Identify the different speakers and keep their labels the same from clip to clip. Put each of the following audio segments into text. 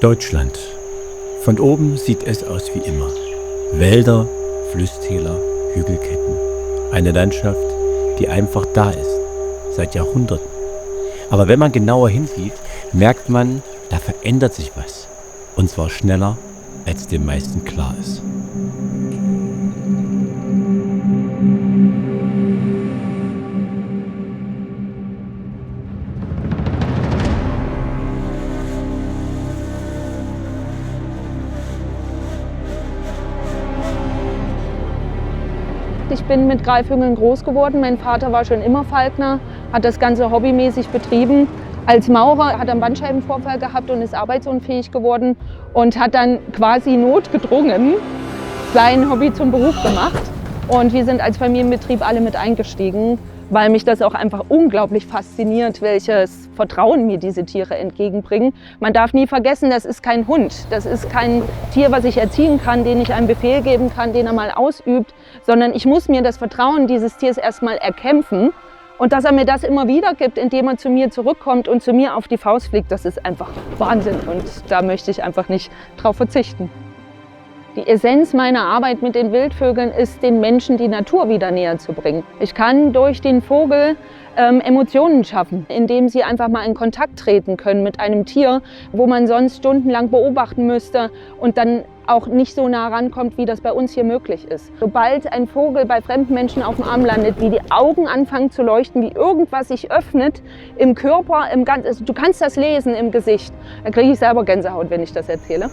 Speaker 1: Deutschland. Von oben sieht es aus wie immer. Wälder, Flusstäler, Hügelketten. Eine Landschaft, die einfach da ist, seit Jahrhunderten. Aber wenn man genauer hinsieht, merkt man, da verändert sich was. Und zwar schneller, als den meisten klar ist.
Speaker 2: Ich bin mit Greifvögeln groß geworden. Mein Vater war schon immer Falkner, hat das Ganze hobbymäßig betrieben. Als Maurer hat er einen Bandscheibenvorfall gehabt und ist arbeitsunfähig geworden und hat dann quasi notgedrungen sein Hobby zum Beruf gemacht. Und wir sind als Familienbetrieb alle mit eingestiegen, weil mich das auch einfach unglaublich fasziniert, welches Vertrauen mir diese Tiere entgegenbringen. Man darf nie vergessen, das ist kein Hund, das ist kein Tier, was ich erziehen kann, den ich einen Befehl geben kann, den er mal ausübt, sondern ich muss mir das Vertrauen dieses Tiers erstmal erkämpfen. Und dass er mir das immer wieder gibt, indem er zu mir zurückkommt und zu mir auf die Faust fliegt, das ist einfach Wahnsinn und da möchte ich einfach nicht drauf verzichten. Die Essenz meiner Arbeit mit den Wildvögeln ist, den Menschen die Natur wieder näher zu bringen. Ich kann durch den Vogel Emotionen schaffen, indem sie einfach mal in Kontakt treten können mit einem Tier, wo man sonst stundenlang beobachten müsste und dann auch nicht so nah rankommt, wie das bei uns hier möglich ist. Sobald ein Vogel bei fremden Menschen auf dem Arm landet, wie die Augen anfangen zu leuchten, wie irgendwas sich öffnet im Körper, du kannst das lesen im Gesicht. Da kriege ich selber Gänsehaut, wenn ich das erzähle.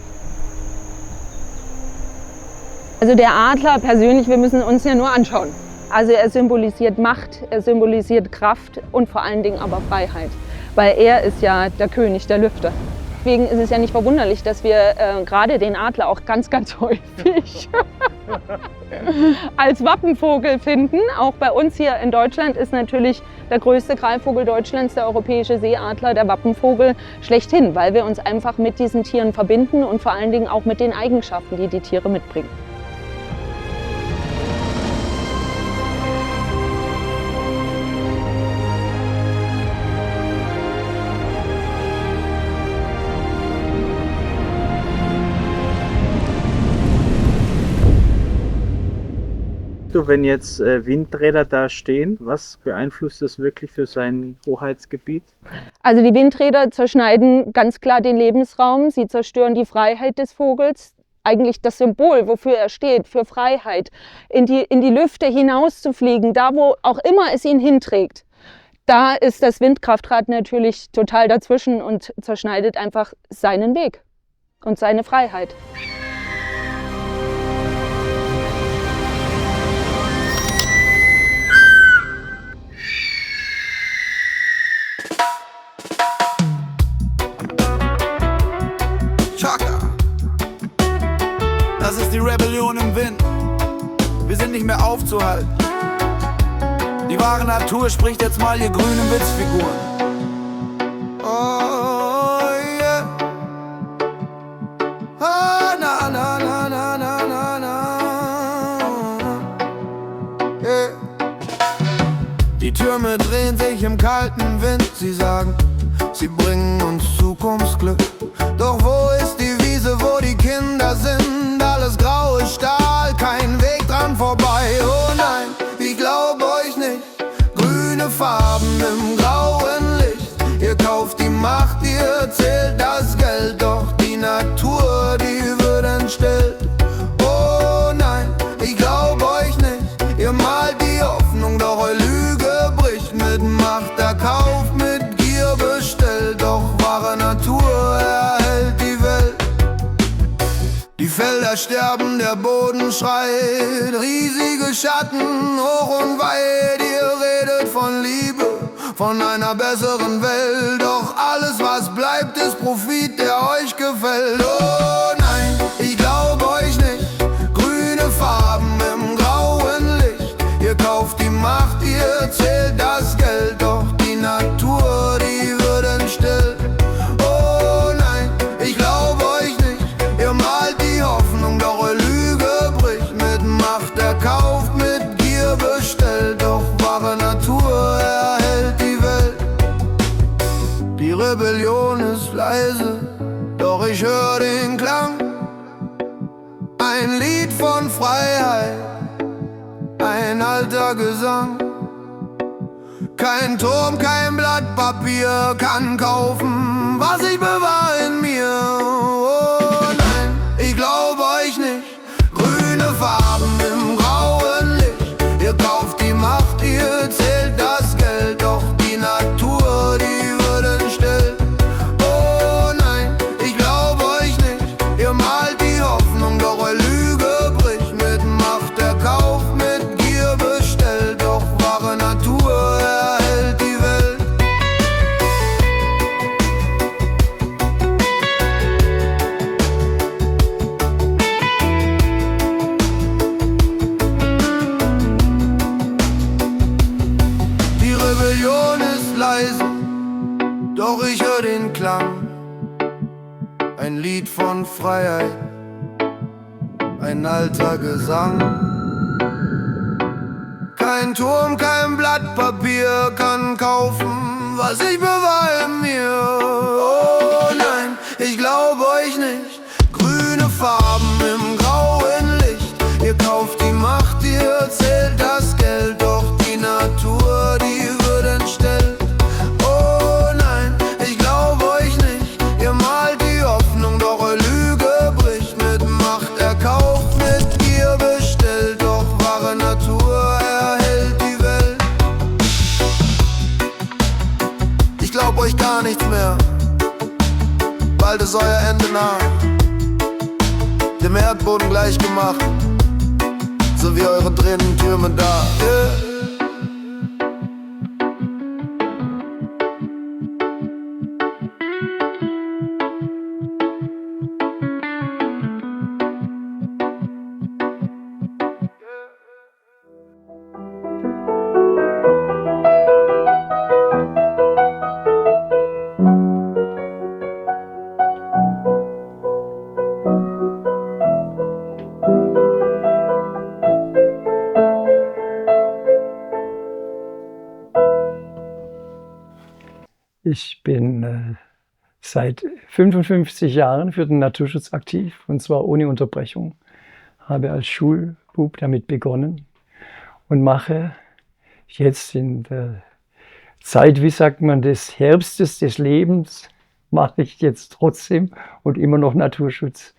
Speaker 2: Also der Adler persönlich, wir müssen uns ja nur anschauen. Also er symbolisiert Macht, er symbolisiert Kraft und vor allen Dingen aber Freiheit. Weil er ist ja der König der Lüfte. Deswegen ist es ja nicht verwunderlich, dass wir gerade den Adler auch ganz, ganz häufig als Wappenvogel finden. Auch bei uns hier in Deutschland ist natürlich der größte Greifvogel Deutschlands, der europäische Seeadler, der Wappenvogel schlechthin, weil wir uns einfach mit diesen Tieren verbinden und vor allen Dingen auch mit den Eigenschaften, die die Tiere mitbringen.
Speaker 3: Wenn jetzt Windräder da stehen, was beeinflusst das wirklich für sein Hoheitsgebiet?
Speaker 2: Also die Windräder zerschneiden ganz klar den Lebensraum, sie zerstören die Freiheit des Vogels, eigentlich das Symbol, wofür er steht, für Freiheit, in die Lüfte hinauszufliegen, da wo auch immer es ihn hinträgt. Da ist das Windkraftrad natürlich total dazwischen und zerschneidet einfach seinen Weg und seine Freiheit.
Speaker 4: Das ist die Rebellion im Wind. Wir sind nicht mehr aufzuhalten. Die wahre Natur spricht jetzt mal ihr grünen Witzfiguren. Oh yeah. Ah, na na na na na na na. Yeah. Die Türme drehen sich im kalten Wind. Sie sagen, sie bringen uns Zukunftsglück. Doch wo ist die Wiese, wo die Kinder sind? Alles grau ist Stahl, kein Weg dran vorbei. Oh nein, ich glaub euch nicht. Grüne Farben im grauen Licht. Ihr kauft die Macht, ihr zählt das Geld. Doch die Natur, die wird entstellt. Oh nein, ich glaub euch nicht. Ihr malt die Hoffnung, doch eure Lüge bricht. Mit Macht erkauft, mit Gier bestellt. Doch wahre Natur erhält die Welt. Die Felder sterben, der Boden schreit, riesige Schatten hoch und weit. Ihr redet von Liebe, von einer besseren Welt. Doch alles, was bleibt, ist Profit, der euch gefällt. Oh nein, ich glaub euch nicht. Grüne Farben im grauen Licht. Ihr kauft die Macht, ihr zählt das Geld. Doch die Natur, die wird entstellt. Oh nein, ich glaub euch nicht. Ihr malt die Hoffnung, doch eure Lüge bricht. Mit Macht erkauft, mit Gier bestellt. Doch wahre Natur erhält die Welt. Die Rebellion ist leise, doch ich höre Ein Lied von Freiheit, ein alter Gesang. Kein Turm, kein Blatt Papier kann kaufen, was ich bewahre in mir. Oh nein, ich glaub euch nicht. Grüne Farben im grauen Licht. Ihr kauft die Macht, ihr zählt das Geld, doch die Natur, die Würden still. Oh nein, ich glaub euch nicht. Ihr malt die Hoffnung, doch eure Lüge bricht. Mit Macht erkauft, mit Gier bestellt, doch wahre Natur erhält die Welt. Die Rebellion ist leise, doch ich hör den Klang. Ein Lied von Freiheit, ein alter Gesang. Kein Turm, kein Blatt Papier kann kaufen, was ich bewahre in mir. Oh nein, ich glaub euch nicht. Grüne Farben im grauen Licht. Ihr kauft die Macht, ihr zählt das Geld, doch die Natur, die Würden stellt. Oh nein, ich glaub euch nicht. Ihr malt die Hoffnung, doch eure Lüge bricht. Mit Macht erkauft, mit Gier bestellt, doch wahre Natur erhält die Welt. Ich glaub euch gar nichts mehr, bald ist euer Ende nah. Dem Erdboden gleich gemacht, so wie eure drehenden Türme da.
Speaker 5: Ich bin seit 55 Jahren für den Naturschutz aktiv, und zwar ohne Unterbrechung. Habe als Schulbub damit begonnen und mache jetzt in der Zeit, wie sagt man, des Herbstes des Lebens, mache ich jetzt trotzdem und immer noch Naturschutz.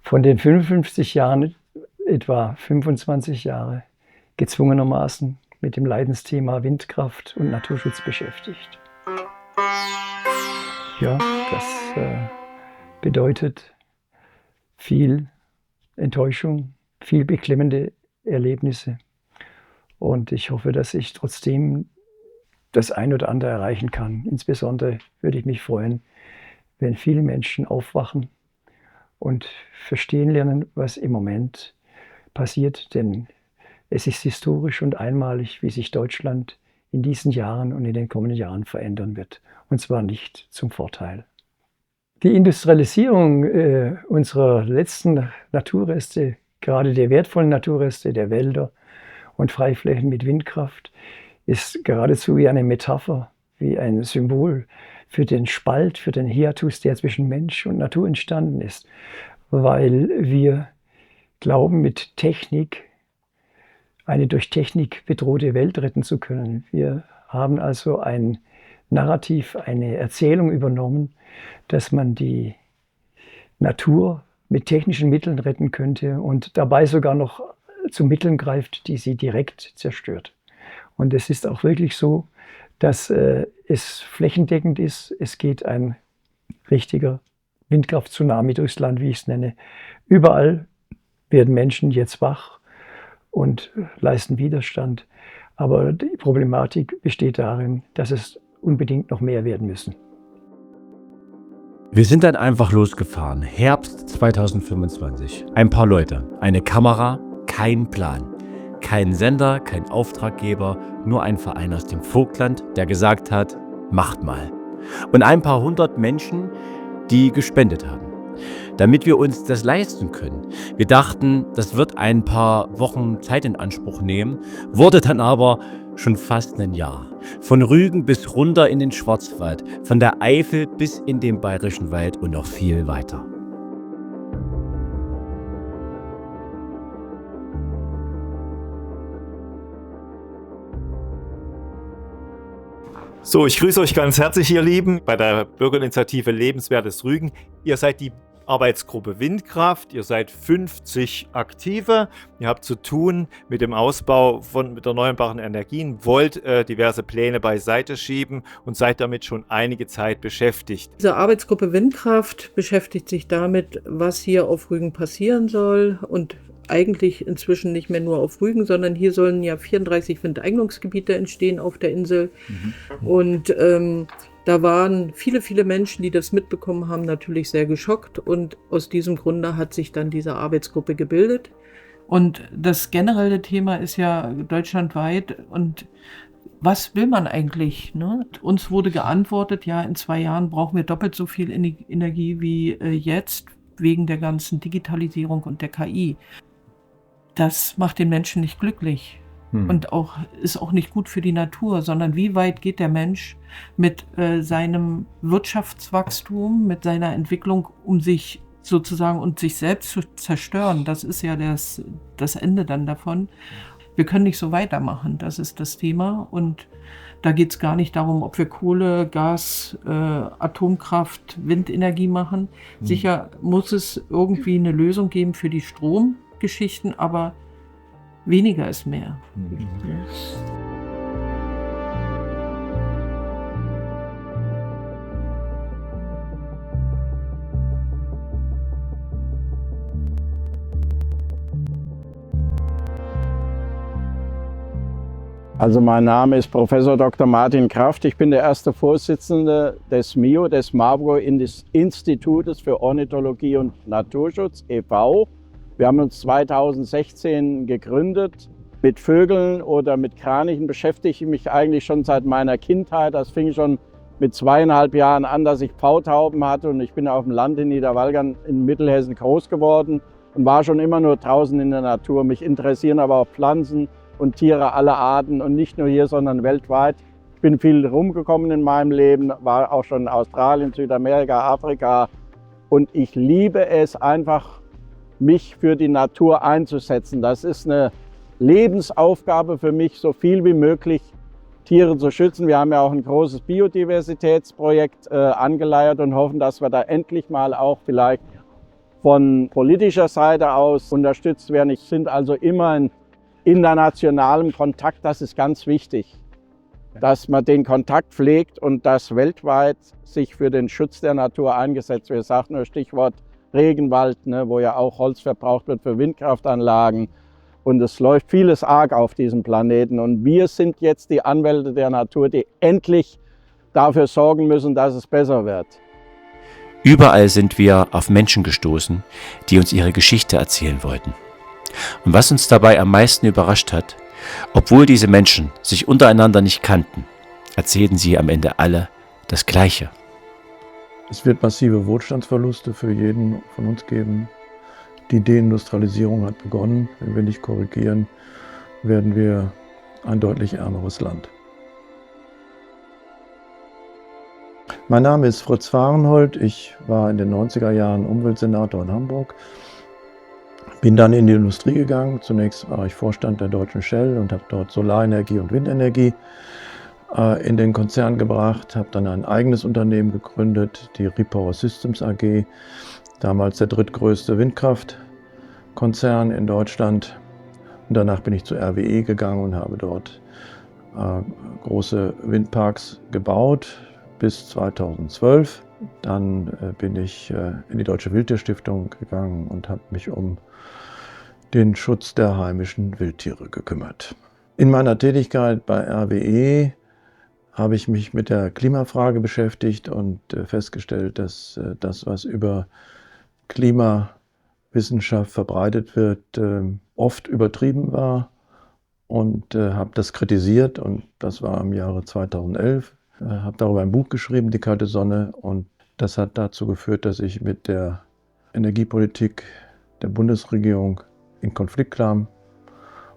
Speaker 5: Von den 55 Jahren etwa 25 Jahre gezwungenermaßen mit dem Leidensthema Windkraft und Naturschutz beschäftigt. Ja, das bedeutet viel Enttäuschung, viel beklemmende Erlebnisse. Und ich hoffe, dass ich trotzdem das ein oder andere erreichen kann. Insbesondere würde ich mich freuen, wenn viele Menschen aufwachen und verstehen lernen, was im Moment passiert. Denn es ist historisch und einmalig, wie sich Deutschland in diesen Jahren und in den kommenden Jahren verändern wird. Und zwar nicht zum Vorteil. Die Industrialisierung unserer letzten Naturreste, gerade der wertvollen Naturreste, der Wälder und Freiflächen mit Windkraft, ist geradezu wie eine Metapher, wie ein Symbol für den Spalt, für den Hiatus, der zwischen Mensch und Natur entstanden ist. Weil wir glauben, mit Technik eine durch Technik bedrohte Welt retten zu können. Wir haben also ein Narrativ, eine Erzählung übernommen, dass man die Natur mit technischen Mitteln retten könnte und dabei sogar noch zu Mitteln greift, die sie direkt zerstört. Und es ist auch wirklich so, dass es flächendeckend ist. Es geht ein richtiger Windkraft-Tsunami durchs Land, wie ich es nenne. Überall werden Menschen jetzt wach und leisten Widerstand. Aber die Problematik besteht darin, dass es unbedingt noch mehr werden müssen.
Speaker 1: Wir sind dann einfach losgefahren. Herbst 2025. Ein paar Leute, eine Kamera, kein Plan. Kein Sender, kein Auftraggeber, nur ein Verein aus dem Vogtland, der gesagt hat, macht mal. Und ein paar hundert Menschen, die gespendet haben, damit wir uns das leisten können. Wir dachten, das wird ein paar Wochen Zeit in Anspruch nehmen, wurde dann aber schon fast ein Jahr. Von Rügen bis runter in den Schwarzwald, von der Eifel bis in den Bayerischen Wald und noch viel weiter.
Speaker 6: So, ich grüße euch ganz herzlich, ihr Lieben, bei der Bürgerinitiative Lebenswertes Rügen. Ihr seid die Arbeitsgruppe Windkraft, ihr seid 50 Aktive, ihr habt zu tun mit dem Ausbau mit erneuerbaren Energien, wollt diverse Pläne beiseite schieben und seid damit schon einige Zeit beschäftigt.
Speaker 7: Diese Arbeitsgruppe Windkraft beschäftigt sich damit, was hier auf Rügen passieren soll und eigentlich inzwischen nicht mehr nur auf Rügen, sondern hier sollen ja 34 Windeignungsgebiete entstehen auf der Insel. Und da waren viele Menschen, die das mitbekommen haben, natürlich sehr geschockt. Und aus diesem Grunde hat sich dann diese Arbeitsgruppe gebildet. Und das generelle Thema ist ja deutschlandweit. Und was will man eigentlich? Ne? Uns wurde geantwortet, ja, in 2 Jahren brauchen wir doppelt so viel Energie wie jetzt, wegen der ganzen Digitalisierung und der KI. Das macht den Menschen nicht glücklich und ist auch nicht gut für die Natur, sondern wie weit geht der Mensch mit seinem Wirtschaftswachstum, mit seiner Entwicklung, um sich sozusagen und sich selbst zu zerstören. Das ist ja das Ende dann davon. Wir können nicht so weitermachen, das ist das Thema. Und da geht es gar nicht darum, ob wir Kohle, Gas, Atomkraft, Windenergie machen. Sicher muss es irgendwie eine Lösung geben für die Stromgeschichten, aber weniger ist mehr.
Speaker 8: Also mein Name ist Professor Dr. Martin Kraft. Ich bin der erste Vorsitzende des MIO, des Marburger Institutes für Ornithologie und Naturschutz e.V. Wir haben uns 2016 gegründet. Mit Vögeln oder mit Kranichen beschäftige ich mich eigentlich schon seit meiner Kindheit. Das fing schon mit 2,5 Jahren an, dass ich Pautauben hatte, und ich bin auf dem Land in Niederwalgern in Mittelhessen groß geworden und war schon immer nur draußen in der Natur. Mich interessieren aber auch Pflanzen und Tiere aller Arten, und nicht nur hier, sondern weltweit. Ich bin viel rumgekommen in meinem Leben, war auch schon in Australien, Südamerika, Afrika, und ich liebe es einfach, mich für die Natur einzusetzen. Das ist eine Lebensaufgabe für mich, so viel wie möglich Tiere zu schützen. Wir haben ja auch ein großes Biodiversitätsprojekt angeleiert und hoffen, dass wir da endlich mal auch vielleicht von politischer Seite aus unterstützt werden. Ich sind also immer in internationalem Kontakt, das ist ganz wichtig, dass man den Kontakt pflegt und dass weltweit sich für den Schutz der Natur eingesetzt wird. Ich sage nur Stichwort Regenwald, ne, wo ja auch Holz verbraucht wird für Windkraftanlagen, und es läuft vieles arg auf diesem Planeten, und wir sind jetzt die Anwälte der Natur, die endlich dafür sorgen müssen, dass es besser wird.
Speaker 1: Überall sind wir auf Menschen gestoßen, die uns ihre Geschichte erzählen wollten. Und was uns dabei am meisten überrascht hat, obwohl diese Menschen sich untereinander nicht kannten, erzählten sie am Ende alle das Gleiche.
Speaker 9: Es wird massive Wohlstandsverluste für jeden von uns geben. Die Deindustrialisierung hat begonnen. Wenn wir nicht korrigieren, werden wir ein deutlich ärmeres Land. Mein Name ist Fritz Fahrenhold. Ich war in den 90er Jahren Umweltsenator in Hamburg. Bin dann in die Industrie gegangen. Zunächst war ich Vorstand der Deutschen Shell und habe dort Solarenergie und Windenergie in den Konzern gebracht. Habe dann ein eigenes Unternehmen gegründet, die Repower Systems AG, damals der drittgrößte Windkraftkonzern in Deutschland. Und danach bin ich zur RWE gegangen und habe dort große Windparks gebaut bis 2012. Dann bin ich in die Deutsche Wildtierstiftung gegangen und habe mich um den Schutz der heimischen Wildtiere gekümmert. In meiner Tätigkeit bei RWE habe ich mich mit der Klimafrage beschäftigt und festgestellt, dass das, was über Klimawissenschaft verbreitet wird, oft übertrieben war, und habe das kritisiert, und das war im Jahre 2011. Habe darüber ein Buch geschrieben, Die kalte Sonne, und das hat dazu geführt, dass ich mit der Energiepolitik der Bundesregierung in Konflikt kam,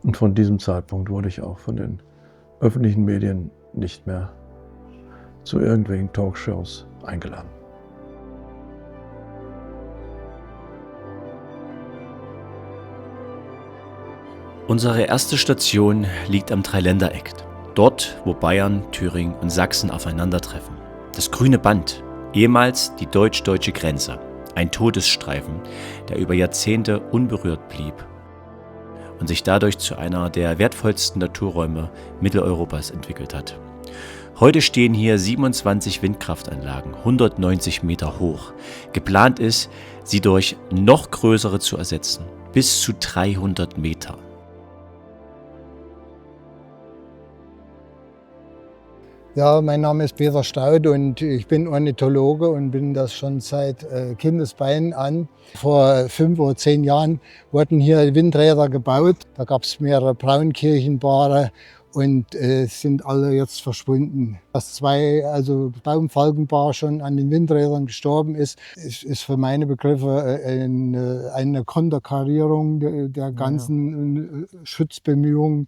Speaker 9: und von diesem Zeitpunkt wurde ich auch von den öffentlichen Medien nicht mehr zu irgendwelchen Talkshows eingeladen.
Speaker 1: Unsere erste Station liegt am Dreiländereck. Dort, wo Bayern, Thüringen und Sachsen aufeinandertreffen. Das grüne Band, ehemals die deutsch-deutsche Grenze. Ein Todesstreifen, der über Jahrzehnte unberührt blieb und sich dadurch zu einer der wertvollsten Naturräume Mitteleuropas entwickelt hat. Heute stehen hier 27 Windkraftanlagen, 190 Meter hoch. Geplant ist, sie durch noch größere zu ersetzen, bis zu 300 Meter.
Speaker 10: Ja, mein Name ist Peter Staud und ich bin Ornithologe und bin das schon seit Kindesbeinen an. Vor 5 oder 10 Jahren wurden hier Windräder gebaut. Da gab es mehrere Braunkirchenpaare und sind alle jetzt verschwunden. Dass 2, also Baumfalkenpaar schon an den Windrädern gestorben ist für meine Begriffe eine Konterkarierung der ganzen Schutzbemühungen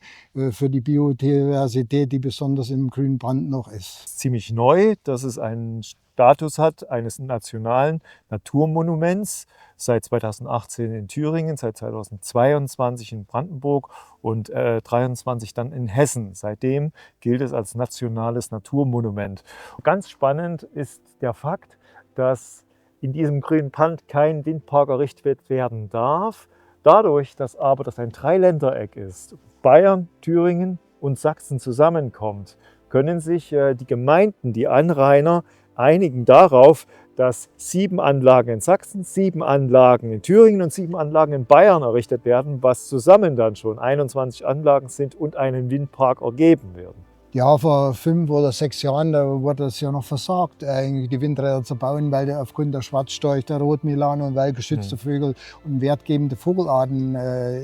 Speaker 10: für die Biodiversität, die besonders im grünen Band noch ist.
Speaker 6: Ziemlich neu, dass es einen Status hat eines nationalen Naturmonuments, seit 2018 in Thüringen, seit 2022 in Brandenburg und 2023 dann in Hessen. Seitdem gilt es als nationales Naturmonument. Ganz spannend ist der Fakt, dass in diesem grünen Band kein Windpark errichtet werden darf. Dadurch, dass aber das ein Dreiländereck ist, Bayern, Thüringen und Sachsen zusammenkommt, können sich die Gemeinden, die Anrainer, einigen darauf, dass 7 Anlagen in Sachsen, 7 Anlagen in Thüringen und 7 Anlagen in Bayern errichtet werden, was zusammen dann schon 21 Anlagen sind und einen Windpark ergeben werden.
Speaker 10: Ja, vor 5 oder 6 Jahren da wurde es ja noch versagt, eigentlich die Windräder zu bauen, weil aufgrund der Schwarzstorch, der Rotmilane und weil geschützte Vögel und wertgebende Vogelarten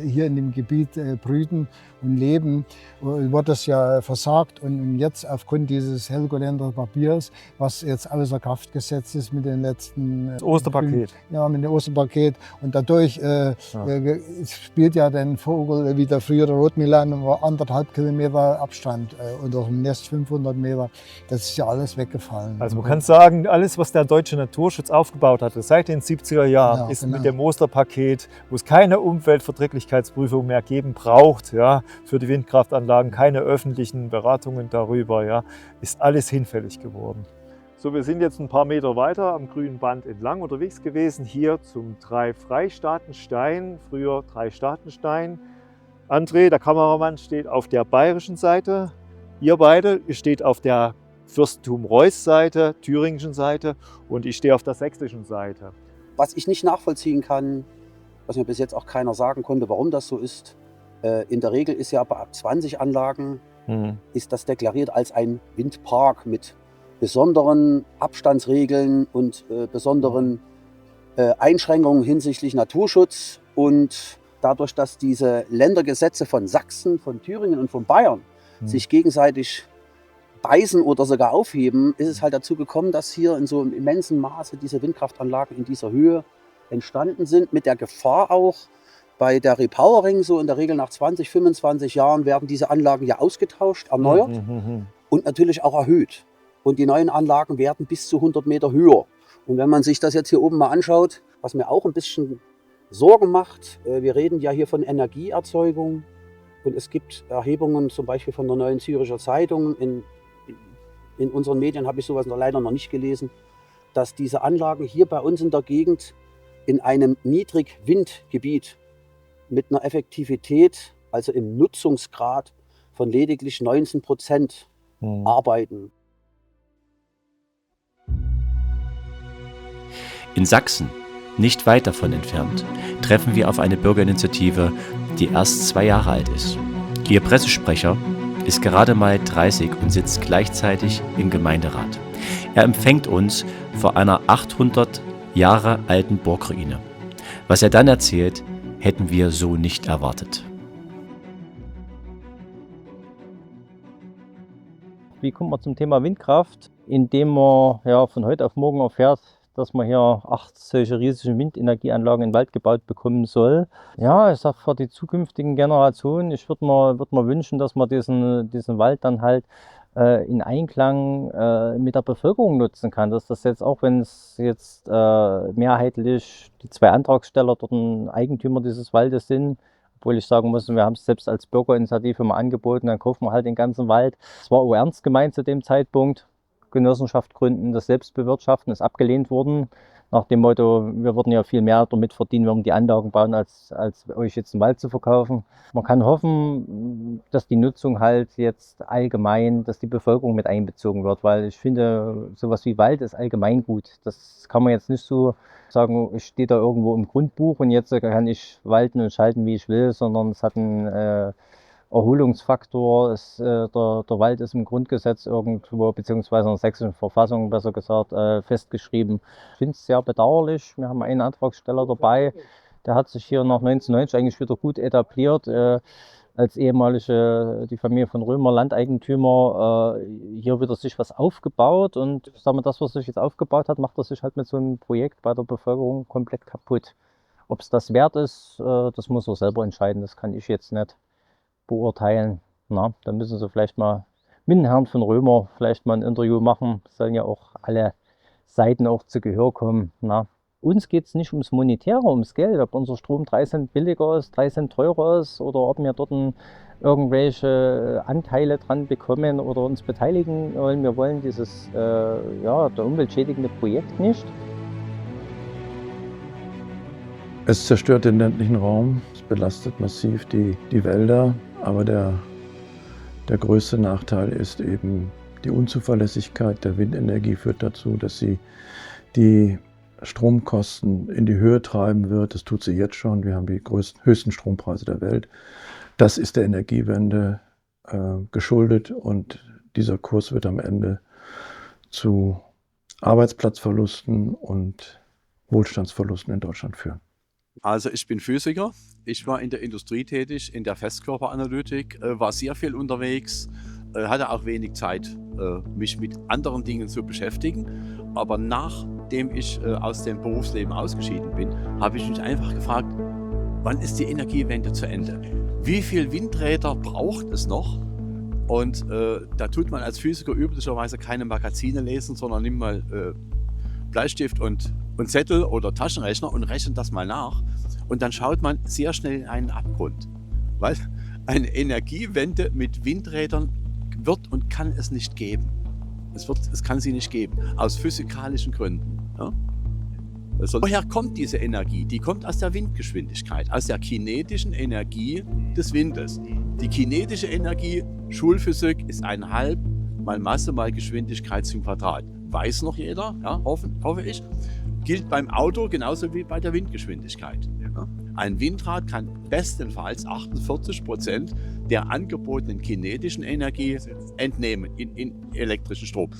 Speaker 10: hier in dem Gebiet brüten und leben, wurde es ja versagt. Und jetzt aufgrund dieses Helgoländer Papiers, was jetzt außer Kraft gesetzt ist mit den letzten...
Speaker 6: Das Osterpaket.
Speaker 10: Ja, mit dem Osterpaket. Und dadurch spielt ja der Vogel wie der frühere Rotmilan 1,5 Kilometer Abstand und durch ein Nest 500 Meter. Das ist ja alles weggefallen.
Speaker 6: Also man kann sagen, alles, was der deutsche Naturschutz aufgebaut hatte seit den 70er Jahren, ist mit dem Osterpaket, wo es keine Umweltverträglichkeitsprüfung mehr geben braucht, ja, für die Windkraftanlagen, keine öffentlichen Beratungen darüber, ja, ist alles hinfällig geworden. So, wir sind jetzt ein paar Meter weiter am grünen Band entlang unterwegs gewesen, hier zum Drei-Freistaatenstein, früher Drei-Staatenstein. André, der Kameramann, steht auf der bayerischen Seite. Ihr beide steht auf der Fürstentum Reuß Seite, thüringischen Seite, und ich stehe auf der sächsischen Seite.
Speaker 11: Was ich nicht nachvollziehen kann, was mir bis jetzt auch keiner sagen konnte, warum das so ist. In der Regel ist ja ab 20 Anlagen ist das deklariert als ein Windpark mit besonderen Abstandsregeln und besonderen Einschränkungen hinsichtlich Naturschutz. Und dadurch, dass diese Ländergesetze von Sachsen, von Thüringen und von Bayern sich gegenseitig beißen oder sogar aufheben, ist es halt dazu gekommen, dass hier in so einem immensen Maße diese Windkraftanlagen in dieser Höhe entstanden sind, mit der Gefahr auch, bei der Repowering, so in der Regel nach 20, 25 Jahren, werden diese Anlagen ja ausgetauscht, erneuert und natürlich auch erhöht. Und die neuen Anlagen werden bis zu 100 Meter höher. Und wenn man sich das jetzt hier oben mal anschaut, was mir auch ein bisschen Sorgen macht, wir reden ja hier von Energieerzeugung und es gibt Erhebungen zum Beispiel von der Neuen Züricher Zeitung, in unseren Medien habe ich sowas leider noch nicht gelesen, dass diese Anlagen hier bei uns in der Gegend in einem Niedrigwindgebiet mit einer Effektivität, also im Nutzungsgrad von lediglich 19% arbeiten.
Speaker 1: In Sachsen, nicht weit davon entfernt, treffen wir auf eine Bürgerinitiative, die erst 2 Jahre alt ist. Ihr Pressesprecher ist gerade mal 30 und sitzt gleichzeitig im Gemeinderat. Er empfängt uns vor einer 800 Jahre alten Burgruine. Was er dann erzählt, hätten wir so nicht erwartet.
Speaker 12: Wie kommt man zum Thema Windkraft? Indem man von heute auf morgen erfährt, dass man hier 8 solche riesigen Windenergieanlagen in den Wald gebaut bekommen soll. Ja, ich sage für die zukünftigen Generationen, ich würde mir wünschen, dass man diesen Wald dann halt in Einklang mit der Bevölkerung nutzen kann. Dass das jetzt, auch wenn es jetzt mehrheitlich die 2 Antragsteller dort ein Eigentümer dieses Waldes sind, Obwohl ich sagen muss, wir haben es selbst als Bürgerinitiative mal angeboten, dann kaufen wir halt den ganzen Wald. Es war auch ernst gemeint zu dem Zeitpunkt. Genossenschaft gründen, das Selbstbewirtschaften ist abgelehnt worden. Nach dem Motto, wir würden ja viel mehr damit verdienen, wenn wir die Anlagen bauen, als euch jetzt einen Wald zu verkaufen. Man kann hoffen, dass die Nutzung halt jetzt allgemein, dass die Bevölkerung mit einbezogen wird, weil ich finde, sowas wie Wald ist allgemein gut. Das kann man jetzt nicht so sagen, ich stehe da irgendwo im Grundbuch und jetzt kann ich walten und schalten, wie ich will, sondern es hat einen Erholungsfaktor. Der Wald ist im Grundgesetz irgendwo, beziehungsweise in der sächsischen Verfassung besser gesagt, festgeschrieben. Ich finde es sehr bedauerlich. Wir haben einen Antragsteller dabei, der hat sich hier nach 1990 eigentlich wieder gut etabliert. Als die Familie von Römer Landeigentümer hier wieder sich was aufgebaut. Und sagen wir, das, was sich jetzt aufgebaut hat, macht er sich halt mit so einem Projekt bei der Bevölkerung komplett kaputt. Ob es das wert ist, das muss er selber entscheiden. Das kann ich jetzt nicht beurteilen. Na, da müssen Sie vielleicht mal mit dem Herrn von Römer vielleicht mal ein Interview machen. Sollen ja auch alle Seiten auch zu Gehör kommen. Na. Uns geht es nicht ums Monetäre, ums Geld, ob unser Strom 3 Cent billiger ist, 3 Cent teurer ist oder ob wir dort irgendwelche Anteile dran bekommen oder uns beteiligen wollen. Wir wollen dieses der umweltschädigende Projekt nicht.
Speaker 9: Es zerstört den ländlichen Raum, es belastet massiv die Wälder, aber der größte Nachteil ist eben die Unzuverlässigkeit der Windenergie führt dazu, dass sie die Stromkosten in die Höhe treiben wird. Das tut sie jetzt schon. Wir haben die höchsten Strompreise der Welt. Das ist der Energiewende geschuldet und dieser Kurs wird am Ende zu Arbeitsplatzverlusten und Wohlstandsverlusten in Deutschland führen.
Speaker 13: Also ich bin Physiker, ich war in der Industrie tätig, in der Festkörperanalytik, war sehr viel unterwegs, hatte auch wenig Zeit, mich mit anderen Dingen zu beschäftigen. Aber nachdem ich aus dem Berufsleben ausgeschieden bin, habe ich mich einfach gefragt, wann ist die Energiewende zu Ende? Wie viele Windräder braucht es noch? Und da tut man als Physiker üblicherweise keine Magazine lesen, sondern nimmt mal Bleistift und Zettel oder Taschenrechner und rechnet das mal nach. Und dann schaut man sehr schnell in einen Abgrund. Weil eine Energiewende mit Windrädern wird und kann es nicht geben. Es kann sie nicht geben, aus physikalischen Gründen. Ja? Also, woher kommt diese Energie? Die kommt aus der Windgeschwindigkeit, aus der kinetischen Energie des Windes. Die kinetische Energie, Schulphysik, ist 1/2 mal Masse mal Geschwindigkeit zum Quadrat. Weiß noch jeder, ja, hoffe ich. Gilt beim Auto genauso wie bei der Windgeschwindigkeit. Ja? Ein Windrad kann bestenfalls 48% der angebotenen kinetischen Energie entnehmen in elektrischen Strom.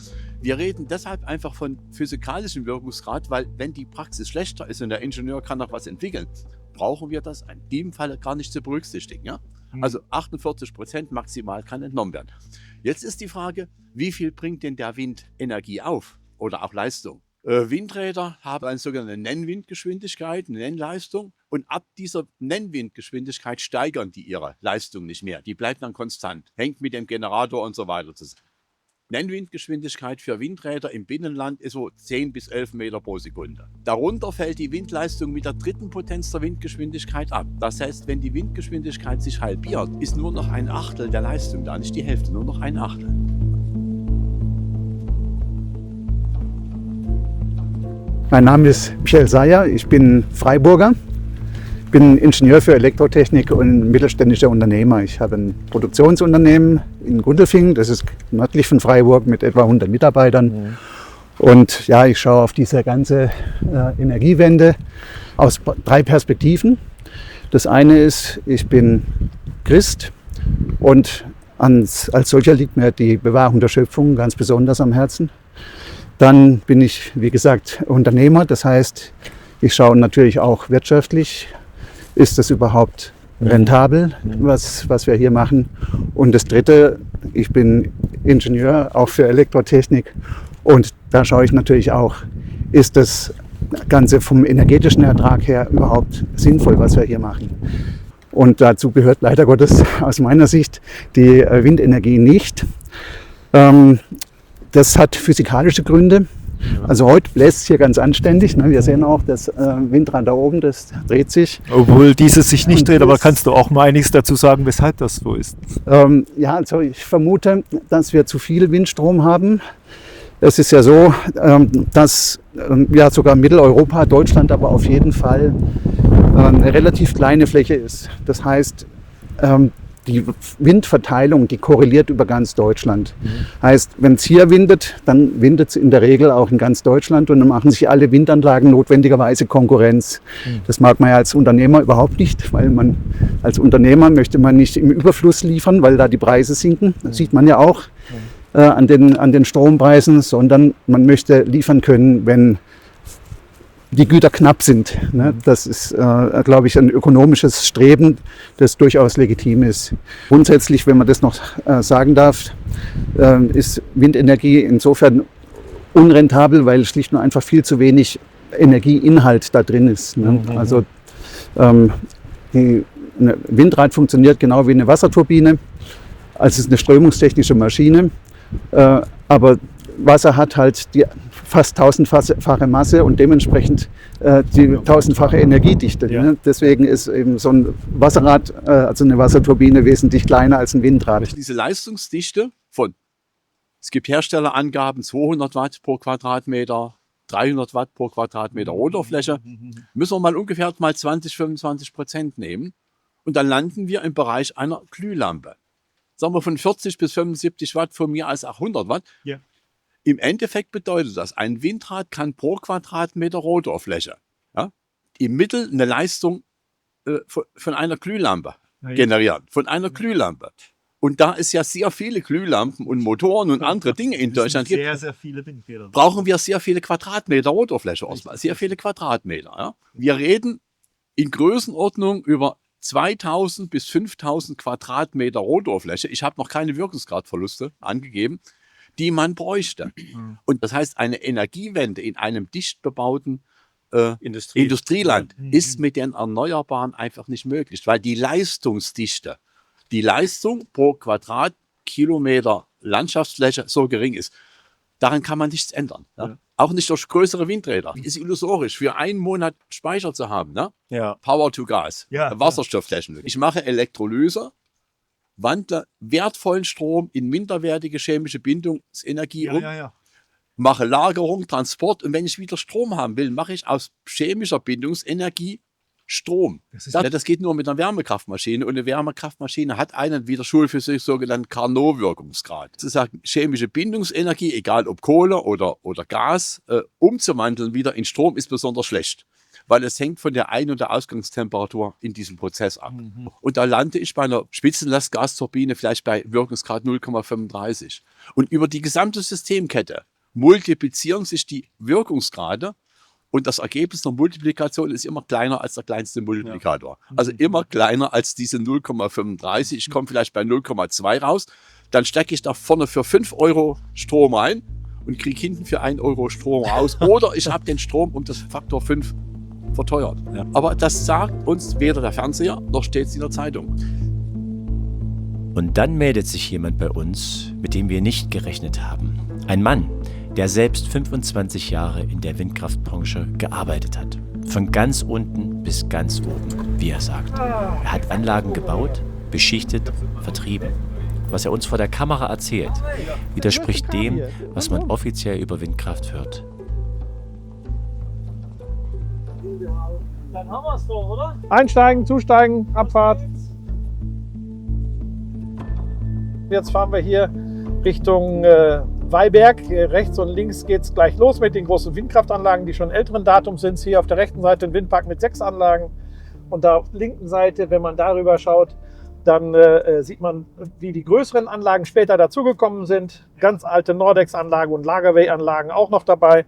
Speaker 13: Wir reden deshalb einfach von physikalischem Wirkungsgrad, weil wenn die Praxis schlechter ist und der Ingenieur kann noch was entwickeln, brauchen wir das in diesem Fall gar nicht zu berücksichtigen. Ja? Also 48% maximal kann entnommen werden. Jetzt ist die Frage, wie viel bringt denn der Wind Energie auf oder auch Leistung? Windräder haben eine sogenannte Nennwindgeschwindigkeit, eine Nennleistung, und ab dieser Nennwindgeschwindigkeit steigern die ihre Leistung nicht mehr. Die bleibt dann konstant, hängt mit dem Generator und so weiter zusammen. Nennwindgeschwindigkeit für Windräder im Binnenland ist so 10 bis 11 Meter pro Sekunde. Darunter fällt die Windleistung mit der dritten Potenz der Windgeschwindigkeit ab. Das heißt, wenn die Windgeschwindigkeit sich halbiert, ist nur noch 1/8 der Leistung da, nicht die Hälfte, nur noch 1/8.
Speaker 14: Mein Name ist Michael Seyer, ich bin Freiburger, bin Ingenieur für Elektrotechnik und mittelständischer Unternehmer. Ich habe ein Produktionsunternehmen in Gundelfingen, das ist nördlich von Freiburg mit etwa 100 Mitarbeitern. Und ja, ich schaue auf diese ganze Energiewende aus 3 Perspektiven. Das eine ist, ich bin Christ und als solcher liegt mir die Bewahrung der Schöpfung ganz besonders am Herzen. Dann bin ich, wie gesagt, Unternehmer, das heißt, ich schaue natürlich auch wirtschaftlich, ist das überhaupt rentabel, was wir hier machen. Und das Dritte, ich bin Ingenieur, auch für Elektrotechnik, und da schaue ich natürlich auch, ist das Ganze vom energetischen Ertrag her überhaupt sinnvoll, was wir hier machen. Und dazu gehört leider Gottes aus meiner Sicht die Windenergie nicht. Das hat physikalische Gründe. Also heute bläst es hier ganz anständig. Ne? Wir sehen auch das Windrad da oben, das dreht sich.
Speaker 6: Obwohl dieses sich nicht dreht, aber kannst du auch mal einiges dazu sagen, weshalb das so ist?
Speaker 14: Ja, also ich vermute, dass wir zu viel Windstrom haben. Es ist ja so, dass ja sogar Mitteleuropa, Deutschland aber auf jeden Fall eine relativ kleine Fläche ist. Das heißt, die Windverteilung, die korreliert über ganz Deutschland. Heißt, wenn es hier windet, dann windet es in der Regel auch in ganz Deutschland und dann machen sich alle Windanlagen notwendigerweise Konkurrenz. Das mag man ja als Unternehmer überhaupt nicht, weil man als Unternehmer möchte man nicht im Überfluss liefern, weil da die Preise sinken. Das sieht man ja auch an den Strompreisen, sondern man möchte liefern können, wenn die Güter knapp sind. Ne? Das ist, glaube ich, ein ökonomisches Streben, das durchaus legitim ist. Grundsätzlich, wenn man das noch sagen darf, ist Windenergie insofern unrentabel, weil schlicht und einfach viel zu wenig Energieinhalt da drin ist. Ne? Also ein Windrad funktioniert genau wie eine Wasserturbine. Also es ist eine strömungstechnische Maschine, aber Wasser hat halt die fast 1000-fache Masse und dementsprechend die 1000-fache Energiedichte. Ja. Ne? Deswegen ist eben so ein Wasserrad, also eine Wasserturbine, wesentlich kleiner als ein Windrad.
Speaker 13: Diese Leistungsdichte es gibt Herstellerangaben, 200 Watt pro Quadratmeter, 300 Watt pro Quadratmeter Rotorfläche, müssen wir mal ungefähr mal 20-25% nehmen und dann landen wir im Bereich einer Glühlampe. Sagen wir von 40 bis 75 Watt, von mir als auch 100 Watt. Ja. Im Endeffekt bedeutet das, ein Windrad kann pro Quadratmeter Rotorfläche im Mittel eine Leistung von einer Glühlampe generieren. Von einer Glühlampe. Und da es ja sehr viele Glühlampen und Motoren und andere Dinge in Deutschland gibt,
Speaker 6: sehr viele Windräder.
Speaker 13: Brauchen wir sehr viele Quadratmeter Rotorfläche. Sehr viele Quadratmeter. Ja. Wir reden in Größenordnung über 2000 bis 5000 Quadratmeter Rotorfläche. Ich habe noch keine Wirkungsgradverluste angegeben, die man bräuchte. Und das heißt, eine Energiewende in einem dicht bebauten Industrieland ist mit den Erneuerbaren einfach nicht möglich, weil die Leistungsdichte, die Leistung pro Quadratkilometer Landschaftsfläche so gering ist. Daran kann man nichts ändern. Ja? Auch nicht durch größere Windräder. Es ist illusorisch, für einen Monat Speicher zu haben. Ne? Ja. Power to Gas, Wasserstoffflächen. Ich mache Elektrolyse, wandle wertvollen Strom in minderwertige chemische Bindungsenergie um, mache Lagerung, Transport und wenn ich wieder Strom haben will, mache ich aus chemischer Bindungsenergie Strom. Das geht nur mit einer Wärmekraftmaschine und eine Wärmekraftmaschine hat einen wieder Schulphysik sogenannten Carnot-Wirkungsgrad. Sozusagen chemische Bindungsenergie, egal ob Kohle oder Gas, umzuwandeln wieder in Strom ist besonders schlecht. Weil es hängt von der Ein- und der Ausgangstemperatur in diesem Prozess ab. Und da lande ich bei einer Spitzenlast-Gasturbine vielleicht bei Wirkungsgrad 0,35. Und über die gesamte Systemkette multiplizieren sich die Wirkungsgrade und das Ergebnis der Multiplikation ist immer kleiner als der kleinste Multiplikator. Also immer kleiner als diese 0,35. Ich komme vielleicht bei 0,2 raus. Dann stecke ich da vorne für 5 Euro Strom ein und kriege hinten für 1 Euro Strom raus. Oder ich habe den Strom um das Faktor 5 verteuert. Ja. Aber das sagt uns weder der Fernseher, noch steht es in der Zeitung.
Speaker 1: Und dann meldet sich jemand bei uns, mit dem wir nicht gerechnet haben. Ein Mann, der selbst 25 Jahre in der Windkraftbranche gearbeitet hat. Von ganz unten bis ganz oben, wie er sagt. Er hat Anlagen gebaut, beschichtet, vertrieben. Was er uns vor der Kamera erzählt, widerspricht dem, was man offiziell über Windkraft hört.
Speaker 15: Dann haben wir es doch, oder? Einsteigen, zusteigen, Abfahrt. Jetzt fahren wir hier Richtung Weiberg. Rechts und links geht es gleich los mit den großen Windkraftanlagen, die schon älteren Datums sind. Hier auf der rechten Seite ein Windpark mit 6 Anlagen. Und da auf der linken Seite, wenn man darüber schaut, dann sieht man, wie die größeren Anlagen später dazugekommen sind. Ganz alte Nordex-Anlagen und Lagerwey-Anlagen auch noch dabei.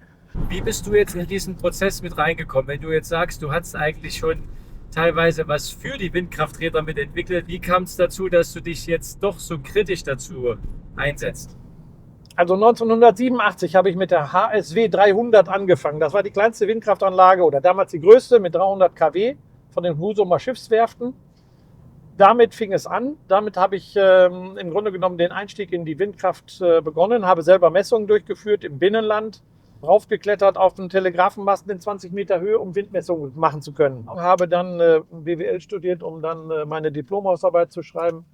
Speaker 16: Wie bist du jetzt in diesen Prozess mit reingekommen? Wenn du jetzt sagst, du hast eigentlich schon teilweise was für die Windkrafträder mit entwickelt, wie kam es dazu, dass du dich jetzt doch so kritisch dazu einsetzt?
Speaker 15: Also 1987 habe ich mit der HSW 300 angefangen. Das war die kleinste Windkraftanlage oder damals die größte mit 300 kW von den Husumer Schiffswerften. Damit fing es an. Damit habe ich im Grunde genommen den Einstieg in die Windkraft begonnen, habe selber Messungen durchgeführt im Binnenland, raufgeklettert auf einen Telegrafenmasten in 20 Meter Höhe, um Windmessungen machen zu können. Ich habe dann BWL studiert, um dann meine Diplomhausarbeit zu schreiben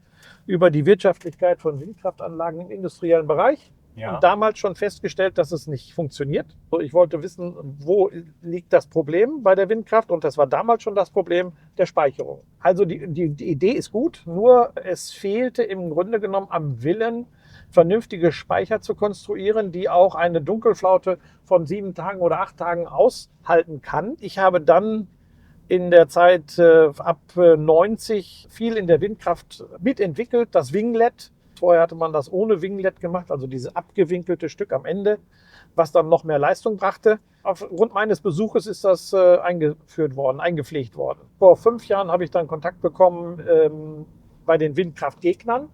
Speaker 15: über die Wirtschaftlichkeit von Windkraftanlagen im industriellen Bereich. Ja. Und damals schon festgestellt, dass es nicht funktioniert. Ich wollte wissen, wo liegt das Problem bei der Windkraft? Und das war damals schon das Problem der Speicherung. Also die Idee ist gut, nur es fehlte im Grunde genommen am Willen, vernünftige Speicher zu konstruieren, die auch eine Dunkelflaute von 7 Tagen oder 8 Tagen aushalten kann. Ich habe dann in der Zeit ab 90 viel in der Windkraft mitentwickelt, das Winglet. Vorher hatte man das ohne Winglet gemacht, also dieses abgewinkelte Stück am Ende, was dann noch mehr Leistung brachte. Aufgrund meines Besuches ist das eingepflegt worden. Vor 5 Jahren habe ich dann Kontakt bekommen bei den Windkraftgegnern.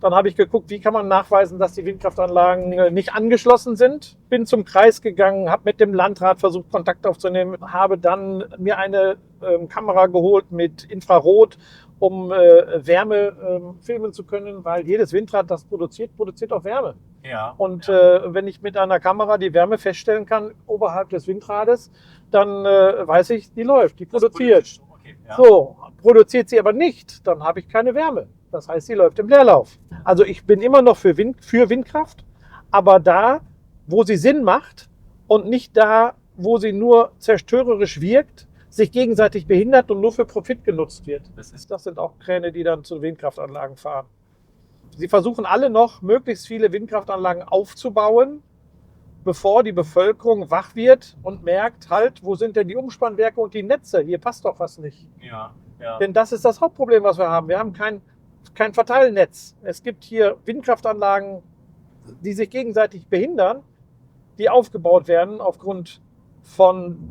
Speaker 15: Dann habe ich geguckt, wie kann man nachweisen, dass die Windkraftanlagen nicht angeschlossen sind. Bin zum Kreis gegangen, habe mit dem Landrat versucht, Kontakt aufzunehmen, habe dann mir eine Kamera geholt mit Infrarot, um Wärme filmen zu können, weil jedes Windrad, das produziert auch Wärme. Ja. Und wenn ich mit einer Kamera die Wärme feststellen kann oberhalb des Windrades, dann weiß ich, die läuft, die produziert. Okay, ja. So, produziert sie aber nicht, dann habe ich keine Wärme. Das heißt, sie läuft im Leerlauf. Also ich bin immer noch für Windkraft, aber da, wo sie Sinn macht und nicht da, wo sie nur zerstörerisch wirkt, sich gegenseitig behindert und nur für Profit genutzt wird. Das sind auch Kräne, die dann zu Windkraftanlagen fahren. Sie versuchen alle noch, möglichst viele Windkraftanlagen aufzubauen, bevor die Bevölkerung wach wird und merkt, halt, wo sind denn die Umspannwerke und die Netze? Hier passt doch was nicht. Ja, ja. Denn das ist das Hauptproblem, was wir haben. Wir haben kein Verteilnetz. Es gibt hier Windkraftanlagen, die sich gegenseitig behindern, die aufgebaut werden aufgrund von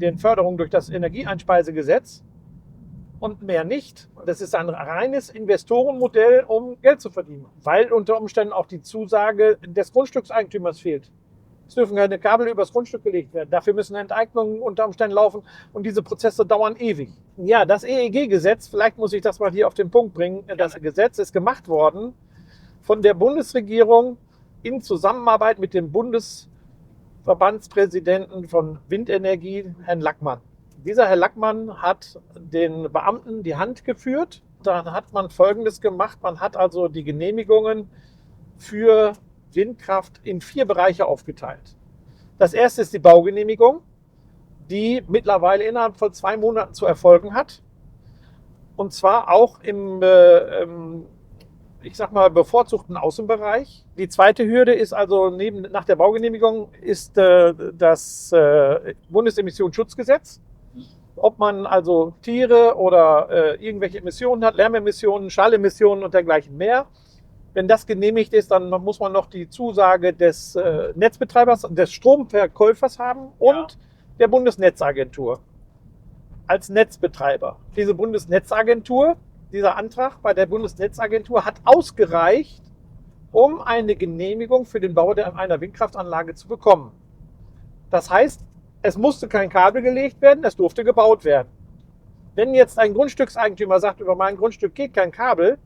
Speaker 15: den Förderungen durch das Energieeinspeisegesetz und mehr nicht. Das ist ein reines Investorenmodell, um Geld zu verdienen, weil unter Umständen auch die Zusage des Grundstückseigentümers fehlt. Es dürfen keine Kabel übers Grundstück gelegt werden. Dafür müssen Enteignungen unter Umständen laufen und diese Prozesse dauern ewig. Ja, das EEG-Gesetz, vielleicht muss ich das mal hier auf den Punkt bringen, das Gesetz ist gemacht worden von der Bundesregierung in Zusammenarbeit mit dem Bundesverbandspräsidenten von Windenergie, Herrn Lackmann. Dieser Herr Lackmann hat den Beamten die Hand geführt. Dann hat man Folgendes gemacht. Man hat also die Genehmigungen für Windkraft in 4 Bereiche aufgeteilt. Das erste ist die Baugenehmigung, die mittlerweile innerhalb von 2 Monaten zu erfolgen hat. Und zwar auch im, ich sag mal, bevorzugten Außenbereich. Die zweite Hürde ist also nach der Baugenehmigung ist das Bundesemissionsschutzgesetz. Ob man also Tiere oder irgendwelche Emissionen hat, Lärmemissionen, Schallemissionen und dergleichen mehr. Wenn das genehmigt ist, dann muss man noch die Zusage des Netzbetreibers, des Stromverkäufers haben und der Bundesnetzagentur als Netzbetreiber. Diese Bundesnetzagentur, dieser Antrag bei der Bundesnetzagentur hat ausgereicht, um eine Genehmigung für den Bau einer Windkraftanlage zu bekommen. Das heißt, es musste kein Kabel gelegt werden, es durfte gebaut werden. Wenn jetzt ein Grundstückseigentümer sagt, über mein Grundstück geht kein Kabel,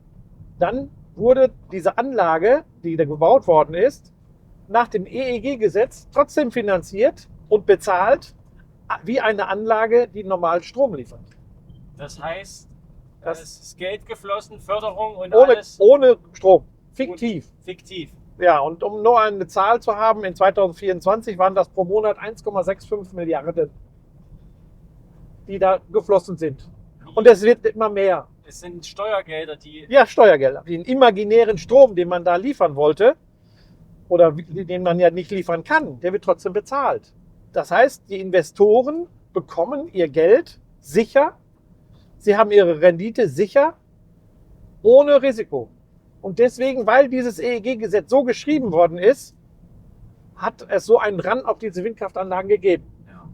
Speaker 15: dann wurde diese Anlage, die da gebaut worden ist, nach dem EEG-Gesetz trotzdem finanziert und bezahlt wie eine Anlage, die normal Strom liefert.
Speaker 16: Das heißt, es ist Geld geflossen, Förderung und
Speaker 15: ohne Strom. Fiktiv.
Speaker 16: Fiktiv.
Speaker 15: Ja, und um nur eine Zahl zu haben, in 2024 waren das pro Monat 1,65 Milliarden, die da geflossen sind. Und es wird immer mehr.
Speaker 16: Es sind Steuergelder, die...
Speaker 15: Ja, Steuergelder. Den imaginären Strom, den man da liefern wollte, oder den man ja nicht liefern kann, der wird trotzdem bezahlt. Das heißt, die Investoren bekommen ihr Geld sicher, sie haben ihre Rendite sicher, ohne Risiko. Und deswegen, weil dieses EEG-Gesetz so geschrieben worden ist, hat es so einen Run auf diese Windkraftanlagen gegeben. Ja.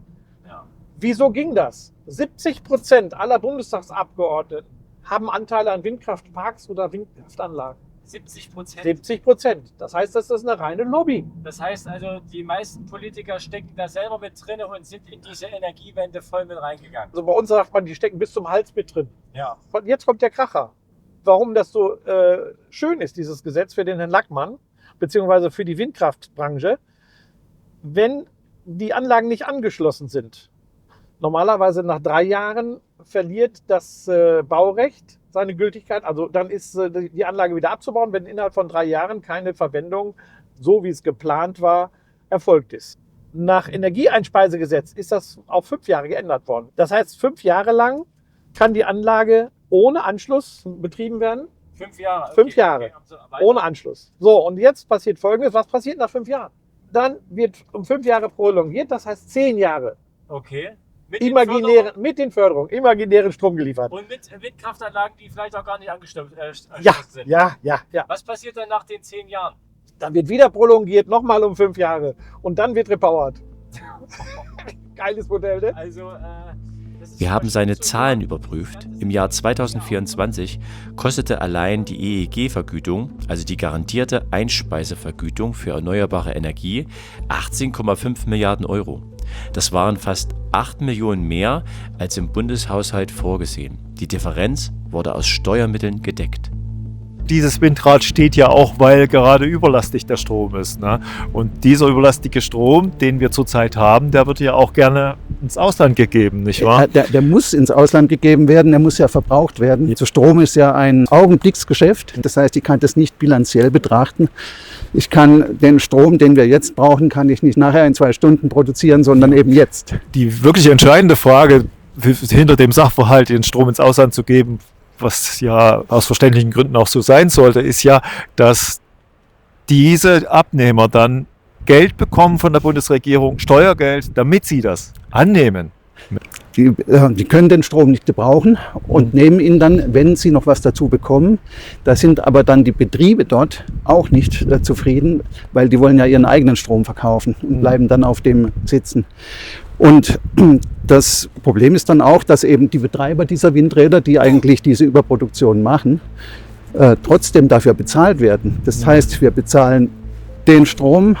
Speaker 15: Ja. Wieso ging das? 70% aller Bundestagsabgeordneten haben Anteile an Windkraftparks oder Windkraftanlagen.
Speaker 16: 70%?
Speaker 15: 70%. Das heißt, das ist eine reine Lobby.
Speaker 16: Das heißt also, die meisten Politiker stecken da selber mit drin und sind in diese Energiewende voll mit reingegangen.
Speaker 15: Also bei uns sagt man, die stecken bis zum Hals mit drin.
Speaker 16: Ja.
Speaker 15: Und jetzt kommt der Kracher. Warum das so schön ist, dieses Gesetz für den Herrn Lackmann, beziehungsweise für die Windkraftbranche. wenn die Anlagen nicht angeschlossen sind. Normalerweise nach 3 Jahren verliert das Baurecht seine Gültigkeit. Also dann ist die Anlage wieder abzubauen, wenn innerhalb von 3 Jahren keine Verwendung, so wie es geplant war, erfolgt ist. Nach Energieeinspeisegesetz ist das auf 5 Jahre geändert worden. Das heißt, 5 Jahre lang kann die Anlage ohne Anschluss betrieben werden.
Speaker 16: 5 Jahre?
Speaker 15: 5 Jahre, ohne Anschluss. So, und jetzt passiert Folgendes. Was passiert nach 5 Jahren? Dann wird um 5 Jahre prolongiert, das heißt 10 Jahre.
Speaker 16: Okay.
Speaker 15: Mit den Förderungen, imaginären Strom geliefert.
Speaker 16: Und mit Windkraftanlagen, die vielleicht auch gar nicht angeschlossen sind.
Speaker 15: Ja.
Speaker 16: Was passiert dann nach den 10 Jahren?
Speaker 15: Dann wird wieder prolongiert, nochmal um 5 Jahre. Und dann wird repowert. Geiles Modell, ne?
Speaker 16: Also,
Speaker 1: wir haben seine Zahlen überprüft. Im Jahr 2024 kostete allein die EEG-Vergütung, also die garantierte Einspeisevergütung für erneuerbare Energie, 18,5 Milliarden Euro. Das waren fast 8 Millionen mehr als im Bundeshaushalt vorgesehen. Die Differenz wurde aus Steuermitteln gedeckt.
Speaker 6: Dieses Windrad steht ja auch, weil gerade überlastig der Strom ist. Ne? Und dieser überlastige Strom, den wir zurzeit haben, der wird ja auch gerne ins Ausland gegeben, nicht wahr?
Speaker 14: Der muss ins Ausland gegeben werden, der muss ja verbraucht werden. Also Strom ist ja ein Augenblicksgeschäft. Das heißt, ich kann das nicht bilanziell betrachten. Ich kann den Strom, den wir jetzt brauchen, kann ich nicht nachher in 2 Stunden produzieren, sondern eben jetzt.
Speaker 6: Die wirklich entscheidende Frage hinter dem Sachverhalt, den Strom ins Ausland zu geben, was ja aus verständlichen Gründen auch so sein sollte, ist ja, dass diese Abnehmer dann Geld bekommen von der Bundesregierung, Steuergeld, damit sie das annehmen.
Speaker 14: Die können den Strom nicht gebrauchen und nehmen ihn dann, wenn sie noch was dazu bekommen. Da sind aber dann die Betriebe dort auch nicht zufrieden, weil die wollen ja ihren eigenen Strom verkaufen und bleiben dann auf dem sitzen. Und das Problem ist dann auch, dass eben die Betreiber dieser Windräder, die eigentlich diese Überproduktion machen, trotzdem dafür bezahlt werden. Das heißt, wir bezahlen den Strom,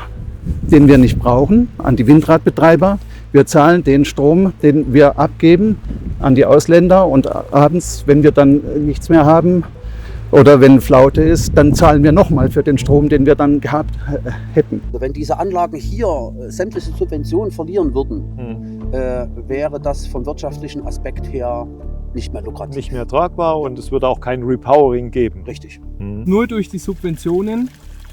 Speaker 14: den wir nicht brauchen, an die Windradbetreiber. Wir zahlen den Strom, den wir abgeben, an die Ausländer. Und abends, wenn wir dann nichts mehr haben oder wenn Flaute ist, dann zahlen wir nochmal für den Strom, den wir dann gehabt hätten.
Speaker 11: Wenn diese Anlagen hier sämtliche Subventionen verlieren würden, wäre das vom wirtschaftlichen Aspekt her nicht mehr lukrativ.
Speaker 6: Nicht mehr tragbar und es würde auch kein Repowering geben.
Speaker 11: Richtig.
Speaker 17: Nur durch die Subventionen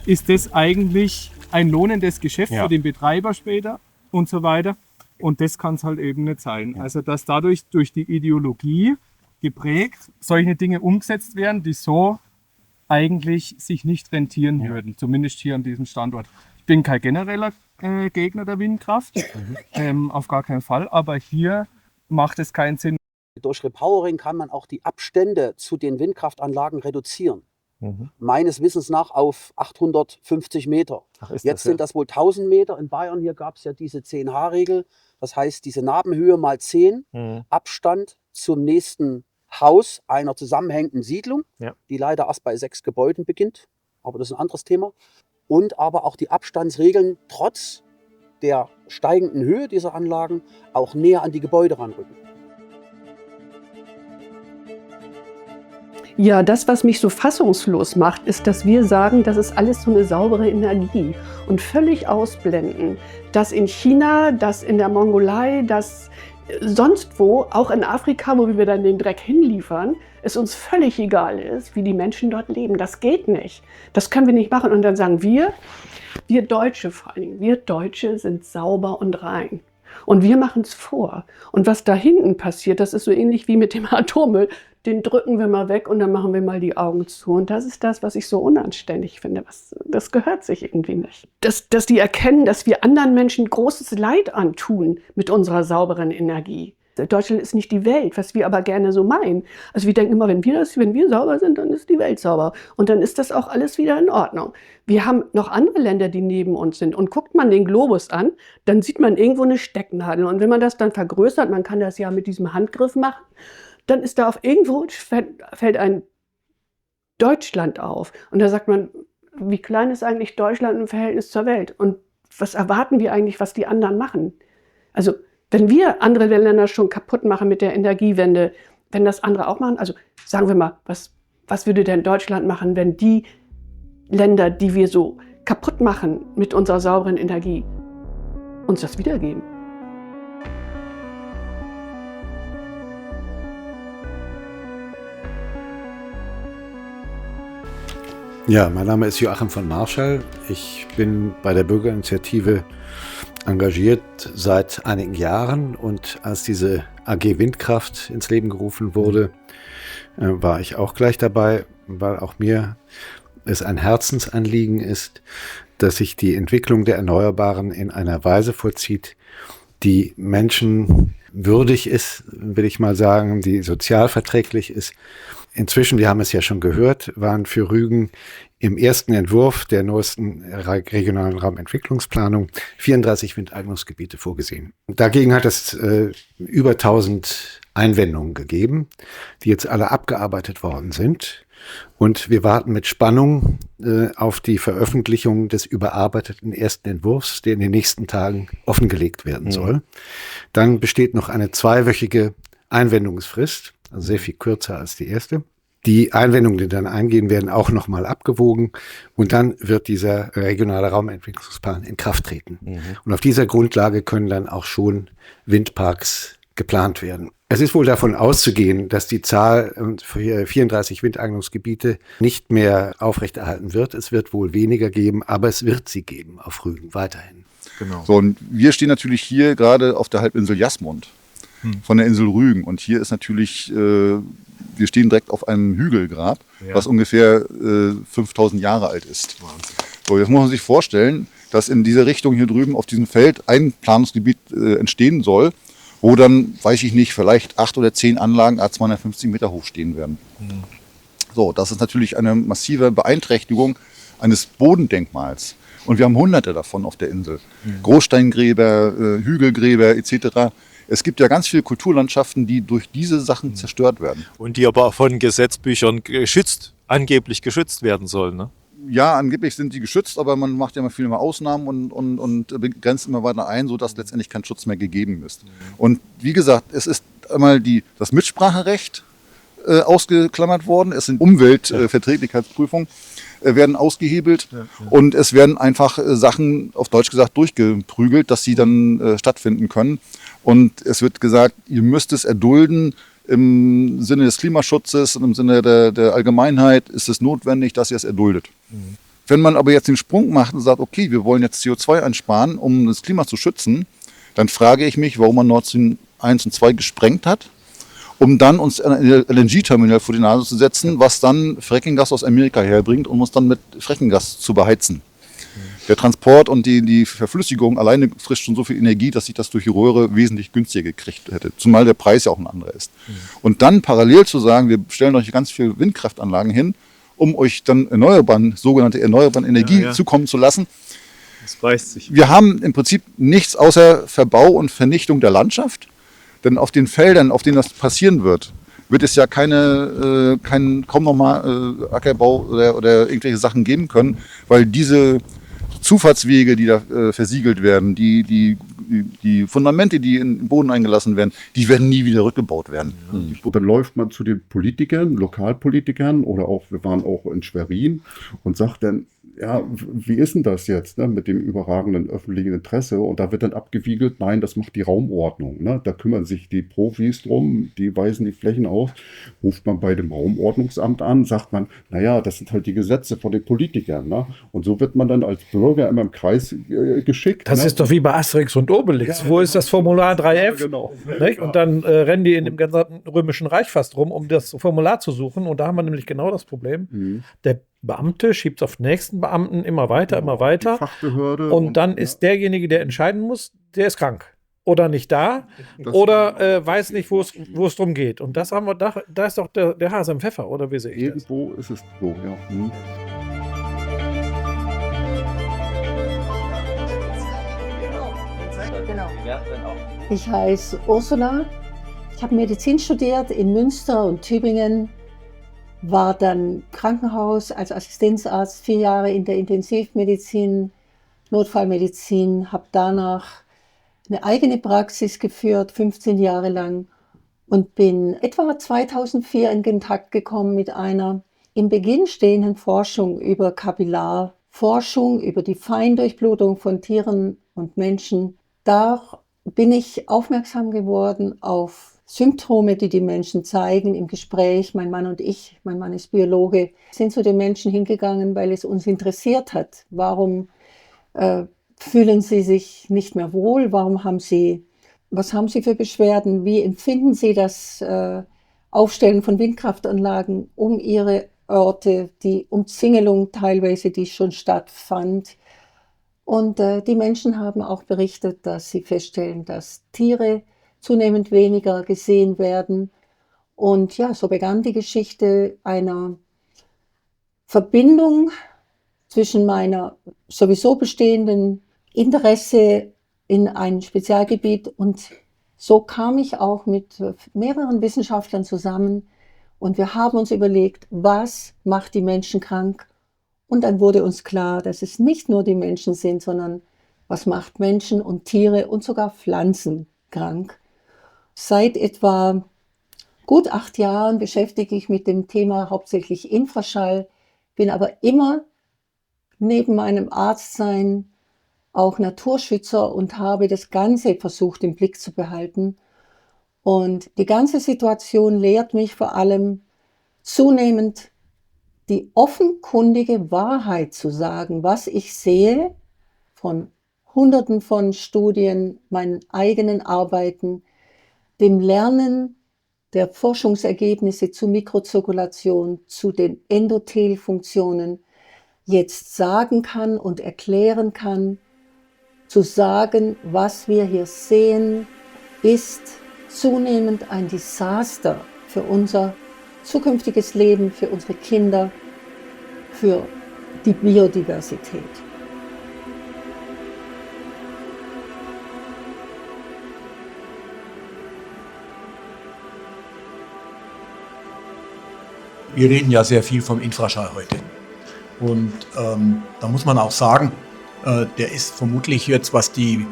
Speaker 17: ist das eigentlich ein lohnendes Geschäft für den Betreiber später und so weiter. Und das kann es halt eben nicht sein. Also dass dadurch durch die Ideologie geprägt solche Dinge umgesetzt werden, die so eigentlich sich nicht rentieren würden, zumindest hier an diesem Standort. Ich bin kein genereller Gegner der Windkraft, auf gar keinen Fall, aber hier macht es keinen Sinn.
Speaker 11: Durch Repowering kann man auch die Abstände zu den Windkraftanlagen reduzieren. Meines Wissens nach auf 850 Meter. Jetzt sind das wohl 1000 Meter. In Bayern hier gab es ja diese 10H-Regel. Das heißt, diese Nabenhöhe mal 10, Abstand zum nächsten Haus einer zusammenhängenden Siedlung, die leider erst bei 6 Gebäuden beginnt. Aber das ist ein anderes Thema. Und aber auch die Abstandsregeln trotz der steigenden Höhe dieser Anlagen auch näher an die Gebäude ranrücken.
Speaker 18: Ja, das, was mich so fassungslos macht, ist, dass wir sagen, das ist alles so eine saubere Energie und völlig ausblenden, dass in China, dass in der Mongolei, dass sonst wo, auch in Afrika, wo wir dann den Dreck hinliefern, es uns völlig egal ist, wie die Menschen dort leben. Das geht nicht. Das können wir nicht machen. Und dann sagen wir Deutsche vor allen Dingen, wir Deutsche sind sauber und rein. Und wir machen es vor. Und was da hinten passiert, das ist so ähnlich wie mit dem Atommüll. Den drücken wir mal weg und dann machen wir mal die Augen zu. Und das ist das, was ich so unanständig finde. Das gehört sich irgendwie nicht. Dass die erkennen, dass wir anderen Menschen großes Leid antun mit unserer sauberen Energie. Deutschland ist nicht die Welt, was wir aber gerne so meinen. Also wir denken immer, wenn wir sauber sind, dann ist die Welt sauber. Und dann ist das auch alles wieder in Ordnung. Wir haben noch andere Länder, die neben uns sind. Und guckt man den Globus an, dann sieht man irgendwo eine Stecknadel. Und wenn man das dann vergrößert, man kann das ja mit diesem Handgriff machen, dann ist da irgendwo fällt ein Deutschland auf. Und da sagt man, wie klein ist eigentlich Deutschland im Verhältnis zur Welt? Und was erwarten wir eigentlich, was die anderen machen? Also wenn wir andere Länder schon kaputt machen mit der Energiewende, wenn das andere auch machen, also sagen wir mal, was würde denn Deutschland machen, wenn die Länder, die wir so kaputt machen mit unserer sauberen Energie, uns das wiedergeben.
Speaker 19: Ja, mein Name ist Joachim von Marschall. Ich bin bei der Bürgerinitiative engagiert seit einigen Jahren und als diese AG Windkraft ins Leben gerufen wurde, war ich auch gleich dabei, weil auch mir es ein Herzensanliegen ist, dass sich die Entwicklung der Erneuerbaren in einer Weise vollzieht, die menschenwürdig ist, will ich mal sagen, die sozialverträglich ist. Inzwischen, wir haben es ja schon gehört, waren für Rügen im ersten Entwurf der neuesten regionalen Raumentwicklungsplanung 34 Windeignungsgebiete vorgesehen. Dagegen hat es über 1000 Einwendungen gegeben, die jetzt alle abgearbeitet worden sind. Und wir warten mit Spannung auf die Veröffentlichung des überarbeiteten ersten Entwurfs, der in den nächsten Tagen offengelegt werden soll. Dann besteht noch eine 2-wöchige Einwendungsfrist, also sehr viel kürzer als die erste. Die Einwendungen, die dann eingehen, werden auch nochmal abgewogen und dann wird dieser regionale Raumentwicklungsplan in Kraft treten. Und auf dieser Grundlage können dann auch schon Windparks geplant werden. Es ist wohl davon auszugehen, dass die Zahl 34 Windeignungsgebiete nicht mehr aufrechterhalten wird. Es wird wohl weniger geben, aber es wird sie geben auf Rügen weiterhin.
Speaker 20: Genau. So, und wir stehen natürlich hier gerade auf der Halbinsel Jasmund von der Insel Rügen. Und hier ist natürlich, wir stehen direkt auf einem Hügelgrab, was ungefähr 5000 Jahre alt ist. So, jetzt muss man sich vorstellen, dass in dieser Richtung hier drüben auf diesem Feld ein Planungsgebiet entstehen soll, wo dann, weiß ich nicht, vielleicht 8 oder 10 Anlagen 250 Meter hoch stehen werden. So, das ist natürlich eine massive Beeinträchtigung eines Bodendenkmals. Und wir haben Hunderte davon auf der Insel. Großsteingräber, Hügelgräber etc. Es gibt ja ganz viele Kulturlandschaften, die durch diese Sachen zerstört werden.
Speaker 6: Und die aber auch von Gesetzbüchern angeblich geschützt werden sollen, ne?
Speaker 20: Ja, angeblich sind die geschützt, aber man macht ja immer viel mehr Ausnahmen und begrenzt immer weiter ein, sodass letztendlich kein Schutz mehr gegeben ist. Und wie gesagt, es ist einmal das Mitspracherecht ausgeklammert worden, es sind Umweltverträglichkeitsprüfungen werden ausgehebelt und es werden einfach Sachen, auf Deutsch gesagt, durchgeprügelt, dass sie dann stattfinden können. Und es wird gesagt, ihr müsst es erdulden, im Sinne des Klimaschutzes und im Sinne der Allgemeinheit ist es notwendig, dass ihr es erduldet. Wenn man aber jetzt den Sprung macht und sagt, okay, wir wollen jetzt CO2 einsparen, um das Klima zu schützen, dann frage ich mich, warum man Nord Stream 1 und 2 gesprengt hat, um dann uns ein LNG-Terminal vor die Nase zu setzen, was dann Frackinggas aus Amerika herbringt, um uns dann mit Frackinggas zu beheizen. Der Transport und die Verflüssigung alleine frisst schon so viel Energie, dass ich das durch die Röhre wesentlich günstiger gekriegt hätte. Zumal der Preis ja auch ein anderer ist. Und dann parallel zu sagen, wir stellen euch ganz viele Windkraftanlagen hin, um euch dann sogenannte erneuerbare Energie zukommen zu lassen.
Speaker 6: Das beißt sich.
Speaker 20: Wir haben im Prinzip nichts außer Verbau und Vernichtung der Landschaft. Denn auf den Feldern, auf denen das passieren wird es ja kaum nochmal Ackerbau oder irgendwelche Sachen geben können, weil diese Zufahrtswege, die da versiegelt werden, die Fundamente, die in den Boden eingelassen werden, die werden nie wieder rückgebaut werden.
Speaker 21: Und dann läuft man zu den Politikern, Lokalpolitikern oder auch, wir waren auch in Schwerin und sagt dann, ja, wie ist denn das jetzt, ne, mit dem überragenden öffentlichen Interesse? Und da wird dann abgewiegelt, nein, das macht die Raumordnung. Ne? Da kümmern sich die Profis drum, die weisen die Flächen auf. Ruft man bei dem Raumordnungsamt an, sagt man, naja, das sind halt die Gesetze von den Politikern. Ne? Und so wird man dann als Bürger immer im Kreis geschickt.
Speaker 22: Das ist doch wie bei Asterix und Obelix. Ja, wo ist das Formular 3F? Ja, genau. Nicht? Und dann rennen die in dem ganzen Römischen Reich fast rum, um das Formular zu suchen. Und da haben wir nämlich genau das Problem. Der Beamte schiebt es auf den nächsten Beamten immer weiter, immer weiter.
Speaker 21: Fachbehörde.
Speaker 22: Und dann ist derjenige, der entscheiden muss, der ist krank. Oder nicht da. Oder weiß nicht, wo es drum geht. Und das haben wir, da ist doch der Hase im Pfeffer, oder wie sehe ich das?
Speaker 21: Irgendwo ist es so, ja.
Speaker 23: Genau. Ich heiße Ursula. Ich habe Medizin studiert in Münster und Tübingen. War dann im Krankenhaus als Assistenzarzt 4 Jahre in der Intensivmedizin, Notfallmedizin, habe danach eine eigene Praxis geführt, 15 Jahre lang und bin etwa 2004 in Kontakt gekommen mit einer im Beginn stehenden Forschung über Kapillarforschung, über die Feindurchblutung von Tieren und Menschen Da bin ich aufmerksam geworden auf Symptome, die die Menschen zeigen im Gespräch. Mein Mann und ich, mein Mann ist Biologe, sind zu den Menschen hingegangen, weil es uns interessiert hat. Warum fühlen sie sich nicht mehr wohl? Was haben sie für Beschwerden? Wie empfinden sie das Aufstellen von Windkraftanlagen um ihre Orte, die Umzingelung teilweise, die schon stattfand? Und die Menschen haben auch berichtet, dass sie feststellen, dass Tiere zunehmend weniger gesehen werden. Und ja, so begann die Geschichte einer Verbindung zwischen meiner sowieso bestehenden Interesse in ein Spezialgebiet, und so kam ich auch mit mehreren Wissenschaftlern zusammen und wir haben uns überlegt, was macht die Menschen krank? Und dann wurde uns klar, dass es nicht nur die Menschen sind, sondern was macht Menschen und Tiere und sogar Pflanzen krank. Seit etwa gut 8 Jahren beschäftige ich mich mit dem Thema hauptsächlich Infraschall, bin aber immer neben meinem Arztsein auch Naturschützer und habe das Ganze versucht im Blick zu behalten. Und die ganze Situation lehrt mich vor allem zunehmend die offenkundige Wahrheit zu sagen, was ich sehe von Hunderten von Studien, meinen eigenen Arbeiten, dem Lernen der Forschungsergebnisse zu Mikrozirkulation, zu den Endothelfunktionen, jetzt sagen kann und erklären kann. Zu sagen, was wir hier sehen, ist zunehmend ein Desaster für unser zukünftiges Leben, für unsere Kinder, für die Biodiversität.
Speaker 2: Wir reden ja sehr viel vom Infraschall heute. Und da muss man auch sagen, der ist vermutlich jetzt, was die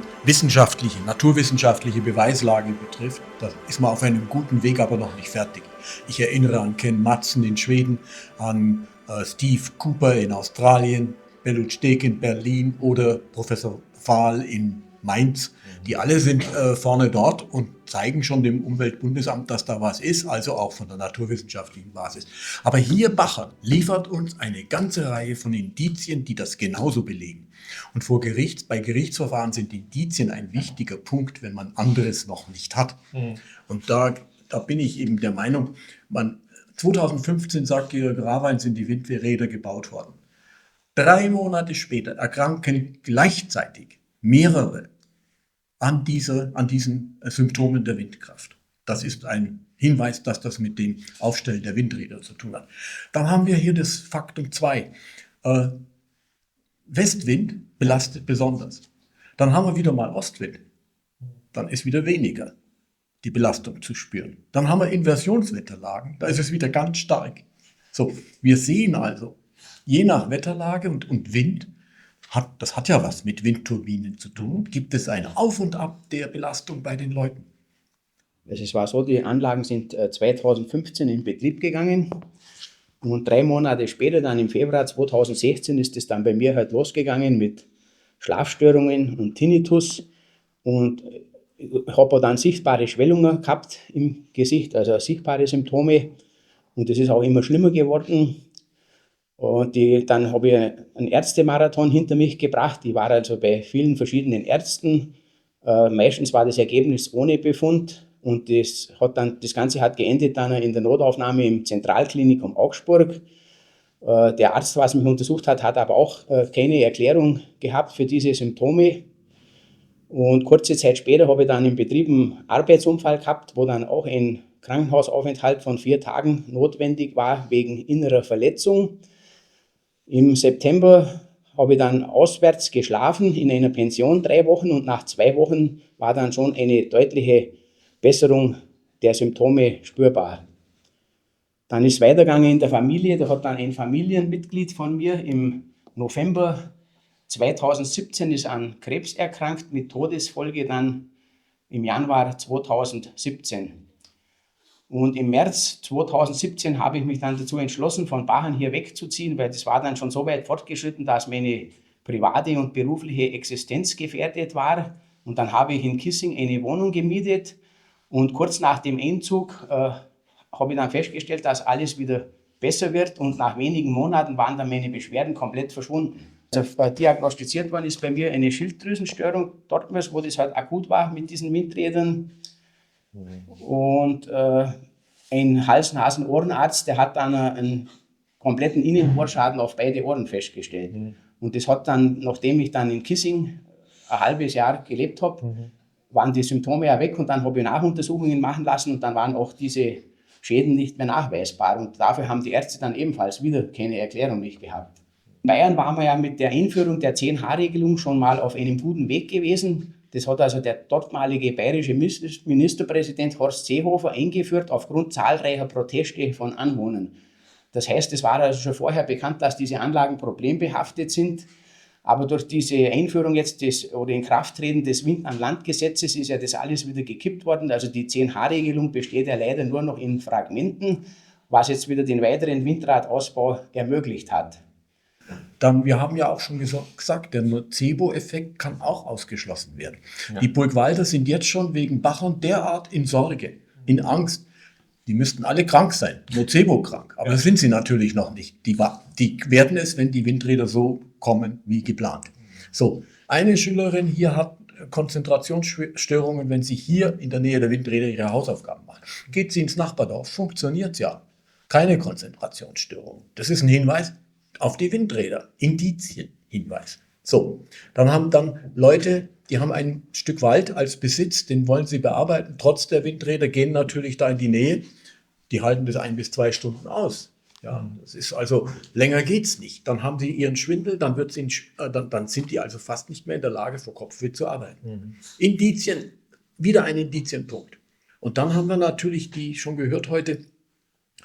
Speaker 2: naturwissenschaftliche Beweislage betrifft, da ist man auf einem guten Weg, aber noch nicht fertig. Ich erinnere an Ken Madsen in Schweden, an Steve Cooper in Australien, Bellu Steg in Berlin oder Professor Fahl in Mainz. Die alle sind vorne dort und zeigen schon dem Umweltbundesamt, dass da was ist, also auch von der naturwissenschaftlichen Basis. Aber hier Bachern liefert uns eine ganze Reihe von Indizien, die das genauso belegen. Und bei Gerichtsverfahren sind Indizien ein wichtiger Punkt, wenn man anderes noch nicht hat. Und da bin ich eben der Meinung, 2015, sagt Georg Rawein, sind die Windräder gebaut worden. 3 Monate später erkranken gleichzeitig mehrere an diesen Symptomen der Windkraft. Das ist ein Hinweis, dass das mit dem Aufstellen der Windräder zu tun hat. Dann haben wir hier das Faktum 2. Westwind belastet besonders. Dann haben wir wieder mal Ostwind. Dann ist wieder weniger die Belastung zu spüren. Dann haben wir Inversionswetterlagen. Da ist es wieder ganz stark. So, wir sehen also, je nach Wetterlage und Wind, das hat ja was mit Windturbinen zu tun. Gibt es ein Auf und Ab der Belastung bei den Leuten?
Speaker 3: Also es war so, die Anlagen sind 2015 in Betrieb gegangen und 3 Monate später, dann im Februar 2016, ist es dann bei mir halt losgegangen mit Schlafstörungen und Tinnitus, und ich habe dann sichtbare Schwellungen gehabt im Gesicht, also sichtbare Symptome, und das ist auch immer schlimmer geworden. Und dann habe ich einen Ärztemarathon hinter mich gebracht. Ich war also bei vielen verschiedenen Ärzten. Meistens war das Ergebnis ohne Befund. Und das Ganze hat geendet dann in der Notaufnahme im Zentralklinikum Augsburg. Der Arzt, was mich untersucht hat, hat aber auch keine Erklärung gehabt für diese Symptome. Und kurze Zeit später habe ich dann im Betrieb einen Arbeitsunfall gehabt, wo dann auch ein Krankenhausaufenthalt von 4 Tagen notwendig war wegen innerer Verletzung. Im September habe ich dann auswärts geschlafen in einer Pension 3 Wochen, und nach 2 Wochen war dann schon eine deutliche Besserung der Symptome spürbar. Dann ist es weitergegangen in der Familie. Da hat dann ein Familienmitglied von mir im November 2017 ist an Krebs erkrankt, mit Todesfolge dann im Januar 2017. Und im März 2017 habe ich mich dann dazu entschlossen, von Bachern hier wegzuziehen, weil das war dann schon so weit fortgeschritten, dass meine private und berufliche Existenz gefährdet war. Und dann habe ich in Kissing eine Wohnung gemietet und kurz nach dem Einzug habe ich dann festgestellt, dass alles wieder besser wird und nach wenigen Monaten waren dann meine Beschwerden komplett verschwunden. Also diagnostiziert worden ist bei mir eine Schilddrüsenstörung, dort, wo das halt akut war mit diesen Windrädern. Und ein Hals-Nasen-Ohrenarzt, der hat dann einen kompletten Innenohrschaden auf beide Ohren festgestellt. Und das hat dann, nachdem ich dann in Kissing ein halbes Jahr gelebt habe, waren die Symptome ja weg und dann habe ich Nachuntersuchungen machen lassen und dann waren auch diese Schäden nicht mehr nachweisbar. Und dafür haben die Ärzte dann ebenfalls wieder keine Erklärung nicht gehabt. In Bayern waren wir ja mit der Einführung der 10H-Regelung schon mal auf einem guten Weg gewesen. Das hat also der dortmalige bayerische Ministerpräsident Horst Seehofer eingeführt aufgrund zahlreicher Proteste von Anwohnern. Das heißt, es war also schon vorher bekannt, dass diese Anlagen problembehaftet sind. Aber durch diese Einführung jetzt oder Inkrafttreten des Wind-an-Land-Gesetzes ist ja das alles wieder gekippt worden. Also die 10H-Regelung besteht ja leider nur noch in Fragmenten, was jetzt wieder den weiteren Windradausbau ermöglicht hat.
Speaker 2: Dann, wir haben ja auch schon gesagt, der Nocebo-Effekt kann auch ausgeschlossen werden.
Speaker 6: Ja.
Speaker 2: Die Burgwalder sind jetzt schon wegen Bachern derart in Sorge, in Angst. Die müssten alle krank sein, Nocebo-krank. Aber das sind sie natürlich noch nicht. Die werden es, wenn die Windräder so kommen wie geplant. So, eine Schülerin hier hat Konzentrationsstörungen, wenn sie hier in der Nähe der Windräder ihre Hausaufgaben macht. Geht sie ins Nachbardorf, funktioniert es ja. Keine Konzentrationsstörung. Das ist ein Hinweis auf die Windräder, Indizien-Hinweis. So, dann haben Leute, die haben ein Stück Wald als Besitz, den wollen sie bearbeiten, trotz der Windräder, gehen natürlich da in die Nähe, die halten das 1 bis 2 Stunden aus. Ja, das ist also, länger geht's nicht. Dann haben sie ihren Schwindel, dann sind die also fast nicht mehr in der Lage, vor Kopfweh zu arbeiten. Indizien, wieder ein Indizienpunkt. Und dann haben wir natürlich die schon gehört heute,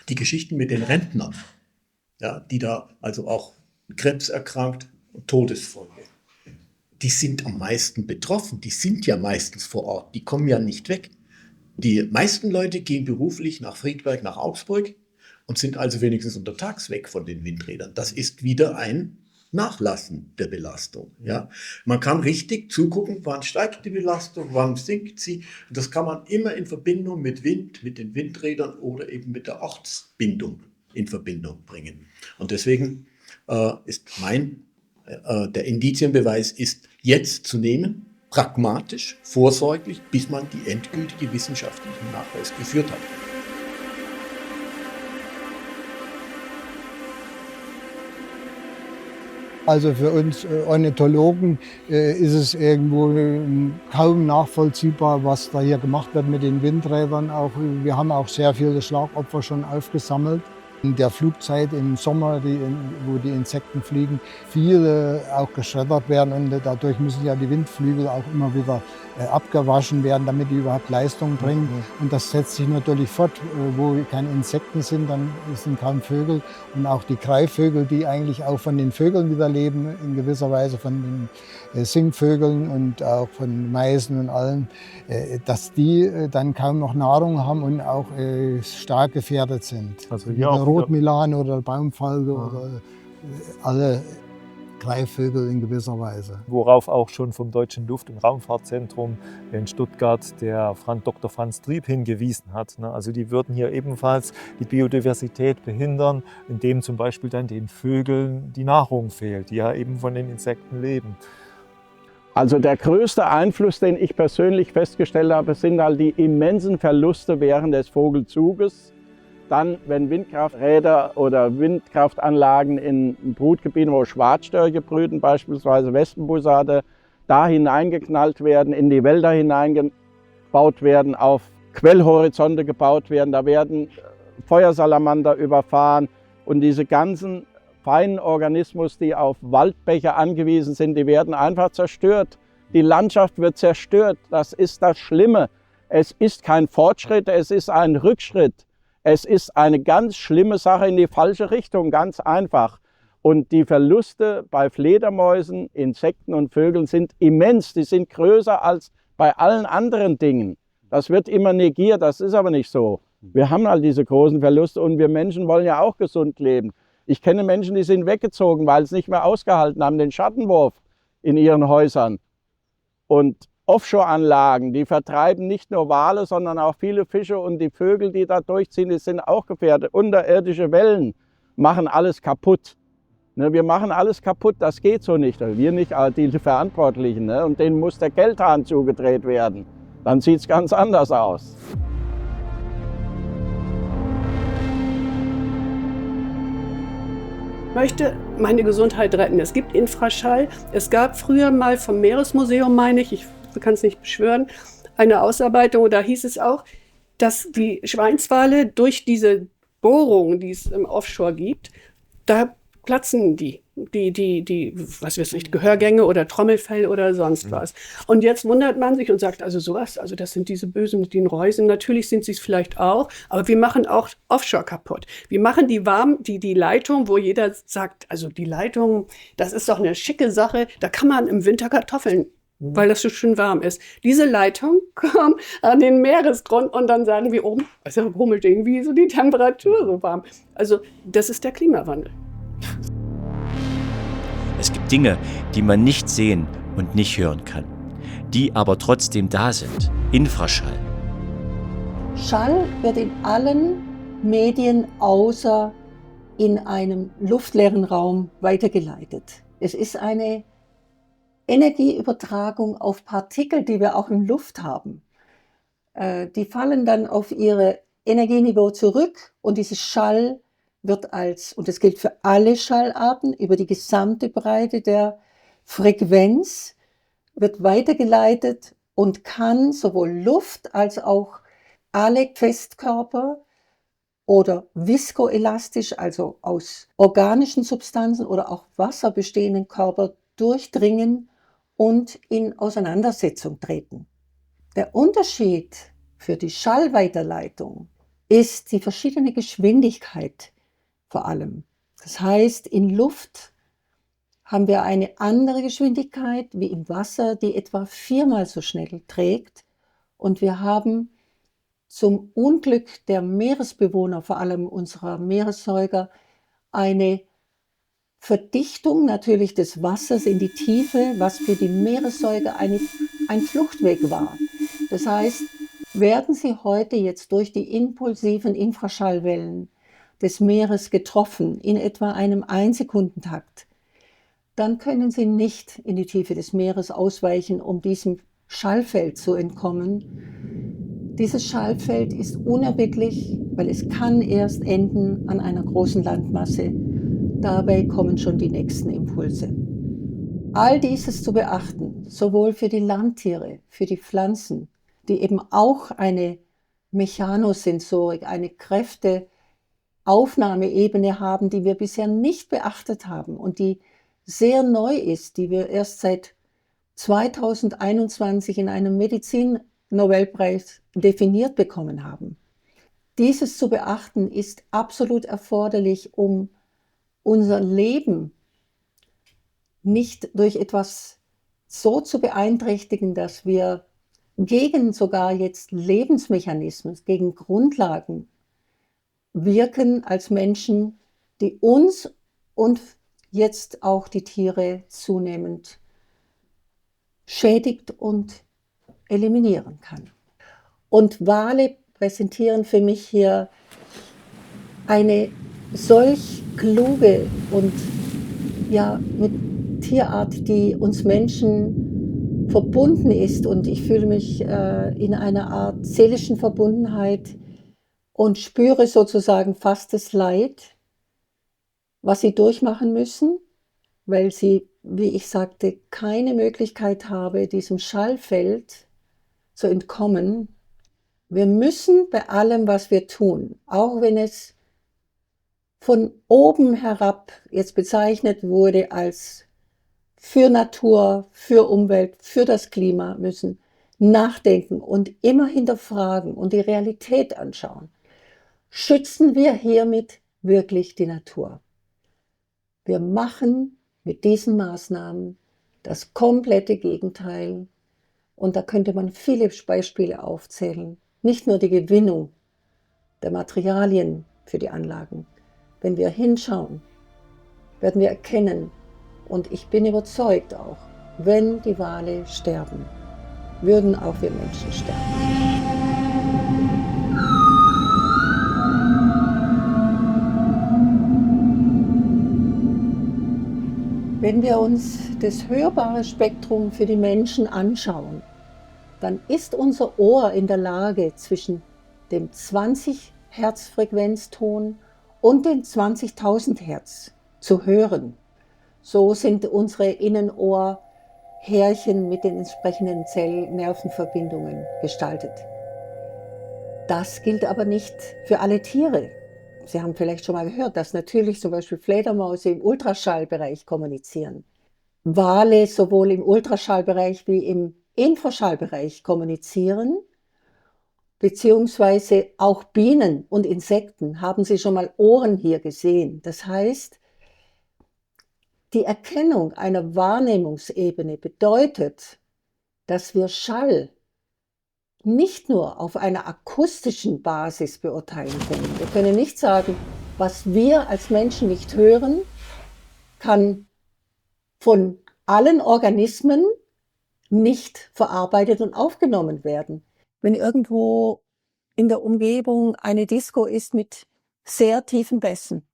Speaker 2: die Geschichten mit den Rentnern. Ja, die da also auch Krebs erkrankt und Todesfolge. Die sind am meisten betroffen, die sind ja meistens vor Ort, die kommen ja nicht weg. Die meisten Leute gehen beruflich nach Friedberg, nach Augsburg und sind also wenigstens untertags weg von den Windrädern. Das ist wieder ein Nachlassen der Belastung. Ja. Man kann richtig zugucken, wann steigt die Belastung, wann sinkt sie. Und das kann man immer in Verbindung mit Wind, mit den Windrädern oder eben mit der Ortsbindung in Verbindung bringen. Und deswegen ist der Indizienbeweis ist jetzt zu nehmen, pragmatisch, vorsorglich, bis man die endgültige wissenschaftliche Nachweis geführt hat.
Speaker 10: Also für uns Ornithologen ist es irgendwo kaum nachvollziehbar, was da hier gemacht wird mit den Windrädern. Wir haben auch sehr viele Schlagopfer schon aufgesammelt. In der Flugzeit im Sommer, wo die Insekten fliegen, viele auch geschreddert werden und dadurch müssen ja die Windflügel auch immer wieder abgewaschen werden, damit die überhaupt Leistung bringen. Und das setzt sich natürlich fort, wo keine Insekten sind, dann sind kaum Vögel. Und auch die Greifvögel, die eigentlich auch von den Vögeln wieder leben, in gewisser Weise von den Singvögeln und auch von Meisen und allen, dass die dann kaum noch Nahrung haben und auch stark gefährdet sind.
Speaker 22: Also
Speaker 10: hier auch Rotmilan oder Baumfalke oder alle Greifvögel in gewisser Weise.
Speaker 6: Worauf auch schon vom Deutschen Luft- und Raumfahrtzentrum in Stuttgart der Dr. Franz Trieb hingewiesen hat. Also die würden hier ebenfalls die Biodiversität behindern, indem zum Beispiel dann den Vögeln die Nahrung fehlt, die ja eben von den Insekten leben.
Speaker 8: Also der größte Einfluss, den ich persönlich festgestellt habe, sind halt die immensen Verluste während des Vogelzuges. Dann, wenn Windkrafträder oder Windkraftanlagen in Brutgebieten, wo Schwarzstörche brüten, beispielsweise Wespenbussarde, da hineingeknallt werden, in die Wälder hineingebaut werden, auf Quellhorizonte gebaut werden, da werden Feuersalamander überfahren und diese ganzen feinen Organismus, die auf Waldbäche angewiesen sind, die werden einfach zerstört. Die Landschaft wird zerstört. Das ist das Schlimme. Es ist kein Fortschritt, es ist ein Rückschritt. Es ist eine ganz schlimme Sache in die falsche Richtung, ganz einfach. Und die Verluste bei Fledermäusen, Insekten und Vögeln sind immens. Die sind größer als bei allen anderen Dingen. Das wird immer negiert, das ist aber nicht so. Wir haben halt diese großen Verluste und wir Menschen wollen ja auch gesund leben. Ich kenne Menschen, die sind weggezogen, weil sie es nicht mehr ausgehalten haben, den Schattenwurf in ihren Häusern. Und Offshore-Anlagen, die vertreiben nicht nur Wale, sondern auch viele Fische und die Vögel, die da durchziehen, die sind auch gefährdet. Unterirdische Wellen machen alles kaputt. Ne, wir machen alles kaputt, das geht so nicht. Also wir nicht, die Verantwortlichen. Ne? Und denen muss der Geldhahn zugedreht werden. Dann sieht es ganz anders aus.
Speaker 18: Ich möchte meine Gesundheit retten. Es gibt Infraschall. Es gab früher mal vom Meeresmuseum, meine ich kann es nicht beschwören, eine Ausarbeitung, da hieß es auch, dass die Schweinswale durch diese Bohrungen, die es im Offshore gibt, da platzen die was weiß ich, Gehörgänge oder Trommelfell oder sonst was. Und jetzt wundert man sich und sagt, also sowas, also das sind diese Bösen mit den Reusen. Natürlich sind sie es vielleicht auch, aber wir machen auch Offshore kaputt. Wir machen die Leitung, wo jeder sagt, also die Leitung, das ist doch eine schicke Sache, da kann man im Winter Kartoffeln, weil das so schön warm ist. Diese Leitung kommt an den Meeresgrund und dann sagen wir oben, also rummelt irgendwie so die Temperatur so warm. Also das ist der Klimawandel.
Speaker 4: Es gibt Dinge, die man nicht sehen und nicht hören kann, die aber trotzdem da sind. Infraschall.
Speaker 23: Schall wird in allen Medien außer in einem luftleeren Raum weitergeleitet. Es ist eine Energieübertragung auf Partikel, die wir auch in Luft haben. Die fallen dann auf ihr Energieniveau zurück und dieses Schall wird und das gilt für alle Schallarten, über die gesamte Breite der Frequenz, wird weitergeleitet und kann sowohl Luft als auch alle Festkörper oder viskoelastisch, also aus organischen Substanzen oder auch Wasser bestehenden Körper durchdringen und in Auseinandersetzung treten. Der Unterschied für die Schallweiterleitung ist die verschiedene Geschwindigkeit vor allem. Das heißt, in Luft haben wir eine andere Geschwindigkeit wie im Wasser, die etwa 4-mal so schnell trägt. Und wir haben zum Unglück der Meeresbewohner, vor allem unserer Meeressäuger, eine Verdichtung natürlich des Wassers in die Tiefe, was für die Meeressäuger ein Fluchtweg war. Das heißt, werden sie heute jetzt durch die impulsiven Infraschallwellen des Meeres getroffen, in etwa einem 1-Sekundentakt, dann können sie nicht in die Tiefe des Meeres ausweichen, um diesem Schallfeld zu entkommen. Dieses Schallfeld ist unerbittlich, weil es kann erst enden an einer großen Landmasse. Dabei kommen schon die nächsten Impulse. All dieses zu beachten, sowohl für die Landtiere, für die Pflanzen, die eben auch eine Mechanosensorik, eine Kräfteaufnahmeebene haben, die wir bisher nicht beachtet haben und die sehr neu ist, die wir erst seit 2021 in einem Medizin-Nobelpreis definiert bekommen haben. Dieses zu beachten ist absolut erforderlich, um unser Leben nicht durch etwas so zu beeinträchtigen, dass wir gegen sogar jetzt Lebensmechanismen, gegen Grundlagen wirken als Menschen, die uns und jetzt auch die Tiere zunehmend schädigt und eliminieren kann. Und Wale präsentieren für mich hier eine solch kluge und ja mit Tierart, die uns Menschen verbunden ist, und ich fühle mich in einer Art seelischen Verbundenheit und spüre sozusagen fast das Leid, was sie durchmachen müssen, weil sie, wie ich sagte, keine Möglichkeit haben, diesem Schallfeld zu entkommen. Wir müssen bei allem, was wir tun, auch wenn es von oben herab jetzt bezeichnet wurde als für Natur, für Umwelt, für das Klima, müssen nachdenken und immer hinterfragen und die Realität anschauen. Schützen wir hiermit wirklich die Natur? Wir machen mit diesen Maßnahmen das komplette Gegenteil. Und da könnte man viele Beispiele aufzählen. Nicht nur die Gewinnung der Materialien für die Anlagen. Wenn wir hinschauen, werden wir erkennen, und ich bin überzeugt auch, wenn die Wale sterben, würden auch wir Menschen sterben. Wenn wir uns das hörbare Spektrum für die Menschen anschauen, dann ist unser Ohr in der Lage, zwischen dem 20 Hertz Frequenzton und den 20.000 Hertz zu hören. So sind unsere Innenohrhärchen mit den entsprechenden Zellnervenverbindungen gestaltet. Das gilt aber nicht für alle Tiere. Sie haben vielleicht schon mal gehört, dass natürlich zum Beispiel Fledermäuse im Ultraschallbereich kommunizieren. Wale sowohl im Ultraschallbereich wie im Infraschallbereich kommunizieren, beziehungsweise auch Bienen und Insekten haben Sie schon mal Ohren hier gesehen. Das heißt, die Erkennung einer Wahrnehmungsebene bedeutet, dass wir Schall nicht nur auf einer akustischen Basis beurteilen können. Wir können nicht sagen, was wir als Menschen nicht hören, kann von allen Organismen nicht verarbeitet und aufgenommen werden. Wenn irgendwo in der Umgebung eine Disco ist mit sehr tiefen Bässen,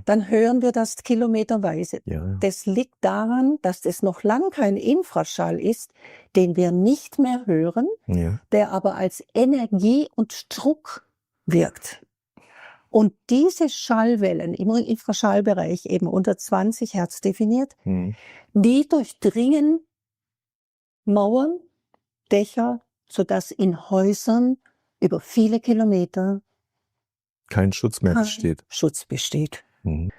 Speaker 23: dann hören wir das kilometerweise. Das liegt daran, dass das noch lang kein Infraschall ist, den wir nicht mehr hören, der aber als Energie und Druck wirkt. Und diese Schallwellen im Infraschallbereich, eben unter 20 Hertz definiert, die durchdringen Mauern, Dächer, sodass in Häusern über viele Kilometer
Speaker 5: kein Schutz mehr besteht.
Speaker 23: Schutz besteht.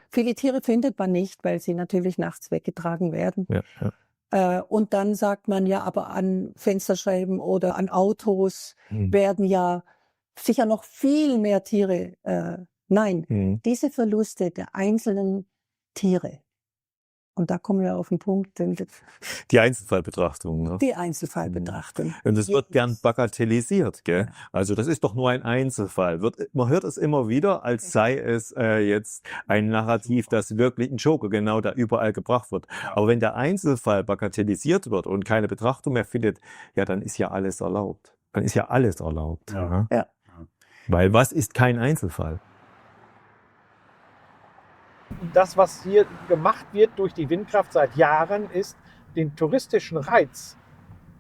Speaker 23: Viele Tiere findet man nicht, weil sie natürlich nachts weggetragen werden. Und dann sagt man ja, aber an Fensterscheiben oder an Autos werden ja sicher noch viel mehr Tiere. Nein, diese Verluste der einzelnen Tiere. Und da kommen wir auf den Punkt.
Speaker 5: Die Einzelfallbetrachtung. Ne?
Speaker 23: Die Einzelfallbetrachtung.
Speaker 5: Und es wird gern bagatellisiert. Gell? Also das ist doch nur ein Einzelfall. Man hört es immer wieder, als sei es jetzt ein Narrativ, das wirklich ein Joker genau da überall gebracht wird. Aber wenn der Einzelfall bagatellisiert wird und keine Betrachtung mehr findet, ja, dann ist ja alles erlaubt. Dann ist ja alles erlaubt. Ja. Weil was ist kein Einzelfall?
Speaker 15: Das, was hier gemacht wird durch die Windkraft seit Jahren, ist, den touristischen Reiz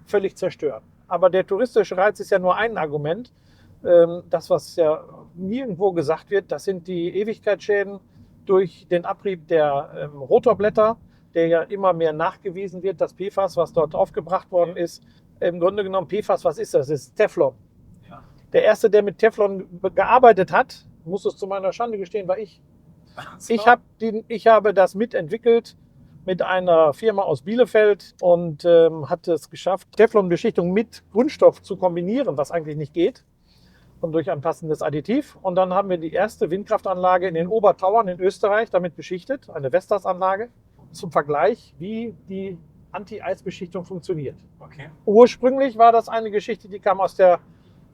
Speaker 15: völlig zerstören. Aber der touristische Reiz ist ja nur ein Argument. Das, was ja nirgendwo gesagt wird, das sind die Ewigkeitsschäden durch den Abrieb der Rotorblätter, der ja immer mehr nachgewiesen wird. Das PFAS, was dort aufgebracht worden ist, im Grunde genommen PFAS, was ist das? Das ist Teflon. Der Erste, der mit Teflon gearbeitet hat, muss es zu meiner Schande gestehen, war ich. Ich habe das mitentwickelt mit einer Firma aus Bielefeld und hatte es geschafft, Teflonbeschichtung mit Kunststoff zu kombinieren, was eigentlich nicht geht, und durch ein passendes Additiv. Und dann haben wir die erste Windkraftanlage in den Obertauern in Österreich damit beschichtet, eine Vestas-Anlage, zum Vergleich, wie die Anti-Eis-Beschichtung funktioniert. Ursprünglich war das eine Geschichte, die kam aus der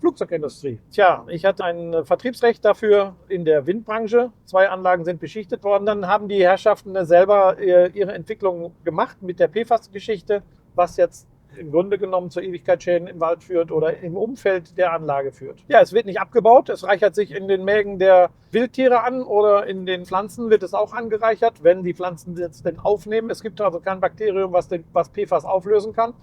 Speaker 15: Flugzeugindustrie. Tja, ich hatte ein Vertriebsrecht dafür in der Windbranche. 2 Anlagen sind beschichtet worden. Dann haben die Herrschaften selber ihre Entwicklung gemacht mit der PFAS-Geschichte, was jetzt im Grunde genommen zu Ewigkeitsschäden im Wald führt oder im Umfeld der Anlage führt. Ja, es wird nicht abgebaut. Es reichert sich in den Mägen der Wildtiere an oder in den Pflanzen wird es auch angereichert, wenn die Pflanzen jetzt denn aufnehmen. Es gibt also kein Bakterium, was PFAS auflösen kann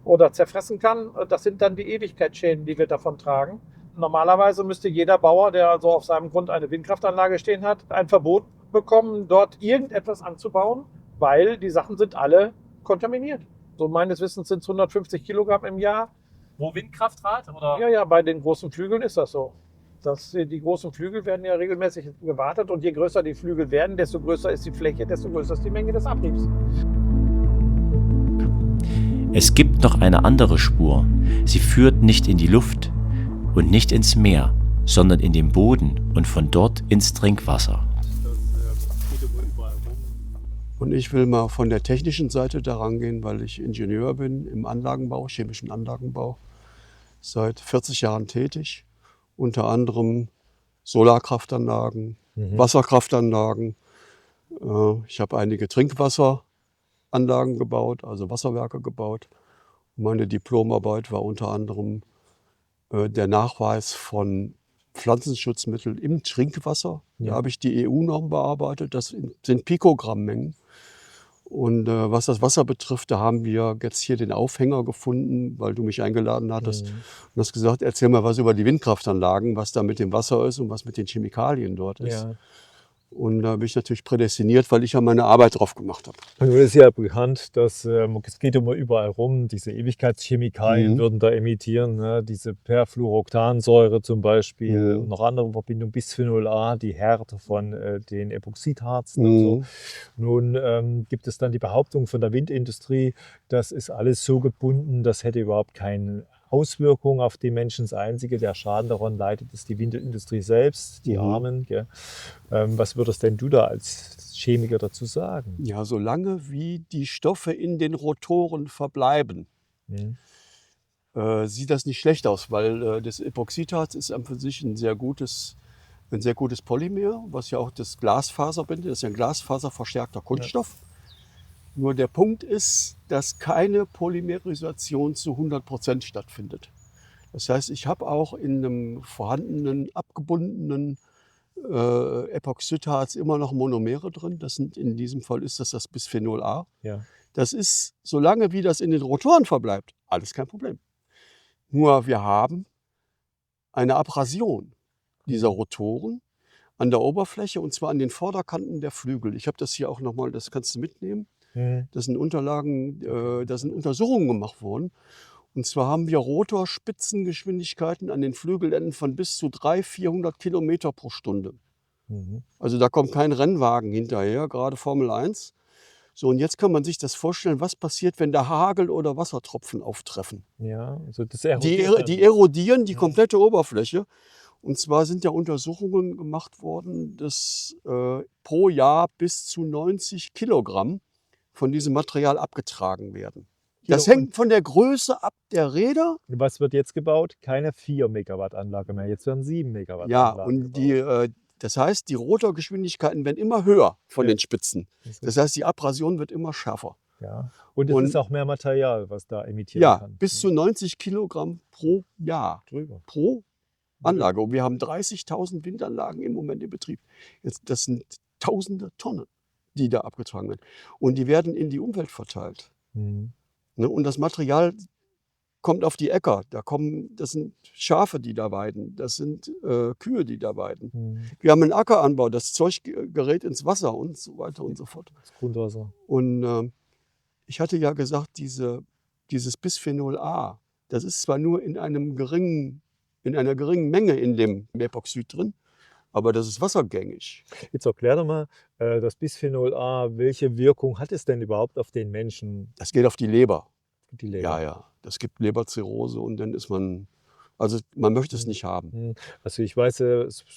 Speaker 15: oder zerfressen kann. Das sind dann die Ewigkeitsschäden, die wir davon tragen. Normalerweise müsste jeder Bauer, der also auf seinem Grund eine Windkraftanlage stehen hat, ein Verbot bekommen, dort irgendetwas anzubauen, weil die Sachen sind alle kontaminiert. So meines Wissens sind es 150 Kilogramm im Jahr.
Speaker 16: Pro Windkraftrad? Oder?
Speaker 15: Ja, bei den großen Flügeln ist das so. Die großen Flügel werden ja regelmäßig gewartet und je größer die Flügel werden, desto größer ist die Fläche, desto größer ist die Menge des Abriebs.
Speaker 4: Es gibt noch eine andere Spur. Sie führt nicht in die Luft und nicht ins Meer, sondern in den Boden und von dort ins Trinkwasser.
Speaker 7: Und ich will mal von der technischen Seite daran gehen, weil ich Ingenieur bin im Anlagenbau, chemischen Anlagenbau, seit 40 Jahren tätig. Unter anderem Solarkraftanlagen, Wasserkraftanlagen. Ich habe einige Trinkwasseranlagen gebaut, also Wasserwerke gebaut. Meine Diplomarbeit war unter anderem der Nachweis von Pflanzenschutzmitteln im Trinkwasser. Da habe ich die EU-Norm bearbeitet. Das sind Pikogrammmengen. Und was das Wasser betrifft, da haben wir jetzt hier den Aufhänger gefunden, weil du mich eingeladen hattest und hast gesagt, erzähl mal was über die Windkraftanlagen, was da mit dem Wasser ist und was mit den Chemikalien dort ist.
Speaker 22: Ja.
Speaker 7: Und da bin ich natürlich prädestiniert, weil ich ja meine Arbeit drauf gemacht habe.
Speaker 22: Und es ist ja bekannt, dass es geht immer überall rum, diese Ewigkeitschemikalien würden da emittieren, ne? Diese Perfluoroktansäure zum Beispiel und noch andere Verbindungen, Bisphenol A, die Härte von den Epoxidharzen und so. Nun gibt es dann die Behauptung von der Windindustrie, das ist alles so gebunden, das hätte überhaupt keine Auswirkungen auf die Menschen. Das Einzige, der Schaden daran leidet, ist die Windindustrie selbst, die Armen. Gell? Was würdest denn du da als Chemiker dazu sagen?
Speaker 7: Ja, solange wie die Stoffe in den Rotoren verbleiben, sieht das nicht schlecht aus, weil das Epoxidharz ist an für sich ein sehr gutes Polymer, was ja auch das Glasfaser bindet. Das ist ja ein glasfaserverstärkter Kunststoff. Nur der Punkt ist, dass keine Polymerisation zu 100% stattfindet. Das heißt, ich habe auch in einem vorhandenen, abgebundenen Epoxidharz immer noch Monomere drin. In diesem Fall ist das Bisphenol A.
Speaker 22: Ja.
Speaker 7: Das ist, solange wie das in den Rotoren verbleibt, alles kein Problem. Nur wir haben eine Abrasion dieser Rotoren an der Oberfläche, und zwar an den Vorderkanten der Flügel. Ich habe das hier auch nochmal, das kannst du mitnehmen. Das sind Unterlagen, da sind Untersuchungen gemacht worden. Und zwar haben wir Rotorspitzengeschwindigkeiten an den Flügelenden von bis zu 300-400 Kilometer pro Stunde. Also da kommt kein Rennwagen hinterher, gerade Formel 1. So, und jetzt kann man sich das vorstellen, was passiert, wenn da Hagel oder Wassertropfen auftreffen.
Speaker 22: Ja, also das
Speaker 7: die erodieren die komplette Oberfläche. Und zwar sind ja Untersuchungen gemacht worden, dass pro Jahr bis zu 90 Kilogramm von diesem Material abgetragen werden. Das hängt von der Größe ab der Räder.
Speaker 22: Was wird jetzt gebaut? Keine 4 Megawatt Anlage mehr, jetzt werden 7 Megawatt
Speaker 7: Ja,
Speaker 22: Anlagen
Speaker 7: und das heißt, die Rotorgeschwindigkeiten werden immer höher von den Spitzen. Das heißt, die Abrasion wird immer schärfer.
Speaker 22: Ja. Und es ist auch mehr Material, was da emittiert kann.
Speaker 7: Ja, bis zu 90 Kilogramm pro Jahr. Pro Anlage. Und wir haben 30.000 Windanlagen im Moment in Betrieb. Das sind tausende Tonnen, die da abgetragen werden. Und die werden in die Umwelt verteilt. Und das Material kommt auf die Äcker. Das sind Schafe, die da weiden. Das sind Kühe, die da weiden. Wir haben einen Ackeranbau. Das Zeug gerät ins Wasser und so weiter und so fort.
Speaker 22: Das Grundwasser.
Speaker 7: Und ich hatte ja gesagt, dieses Bisphenol A, das ist zwar nur in einer geringen Menge in dem Epoxid drin, aber das ist wassergängig.
Speaker 22: Jetzt erklär doch mal, das Bisphenol A, welche Wirkung hat es denn überhaupt auf den Menschen?
Speaker 7: Das geht auf die Leber.
Speaker 22: Die Leber.
Speaker 7: Ja. Das gibt Leberzirrhose und dann ist man, also man möchte es nicht haben.
Speaker 22: Also ich weiß,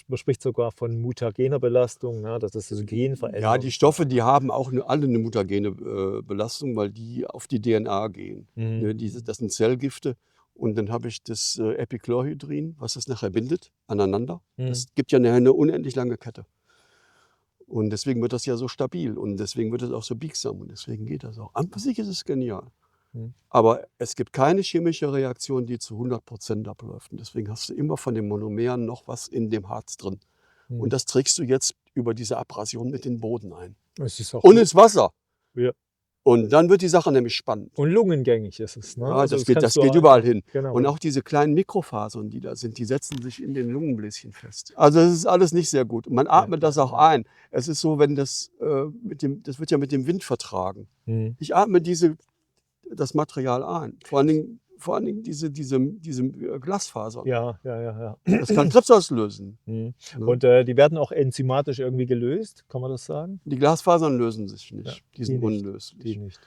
Speaker 22: man spricht sogar von mutagener Belastung, ne? Das ist also Genveränderung.
Speaker 7: Ja, die Stoffe, die haben auch alle eine mutagene Belastung, weil die auf die DNA gehen. Das sind Zellgifte. Und dann habe ich das Epichlorhydrin, was das nachher bindet, aneinander. Das gibt ja nachher eine unendlich lange Kette. Und deswegen wird das ja so stabil und deswegen wird es auch so biegsam und deswegen geht das auch. An für sich ist es genial. Aber es gibt keine chemische Reaktion, die zu 100% abläuft. Und deswegen hast du immer von den Monomeren noch was in dem Harz drin. Und das trägst du jetzt über diese Abrasion mit in den Boden ein. Und ins Wasser.
Speaker 22: Ja.
Speaker 7: Und dann wird die Sache nämlich spannend.
Speaker 22: Und lungengängig ist es. Ne?
Speaker 7: Ja,
Speaker 22: Also
Speaker 7: das geht überall hin.
Speaker 22: Genau.
Speaker 7: Und auch diese kleinen Mikrofasern, die da sind, die setzen sich in den Lungenbläschen fest. Also es ist alles nicht sehr gut. Man atmet das auch ein. Es ist so, wenn das wird ja mit dem Wind vertragen. Ich atme das Material ein. Vor allen Dingen diese Glasfaser.
Speaker 22: Ja.
Speaker 7: Das kann Krebs auslösen.
Speaker 22: Und die werden auch enzymatisch irgendwie gelöst, kann man das sagen?
Speaker 7: Die Glasfasern lösen sich nicht.
Speaker 22: Ja,
Speaker 7: die sind
Speaker 22: nicht.
Speaker 7: unlöslich.
Speaker 22: Die nicht.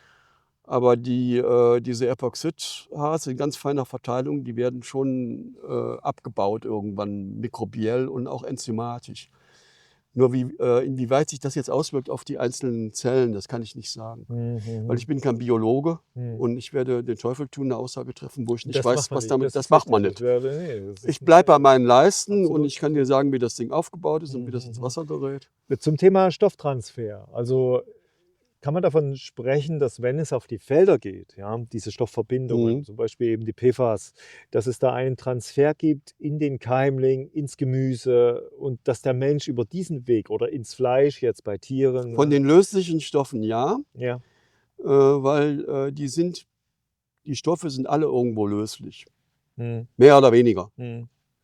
Speaker 7: Aber diese Epoxidharz in ganz feiner Verteilung, die werden schon abgebaut irgendwann mikrobiell und auch enzymatisch. Nur inwieweit sich das jetzt auswirkt auf die einzelnen Zellen, das kann ich nicht sagen. Weil ich bin kein Biologe und ich werde den Teufel tun, eine Aussage treffen, wo ich nicht weiß, was damit, das macht man nicht. Ich bleibe bei meinen Leisten und ich kann dir sagen, wie das Ding aufgebaut ist und wie das ins Wasser gerät.
Speaker 22: Zum Thema Stofftransfer. Also
Speaker 5: kann man davon sprechen, dass wenn es auf die Felder geht, ja, diese Stoffverbindungen, zum Beispiel eben die PFAS, dass es da einen Transfer gibt in den Keimling, ins Gemüse und dass der Mensch über diesen Weg oder ins Fleisch jetzt bei Tieren.
Speaker 7: Von den löslichen Stoffen ja,
Speaker 5: ja.
Speaker 7: Weil die Stoffe sind alle irgendwo löslich. Mehr oder weniger.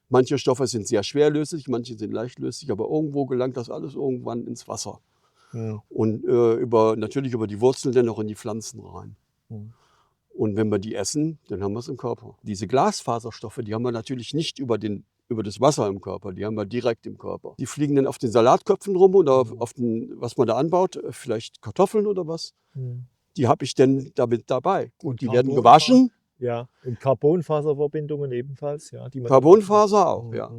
Speaker 7: Manche Stoffe sind sehr schwer löslich, manche sind leicht löslich, aber irgendwo gelangt das alles irgendwann ins Wasser. Und natürlich über die Wurzeln dann auch in die Pflanzen rein. Und wenn wir die essen, dann haben wir es im Körper. Diese Glasfaserstoffe, die haben wir natürlich nicht über das Wasser im Körper, die haben wir direkt im Körper. Die fliegen dann auf den Salatköpfen rum oder auf was man da anbaut, vielleicht Kartoffeln oder was. Die habe ich dann damit dabei. Und die werden gewaschen.
Speaker 5: Ja, und Carbonfaserverbindungen ebenfalls. Ja,
Speaker 7: Carbonfaser auch, ja.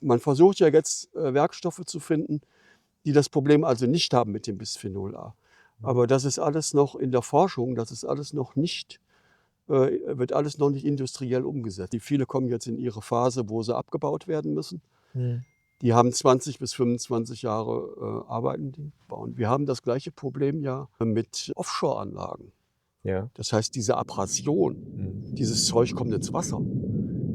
Speaker 7: Man versucht ja jetzt Werkstoffe zu finden, die das Problem also nicht haben mit dem Bisphenol A. Aber das ist alles noch in der Forschung, das ist alles noch nicht, wird alles noch nicht industriell umgesetzt. Die viele kommen jetzt in ihre Phase, wo sie abgebaut werden müssen. Die haben 20 bis 25 Jahre arbeiten die bauen. Wir haben das gleiche Problem ja mit Offshore-Anlagen.
Speaker 5: Ja.
Speaker 7: Das heißt, diese Abrasion, dieses Zeug kommt ins Wasser.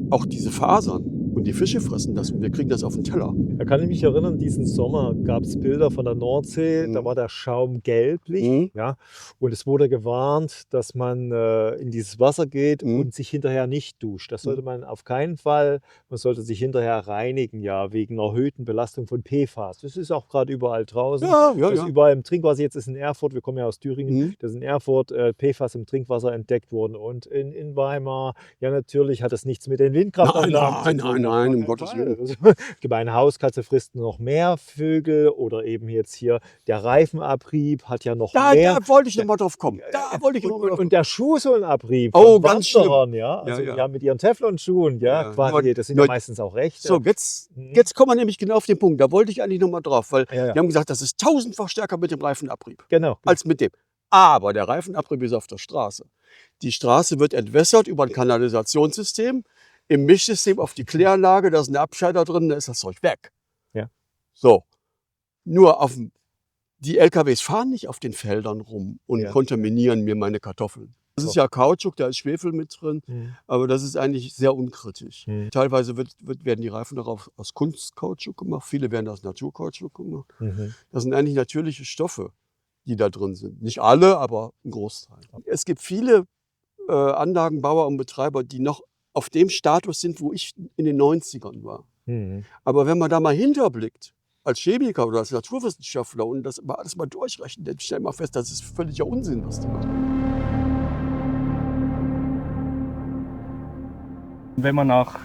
Speaker 7: Auch diese Fasern. Und die Fische fressen das und wir kriegen das auf den Teller.
Speaker 5: Da kann ich mich erinnern, diesen Sommer gab es Bilder von der Nordsee, da war der Schaum gelblich. Ja, und es wurde gewarnt, dass man in dieses Wasser geht und sich hinterher nicht duscht. Das sollte man auf keinen Fall, man sollte sich hinterher reinigen, ja, wegen erhöhten Belastung von PFAS. Das ist auch gerade überall draußen. Das ist überall im Trinkwasser. Jetzt ist in Erfurt, wir kommen ja aus Thüringen, das ist in Erfurt PFAS im Trinkwasser entdeckt worden. Und in Weimar, ja natürlich hat das nichts mit den Windkraftanlagen zu tun.
Speaker 7: Nein, um Gottes Willen.
Speaker 5: Eine Hauskatze frisst noch mehr Vögel oder eben jetzt hier der Reifenabrieb hat ja noch mehr.
Speaker 7: Da wollte ich nochmal drauf kommen.
Speaker 5: Und der Schuhsohlenabrieb
Speaker 7: von ganz
Speaker 5: Wanderern, ja, also ja, mit ihren Teflonschuhen, ja, quasi, das sind ja meistens auch Rechte.
Speaker 7: So, jetzt kommen wir nämlich genau auf den Punkt, da wollte ich eigentlich nochmal drauf, weil die haben gesagt, das ist 1000-fach stärker mit dem Reifenabrieb als mit dem. Aber der Reifenabrieb ist auf der Straße. Die Straße wird entwässert über ein Kanalisationssystem. Im Mischsystem auf die Kläranlage, da ist ein Abscheider drin, da ist das Zeug weg.
Speaker 5: Ja.
Speaker 7: So. Nur die LKWs fahren nicht auf den Feldern rum und kontaminieren mir meine Kartoffeln. Das ist ja Kautschuk, da ist Schwefel mit drin, aber das ist eigentlich sehr unkritisch. Teilweise werden die Reifen darauf aus Kunstkautschuk gemacht, viele werden aus Naturkautschuk gemacht. Das sind eigentlich natürliche Stoffe, die da drin sind. Nicht alle, aber ein Großteil. Es gibt viele Anlagenbauer und Betreiber, die noch auf dem Status sind, wo ich in den 90ern war. Aber wenn man da mal hinterblickt, als Chemiker oder als Naturwissenschaftler und das alles mal durchrechnet, dann stellt man fest, das ist völliger Unsinn, was die machen.
Speaker 17: Wenn man nach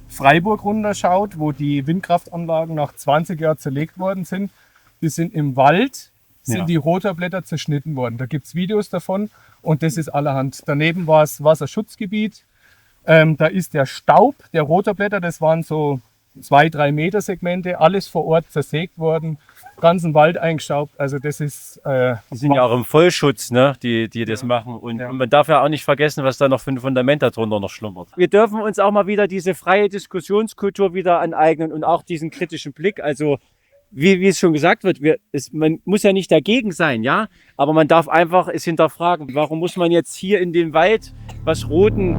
Speaker 17: Freiburg runterschaut, wo die Windkraftanlagen nach 20 Jahren zerlegt worden sind, die sind im Wald, sind die Rotorblätter zerschnitten worden. Da gibt es Videos davon und das ist allerhand. Daneben war es Wasserschutzgebiet. Da ist der Staub der Rotorblätter, das waren so 2-3 Meter Segmente, alles vor Ort zersägt worden, ganzen Wald eingestaubt. Also das ist...
Speaker 4: die sind ja auch im Vollschutz, ne, die das machen. Und man darf ja auch nicht vergessen, was da noch für ein Fundament darunter noch schlummert. Wir dürfen uns auch mal wieder diese freie Diskussionskultur wieder aneignen und auch diesen kritischen Blick. Also wie es schon gesagt wird, man muss ja nicht dagegen sein, ja, aber man darf einfach es hinterfragen. Warum muss man jetzt hier in den Wald was roten?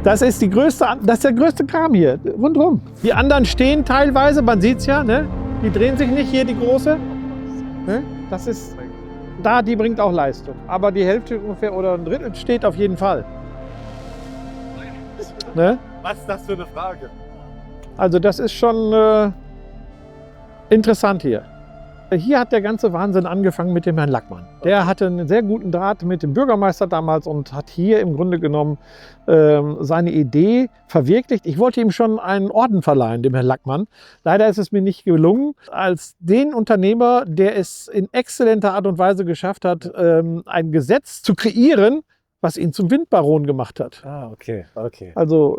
Speaker 22: Das ist der größte Kram hier, rundherum. Die anderen stehen teilweise, man sieht es ja, ne? Die drehen sich nicht, hier die große. Ne? Das ist, die bringt auch Leistung. Aber die Hälfte ungefähr oder ein Drittel steht auf jeden Fall. Ne? Was ist das für eine Frage? Also das ist schon interessant hier. Hier hat der ganze Wahnsinn angefangen mit dem Herrn Lackmann. Der hatte einen sehr guten Draht mit dem Bürgermeister damals und hat hier im Grunde genommen seine Idee verwirklicht. Ich wollte ihm schon einen Orden verleihen, dem Herrn Lackmann. Leider ist es mir nicht gelungen. Als den Unternehmer, der es in exzellenter Art und Weise geschafft hat, ein Gesetz zu kreieren, was ihn zum Windbaron gemacht hat.
Speaker 5: Ah, okay.
Speaker 22: Also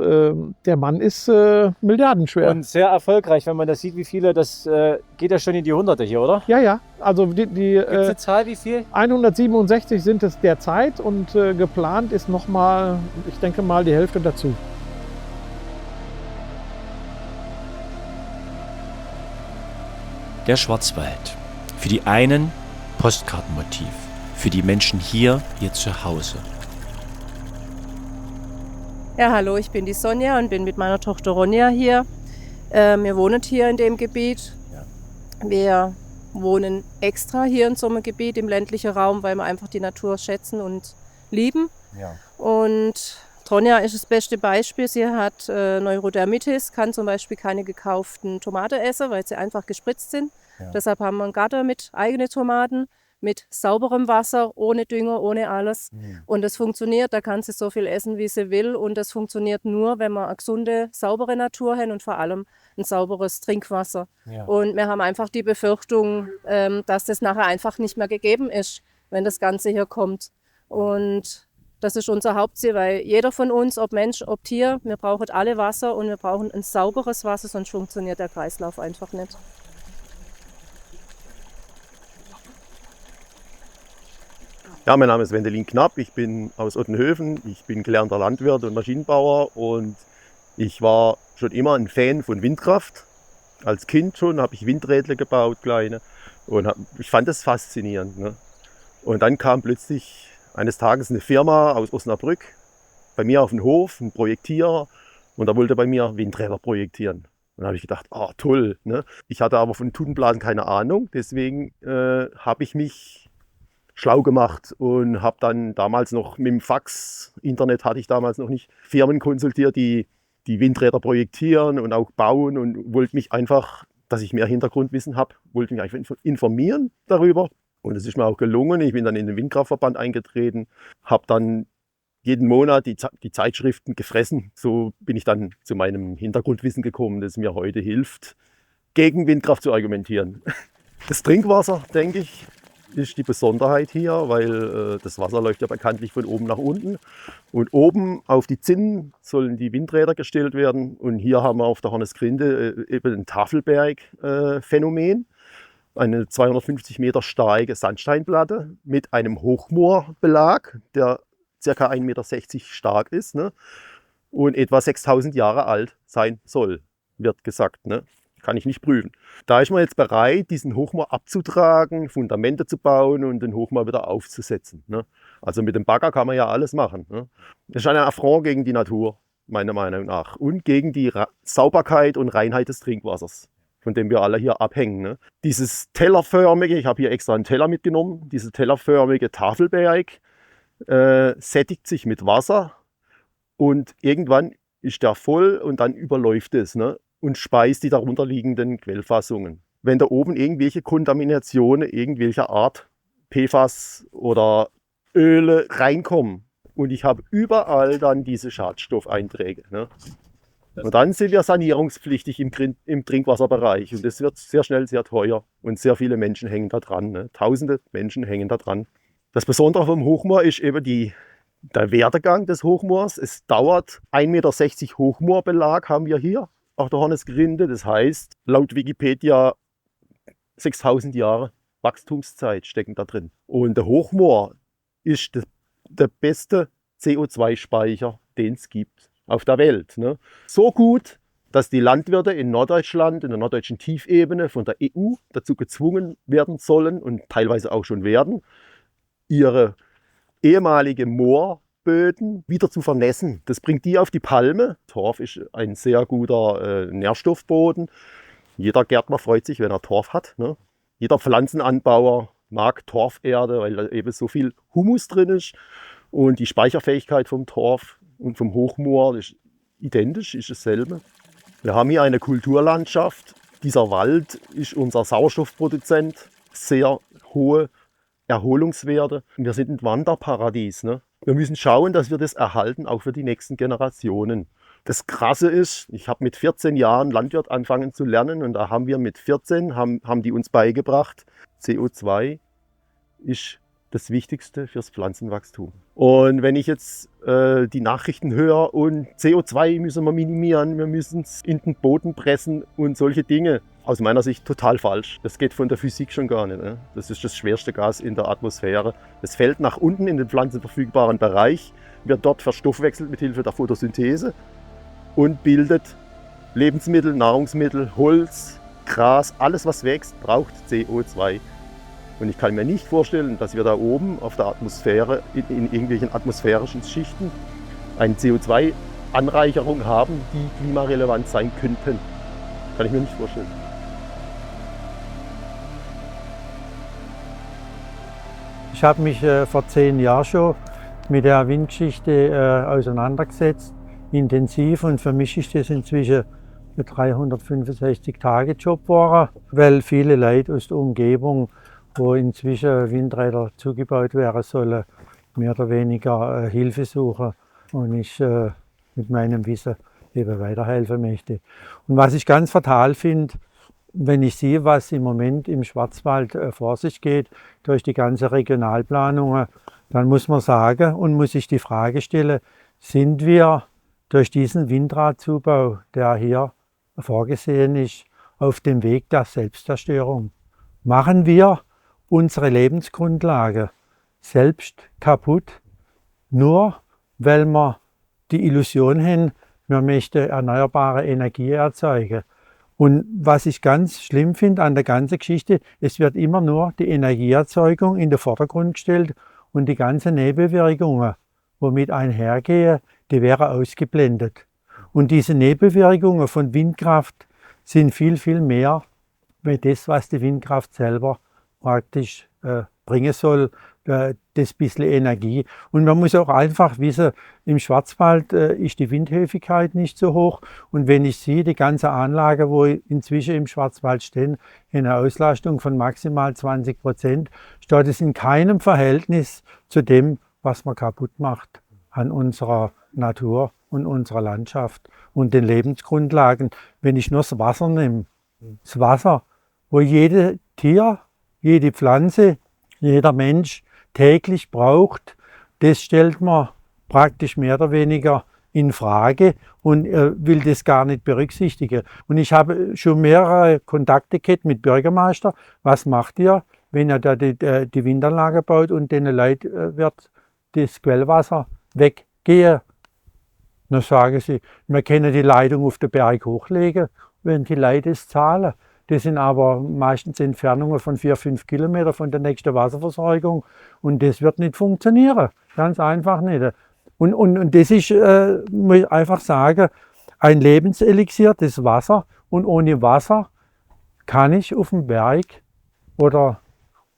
Speaker 22: der Mann ist milliardenschwer.
Speaker 4: Und sehr erfolgreich, wenn man das sieht, wie viele, das geht ja schon in die Hunderte hier, oder?
Speaker 22: Ja. Also
Speaker 4: Gibt's eine Zahl, wie viel?
Speaker 22: 167 sind es derzeit und geplant ist nochmal, ich denke mal, die Hälfte dazu.
Speaker 1: Der Schwarzwald. Für die einen Postkartenmotiv, für die Menschen hier ihr Zuhause.
Speaker 9: Ja, hallo, ich bin die Sonja und bin mit meiner Tochter Ronja hier. Wir wohnen hier in dem Gebiet. Wir wohnen extra hier in so einem Gebiet im ländlichen Raum, weil wir einfach die Natur schätzen und lieben.
Speaker 12: Ja.
Speaker 9: Und Ronja ist das beste Beispiel. Sie hat Neurodermitis, kann zum Beispiel keine gekauften Tomaten essen, weil sie einfach gespritzt sind.
Speaker 12: Ja.
Speaker 9: Deshalb haben wir einen Garten mit eigenen Tomaten, mit sauberem Wasser, ohne Dünger, ohne alles. Und das funktioniert, da kann sie so viel essen, wie sie will. Und das funktioniert nur, wenn wir eine gesunde, saubere Natur haben und vor allem ein sauberes Trinkwasser.
Speaker 12: Ja.
Speaker 9: Und wir haben einfach die Befürchtung, dass das nachher einfach nicht mehr gegeben ist, wenn das Ganze hier kommt. Und das ist unser Hauptziel, weil jeder von uns, ob Mensch, ob Tier, wir brauchen alle Wasser und wir brauchen ein sauberes Wasser, sonst funktioniert der Kreislauf einfach nicht.
Speaker 13: Ja, mein Name ist Wendelin Knapp, ich bin aus Ottenhöfen, ich bin gelernter Landwirt und Maschinenbauer und ich war schon immer ein Fan von Windkraft. Als Kind schon habe ich Windräder gebaut, kleine, und ich fand das faszinierend. Ne? Und dann kam plötzlich eines Tages eine Firma aus Osnabrück bei mir auf den Hof, ein Projektierer, und er wollte bei mir Windräder projektieren. Und da habe ich gedacht, oh toll. Ne? Ich hatte aber von Tutenblasen keine Ahnung, deswegen habe ich mich schlau gemacht und habe dann damals noch mit dem Fax, Internet hatte ich damals noch nicht, Firmen konsultiert, die Windräder projektieren und auch bauen, und wollte mich einfach, dass ich mehr Hintergrundwissen habe, wollte mich einfach informieren darüber. Und es ist mir auch gelungen. Ich bin dann in den Windkraftverband eingetreten, habe dann jeden Monat die Zeitschriften gefressen. So bin ich dann zu meinem Hintergrundwissen gekommen, das mir heute hilft, gegen Windkraft zu argumentieren. Das Trinkwasser, denke ich, ist die Besonderheit hier, weil das Wasser läuft ja bekanntlich von oben nach unten. Und oben auf die Zinnen sollen die Windräder gestellt werden. Und hier haben wir auf der Hornesgrinde eben ein Tafelberg-Phänomen. Eine 250 Meter starke Sandsteinplatte mit einem Hochmoorbelag, der ca. 1,60 Meter stark ist, ne? Und etwa 6000 Jahre alt sein soll, wird gesagt. Ne? Kann ich nicht prüfen. Da ist man jetzt bereit, diesen Hochmoor abzutragen, Fundamente zu bauen und den Hochmoor wieder aufzusetzen. Ne? Also mit dem Bagger kann man ja alles machen. Ne? Das ist ein Affront gegen die Natur, meiner Meinung nach. Und gegen die Sauberkeit und Reinheit des Trinkwassers, von dem wir alle hier abhängen. Ne? Dieses tellerförmige, ich habe hier extra einen Teller mitgenommen, dieses tellerförmige Tafelberg sättigt sich mit Wasser und irgendwann ist der voll und dann überläuft es. Ne? Und speist die darunter liegenden Quellfassungen. Wenn da oben irgendwelche Kontaminationen irgendwelcher Art, PFAS oder Öle reinkommen und ich habe überall dann diese Schadstoffeinträge. Ne? Und dann sind wir sanierungspflichtig im Trinkwasserbereich und das wird sehr schnell sehr teuer und sehr viele Menschen hängen da dran. Ne? Tausende Menschen hängen da dran. Das Besondere vom Hochmoor ist eben der Werdegang des Hochmoors. Es dauert 1,60 Meter Hochmoorbelag haben wir hier auf der Hornesgrinde. Das heißt, laut Wikipedia 6000 Jahre Wachstumszeit stecken da drin. Und der Hochmoor ist der beste CO2-Speicher, den es gibt auf der Welt. Ne? So gut, dass die Landwirte in Norddeutschland, in der norddeutschen Tiefebene von der EU dazu gezwungen werden sollen und teilweise auch schon werden, ihre ehemalige Moorböden wieder zu vernässen. Das bringt die auf die Palme. Torf ist ein sehr guter Nährstoffboden. Jeder Gärtner freut sich, wenn er Torf hat. Ne? Jeder Pflanzenanbauer mag Torferde, weil da eben so viel Humus drin ist. Und die Speicherfähigkeit vom Torf und vom Hochmoor ist identisch, ist dasselbe. Wir haben hier eine Kulturlandschaft. Dieser Wald ist unser Sauerstoffproduzent. Sehr hohe Erholungswerte. Wir sind ein Wanderparadies. Ne? Wir müssen schauen, dass wir das erhalten, auch für die nächsten Generationen. Das Krasse ist, ich habe mit 14 Jahren Landwirt angefangen zu lernen und da haben wir mit 14, haben die uns beigebracht, CO2 ist das Wichtigste fürs Pflanzenwachstum. Und wenn ich jetzt die Nachrichten höre und CO2 müssen wir minimieren, wir müssen es in den Boden pressen und solche Dinge, aus meiner Sicht total falsch. Das geht von der Physik schon gar nicht. Ne? Das ist das schwerste Gas in der Atmosphäre. Es fällt nach unten in den pflanzenverfügbaren Bereich, wird dort verstoffwechselt mit Hilfe der Photosynthese und bildet Lebensmittel, Nahrungsmittel, Holz, Gras, alles was wächst, braucht CO2. Und ich kann mir nicht vorstellen, dass wir da oben auf der Atmosphäre, in irgendwelchen atmosphärischen Schichten, eine CO2-Anreicherung haben, die klimarelevant sein könnten. Kann ich mir nicht vorstellen.
Speaker 11: Ich habe mich vor 10 Jahren schon mit der Windgeschichte auseinandergesetzt, intensiv, und für mich ist das inzwischen ein 365-Tage-Job geworden, weil viele Leute aus der Umgebung, wo inzwischen Windräder zugebaut werden sollen, mehr oder weniger Hilfe suchen und ich mit meinem Wissen eben weiterhelfen möchte. Und was ich ganz fatal finde, wenn ich sehe, was im Moment im Schwarzwald vor sich geht, durch die ganze Regionalplanung, dann muss man sagen und muss sich die Frage stellen, sind wir durch diesen Winddrahtzubau, der hier vorgesehen ist, auf dem Weg der Selbstzerstörung? Machen wir unsere Lebensgrundlage selbst kaputt, nur weil wir die Illusion haben, wir möchten erneuerbare Energie erzeugen? Und was ich ganz schlimm finde an der ganzen Geschichte, es wird immer nur die Energieerzeugung in den Vordergrund gestellt und die ganzen Nebenwirkungen, womit einhergehen, die wären ausgeblendet. Und diese Nebenwirkungen von Windkraft sind viel, viel mehr als das, was die Windkraft selber praktisch bringen soll, das bisschen Energie. Und man muss auch einfach wissen, im Schwarzwald ist die Windhäufigkeit nicht so hoch. Und wenn ich sehe, die ganze Anlage, wo inzwischen im Schwarzwald stehen, eine Auslastung von maximal 20%, steht es in keinem Verhältnis zu dem, was man kaputt macht an unserer Natur und unserer Landschaft und den Lebensgrundlagen. Wenn ich nur das Wasser nehme, das Wasser, wo jedes Tier, jede Pflanze, jeder Mensch täglich braucht, das stellt man praktisch mehr oder weniger in Frage und will das gar nicht berücksichtigen. Und ich habe schon mehrere Kontakte gehabt mit Bürgermeister. Was macht ihr, wenn ihr da die Windanlage baut und den Leuten wird das Quellwasser weggehen? Dann sagen sie, wir können die Leitung auf den Berg hochlegen, wenn die Leute es zahlen. Das sind aber meistens Entfernungen von 4-5 Kilometer von der nächsten Wasserversorgung und das wird nicht funktionieren. Ganz einfach nicht. Und das ist, muss ich einfach sagen, ein Lebenselixier, das Wasser. Und ohne Wasser kann ich auf dem Berg oder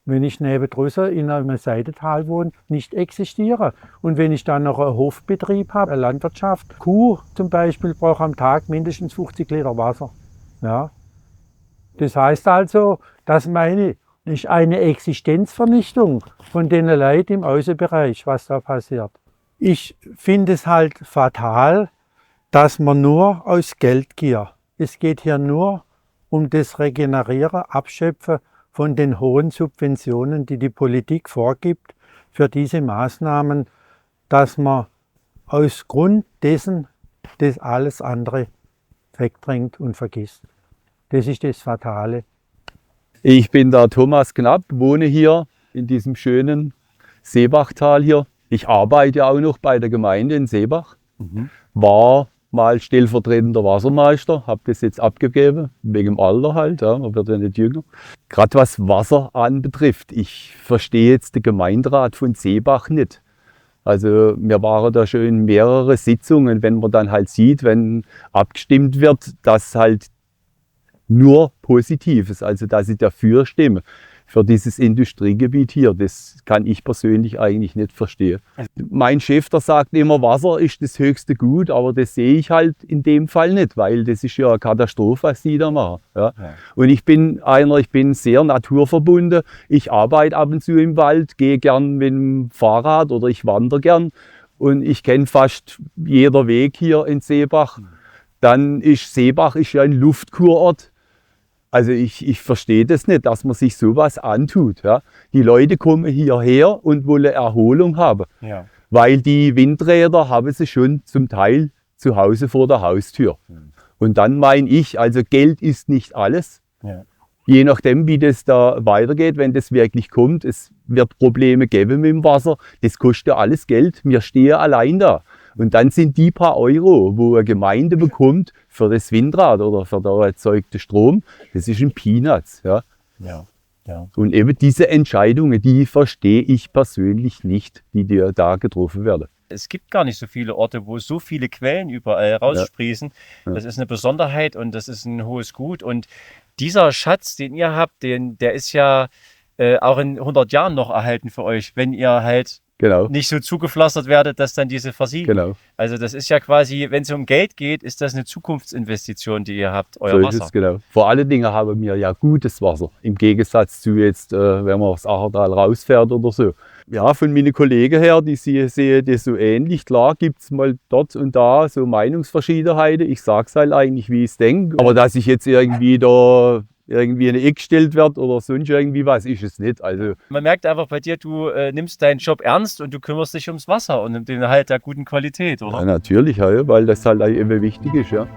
Speaker 11: wenn ich nebendrüber in einem Seidental wohne, nicht existieren. Und wenn ich dann noch einen Hofbetrieb habe, eine Landwirtschaft, Kuh zum Beispiel braucht am Tag mindestens 50 Liter Wasser. Ja. Das heißt also, das meine ich, ist eine Existenzvernichtung von den Leuten im Außenbereich, was da passiert. Ich finde es halt fatal, dass man nur aus Geldgier, es geht hier nur um das Regenerieren, Abschöpfen von den hohen Subventionen, die die Politik vorgibt für diese Maßnahmen, dass man aus Grund dessen das alles andere wegdrängt und vergisst. Das ist das Fatale.
Speaker 12: Ich bin der Thomas Knapp, wohne hier in diesem schönen Seebachtal hier. Ich arbeite auch noch bei der Gemeinde in Seebach. War mal stellvertretender Wassermeister, habe das jetzt abgegeben, wegen dem Alter halt, ja, man wird ja nicht jünger. Gerade was Wasser anbetrifft, ich verstehe jetzt den Gemeinderat von Seebach nicht. Also wir waren da schon in mehrere Sitzungen, wenn man dann halt sieht, wenn abgestimmt wird, dass halt nur Positives, also dass ich dafür stimme, für dieses Industriegebiet hier. Das kann ich persönlich eigentlich nicht verstehen. Mein Chef, der sagt immer, Wasser ist das höchste Gut, aber das sehe ich halt in dem Fall nicht, weil das ist ja eine Katastrophe, was die da machen. Ja. Ja. Und ich bin sehr naturverbunden. Ich arbeite ab und zu im Wald, gehe gern mit dem Fahrrad oder ich wandere gern. Und ich kenne fast jeder Weg hier in Seebach. Dann ist Seebach ja ein Luftkurort. Also ich verstehe das nicht, dass man sich sowas antut. Ja. Die Leute kommen hierher und wollen Erholung haben, ja. Weil die Windräder haben sie schon zum Teil zu Hause vor der Haustür. Und dann meine ich, also Geld ist nicht alles. Ja. Je nachdem, wie das da weitergeht, wenn das wirklich kommt, es wird Probleme geben mit dem Wasser, das kostet alles Geld, wir stehen allein da. Und dann sind die paar Euro, wo eine Gemeinde bekommt für das Windrad oder für den erzeugten Strom, das ist ein Peanuts. Ja.
Speaker 1: Ja. Ja.
Speaker 12: Und eben diese Entscheidungen, die verstehe ich persönlich nicht, die da getroffen werden.
Speaker 4: Es gibt gar nicht so viele Orte, wo so viele Quellen überall raussprießen.
Speaker 12: Ja.
Speaker 4: Das ist eine Besonderheit und das ist ein hohes Gut. Und dieser Schatz, den ihr habt, der ist ja auch in 100 Jahren noch erhalten für euch, wenn ihr halt nicht so zugepflastert werdet, dass dann diese versiegen.
Speaker 12: Genau.
Speaker 4: Also das ist ja quasi, wenn es um Geld geht, ist das eine Zukunftsinvestition, die ihr habt, euer
Speaker 12: So
Speaker 4: Wasser.
Speaker 12: ist es, genau. Vor allen Dingen haben wir ja gutes Wasser, im Gegensatz zu jetzt, wenn man aufs Achertal rausfährt oder so. Ja, von meinen Kollegen her, die sehen das so ähnlich. Klar gibt es mal dort und da so Meinungsverschiedenheiten. Ich sage es halt eigentlich, wie ich es denke. Aber dass ich jetzt irgendwie da irgendwie eine Eck gestellt wird oder sonst irgendwie was, ist es nicht. Also
Speaker 4: Man merkt einfach bei dir, du nimmst deinen Job ernst und du kümmerst dich ums Wasser und um den Erhalt der guten Qualität, oder?
Speaker 12: ja, natürlich, ja, weil das halt eben wichtig ist. Ja.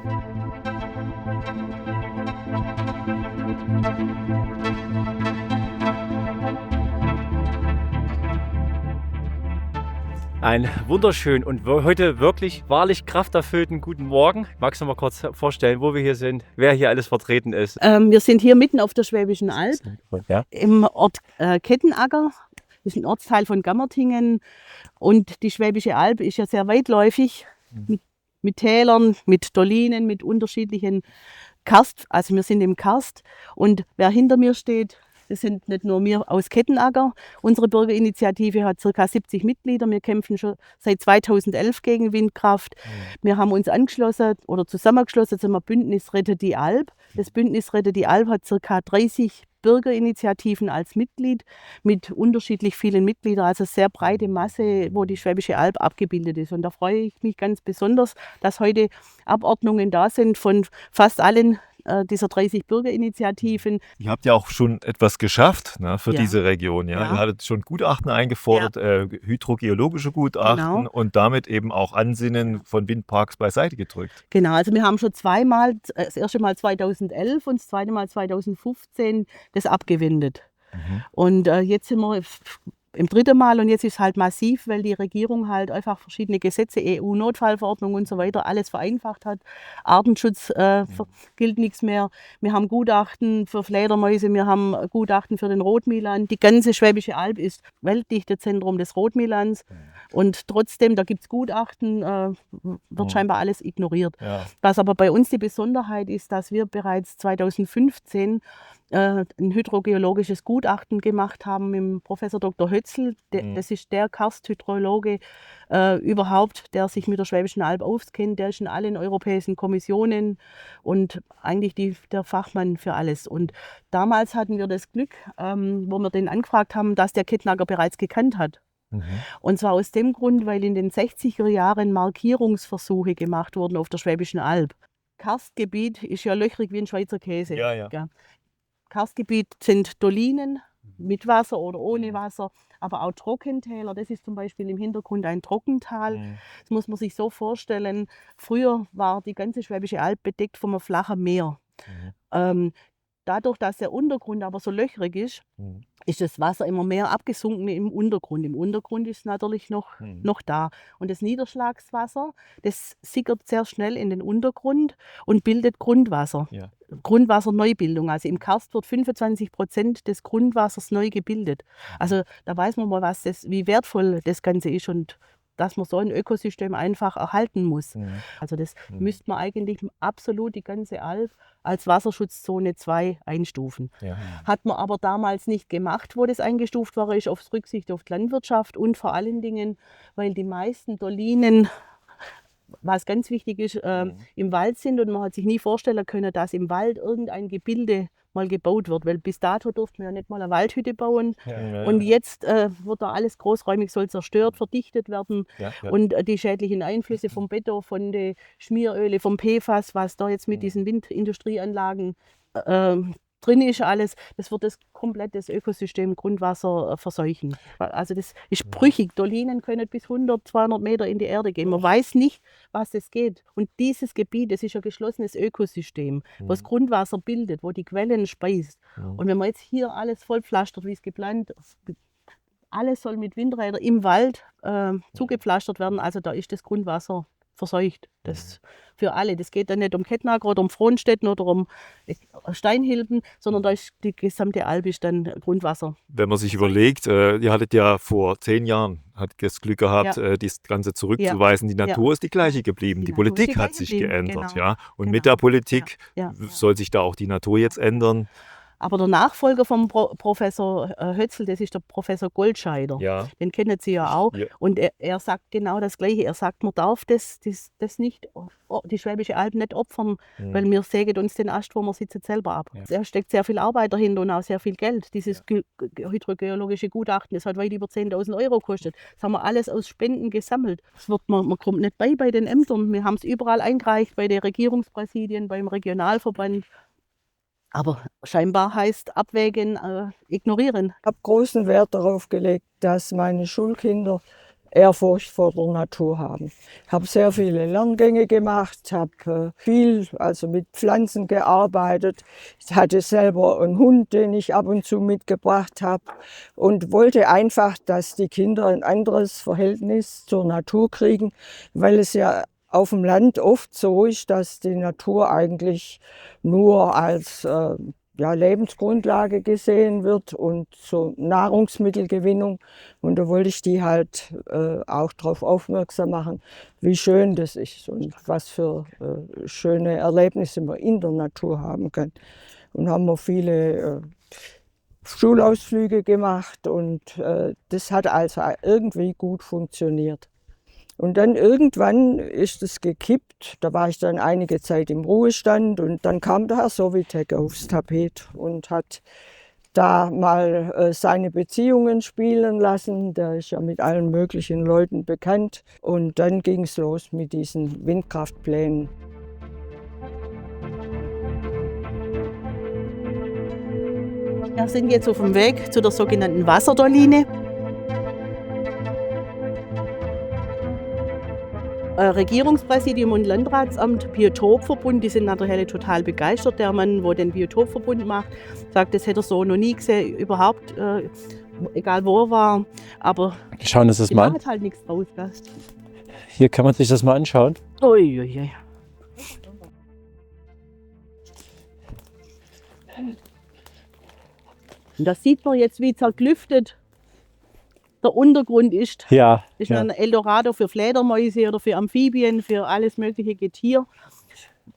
Speaker 4: Ein wunderschön und heute wirklich wahrlich krafterfüllten guten Morgen. Magst du mal kurz vorstellen, wo wir hier sind, wer hier alles vertreten ist?
Speaker 14: Wir sind hier mitten auf der Schwäbischen Alb,
Speaker 4: Ja.
Speaker 14: im Ort Kettenacker. Das ist ein Ortsteil von Gammertingen. Und die Schwäbische Alb ist ja sehr weitläufig mit Tälern, mit Dolinen, mit unterschiedlichen Karst. Also wir sind im Karst. Und wer hinter mir steht, das sind nicht nur wir aus Kettenacker. Unsere Bürgerinitiative hat ca. 70 Mitglieder. Wir kämpfen schon seit 2011 gegen Windkraft. Wir haben uns angeschlossen oder zusammengeschlossen zum Bündnis Rettet die Alb. Das Bündnis Rettet die Alb hat ca. 30 Bürgerinitiativen als Mitglied mit unterschiedlich vielen Mitgliedern, also sehr breite Masse, wo die Schwäbische Alb abgebildet ist. Und da freue ich mich ganz besonders, dass heute Abordnungen da sind von fast allen dieser 30 Bürgerinitiativen.
Speaker 6: Ihr habt ja auch schon etwas geschafft, ne, für
Speaker 14: Ja.
Speaker 6: diese Region. Ja?
Speaker 14: Ja.
Speaker 6: Ihr hattet schon Gutachten eingefordert, hydrogeologische Gutachten
Speaker 14: Genau.
Speaker 6: und damit eben auch Ansinnen von Windparks beiseite gedrückt.
Speaker 14: Genau, also wir haben schon zweimal, das erste Mal 2011 und das zweite Mal 2015 das abgewendet. Und jetzt sind wir im dritten Mal und jetzt ist es halt massiv, weil die Regierung halt einfach verschiedene Gesetze, EU-Notfallverordnung und so weiter, alles vereinfacht hat. Artenschutz gilt nichts mehr. Wir haben Gutachten für Fledermäuse, wir haben Gutachten für den Rotmilan. Die ganze Schwäbische Alb ist Weltdichtezentrum des Rotmilans und trotzdem, da gibt es Gutachten, wird scheinbar alles ignoriert.
Speaker 6: Ja.
Speaker 14: Was aber bei uns die Besonderheit ist, dass wir bereits 2015 ein hydrogeologisches Gutachten gemacht haben mit dem Professor Dr. Hötzl. Das ist der Karsthydrologe überhaupt, der sich mit der Schwäbischen Alb auskennt. Der ist in allen europäischen Kommissionen und eigentlich der Fachmann für alles. Und damals hatten wir das Glück, wo wir den angefragt haben, dass der Kettenacker bereits gekannt hat. Und zwar aus dem Grund, weil in den 60er Jahren Markierungsversuche gemacht wurden auf der Schwäbischen Alb. Karstgebiet ist ja löchrig wie ein Schweizer Käse.
Speaker 6: Ja, ja.
Speaker 14: Gell? Karstgebiet sind Dolinen mit Wasser oder ohne Wasser, aber auch Trockentäler. Das ist zum Beispiel im Hintergrund ein Trockental. Das muss man sich so vorstellen. Früher war die ganze Schwäbische Alb bedeckt von einem flachen Meer. Dadurch, dass der Untergrund aber so löchrig ist das Wasser immer mehr abgesunken im Untergrund. Im Untergrund ist es natürlich noch da. Und das Niederschlagswasser, das sickert sehr schnell in den Untergrund und bildet Grundwasser.
Speaker 6: Ja.
Speaker 14: Grundwasserneubildung. Also im Karst wird 25% des Grundwassers neu gebildet. Also da weiß man mal, wie wertvoll das Ganze ist und dass man so ein Ökosystem einfach erhalten muss. Also das müsste man eigentlich absolut die ganze Alb als Wasserschutzzone 2 einstufen.
Speaker 6: Ja.
Speaker 14: Hat man aber damals nicht gemacht, wo das eingestuft war, ist auf Rücksicht auf die Landwirtschaft und vor allen Dingen, weil die meisten Dolinen, was ganz wichtig ist, im Wald sind und man hat sich nie vorstellen können, dass im Wald irgendein Gebilde mal gebaut wird, weil bis dato durften wir ja nicht mal eine Waldhütte bauen. Und jetzt wird da alles großräumig, soll zerstört, verdichtet werden. Und die schädlichen Einflüsse vom Beton, von den Schmieröle, vom PFAS, was da jetzt mit diesen Windindustrieanlagen drin ist alles, das wird das komplette Ökosystem Grundwasser verseuchen. Also das ist brüchig. Dolinen können bis 100, 200 Meter in die Erde gehen. Man weiß nicht, was das geht. Und dieses Gebiet, das ist ein geschlossenes Ökosystem, wo das Grundwasser bildet, wo die Quellen speist. Und wenn man jetzt hier alles vollpflastert, wie es geplant alles soll mit Windrädern im Wald zugepflastert werden. Also da ist das Grundwasser verseucht. Das für alle. Das geht dann nicht um Kettnager oder um Frohnstetten oder um Steinhilben, sondern da ist die gesamte Alb ist dann Grundwasser.
Speaker 6: Wenn man sich überlegt, ihr hattet ja vor 10 Jahren das Glück gehabt, das Ganze zurückzuweisen. Die Natur ist die gleiche geblieben. Die Politik hat sich geändert.
Speaker 14: Genau.
Speaker 6: Ja? Und mit der Politik soll sich da auch die Natur jetzt ändern.
Speaker 14: Aber der Nachfolger vom Professor Hötzl, das ist der Professor Goldscheider.
Speaker 6: Ja.
Speaker 14: Den kennen Sie ja auch.
Speaker 6: Ja.
Speaker 14: Und er sagt genau das Gleiche. Er sagt, man darf das nicht, die Schwäbische Alb nicht opfern, weil wir sägen uns den Ast, wo wir sitzen, selber ab. Ja. Da steckt sehr viel Arbeit dahinter und auch sehr viel Geld. Dieses hydrogeologische Gutachten, das hat weit über 10.000 € gekostet. Das haben wir alles aus Spenden gesammelt. Man kommt nicht bei den Ämtern. Wir haben es überall eingereicht, bei den Regierungspräsidien, beim Regionalverband. Aber scheinbar heißt abwägen, ignorieren.
Speaker 19: Ich habe großen Wert darauf gelegt, dass meine Schulkinder Ehrfurcht vor der Natur haben. Ich habe sehr viele Lerngänge gemacht, habe viel mit Pflanzen gearbeitet. Ich hatte selber einen Hund, den ich ab und zu mitgebracht habe und wollte einfach, dass die Kinder ein anderes Verhältnis zur Natur kriegen, weil es ja auf dem Land oft so ist, dass die Natur eigentlich nur als Lebensgrundlage gesehen wird und so Nahrungsmittelgewinnung. Und da wollte ich die halt auch darauf aufmerksam machen, wie schön das ist und was für schöne Erlebnisse man in der Natur haben kann. Und haben wir viele Schulausflüge gemacht und das hat also irgendwie gut funktioniert. Und dann irgendwann ist es gekippt. Da war ich dann einige Zeit im Ruhestand und dann kam der Herr Sowitek aufs Tapet und hat da mal seine Beziehungen spielen lassen. Der ist ja mit allen möglichen Leuten bekannt. Und dann ging es los mit diesen Windkraftplänen.
Speaker 14: Wir sind jetzt auf dem Weg zu der sogenannten Wasserdolline. Regierungspräsidium und Landratsamt, Biotopverbund, die sind natürlich total begeistert. Der Mann, der den Biotopverbund macht, sagt, das hätte er so noch nie gesehen, überhaupt, egal wo er war. Aber
Speaker 4: schauen uns das mal an.
Speaker 14: Hat halt nichts draus.
Speaker 4: Hier kann man sich das mal anschauen.
Speaker 14: Uiuiui. Und das sieht man jetzt, wie zerklüftet der Untergrund ist.
Speaker 4: Ja.
Speaker 14: Das ist ein Eldorado für Fledermäuse oder für Amphibien, für alles mögliche Getier.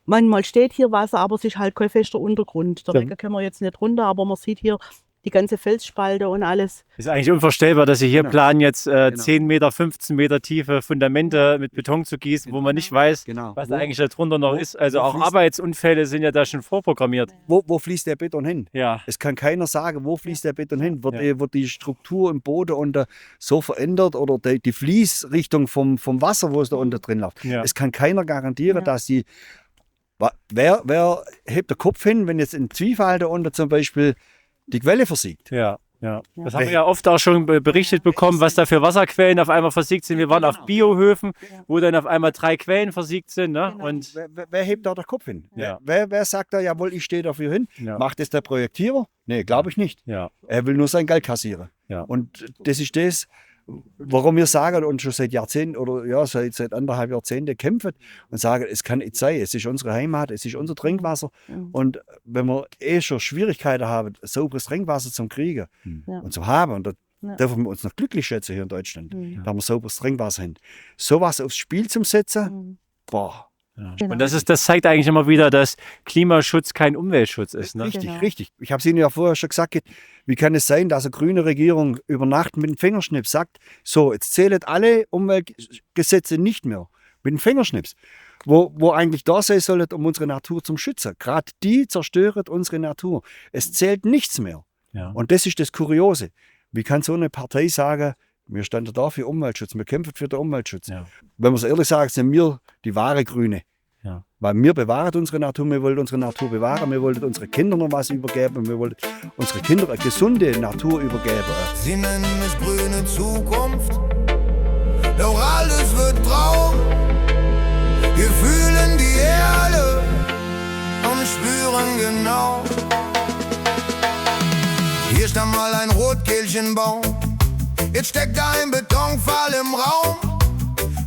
Speaker 14: Manchmal steht hier Wasser, aber es ist halt kein fester Untergrund. Der Wecker können wir jetzt nicht runter, aber man sieht hier die ganze Felsspalte und alles.
Speaker 4: Ist eigentlich unvorstellbar, dass Sie hier planen, jetzt 10 Meter, 15 Meter tiefe Fundamente mit Beton zu gießen, wo man nicht weiß, was da eigentlich darunter noch ist. Also auch Arbeitsunfälle sind ja da schon vorprogrammiert.
Speaker 20: Wo fließt der Beton hin?
Speaker 4: Ja.
Speaker 20: Es kann keiner sagen, wo fließt der Beton hin. Wird die Struktur im Boden unter so verändert oder die Fließrichtung vom Wasser, wo es da unter drin läuft. Ja. Es kann keiner garantieren, dass die... Wer hebt den Kopf hin, wenn jetzt in Zwiefalt da unter zum Beispiel die Quelle versiegt?
Speaker 4: Ja. Das haben wir ja oft auch schon berichtet bekommen, was da für Wasserquellen auf einmal versiegt sind. Wir waren auf Biohöfen, wo dann auf einmal 3 Quellen versiegt sind. Ne? Und
Speaker 20: wer hebt da den Kopf hin?
Speaker 4: Ja.
Speaker 20: Wer sagt da, jawohl, ich stehe dafür hin?
Speaker 4: Ja.
Speaker 20: Macht das der Projektierer? Nee, glaube ich nicht.
Speaker 4: Ja.
Speaker 20: Er will nur sein Geld kassieren.
Speaker 4: Ja.
Speaker 20: Und das ist das, warum wir sagen und schon seit Jahrzehnten oder seit 1,5 Jahrzehnten kämpfen und sagen, es kann nicht sein, es ist unsere Heimat, es ist unser Trinkwasser. Und wenn wir schon Schwierigkeiten haben, sauberes Trinkwasser zu kriegen und zu haben, und da dürfen wir uns noch glücklich schätzen hier in Deutschland, da haben wir sauberes Trinkwasser hin. Sowas aufs Spiel zu setzen, boah.
Speaker 4: Ja. Und das zeigt eigentlich immer wieder, dass Klimaschutz kein Umweltschutz ist. Ne?
Speaker 20: Richtig. Ich habe es Ihnen ja vorher schon gesagt, wie kann es sein, dass eine grüne Regierung über Nacht mit dem Fingerschnips sagt, so, jetzt zählen alle Umweltgesetze nicht mehr. Mit dem Fingerschnips. Wo eigentlich da sein sollen, um unsere Natur zu schützen. Gerade die zerstören unsere Natur. Es zählt nichts mehr.
Speaker 4: Ja.
Speaker 20: Und das ist das Kuriose. Wie kann so eine Partei sagen, wir standen da für Umweltschutz, wir kämpfen für den Umweltschutz. Ja. Wenn man es ehrlich sagt, sind wir die wahre Grüne.
Speaker 4: Ja.
Speaker 20: Weil wir bewahren unsere Natur, wir wollen unsere Natur bewahren, wir wollen unseren Kindern noch was übergeben, wir wollen unsere Kinder eine gesunde Natur übergeben.
Speaker 21: Sie nennen es grüne Zukunft, doch alles wird braun. Wir fühlen die Erde und spüren genau. Hier stand mal ein Rotkehlchenbaum. Jetzt steckt ein Betonfall im Raum,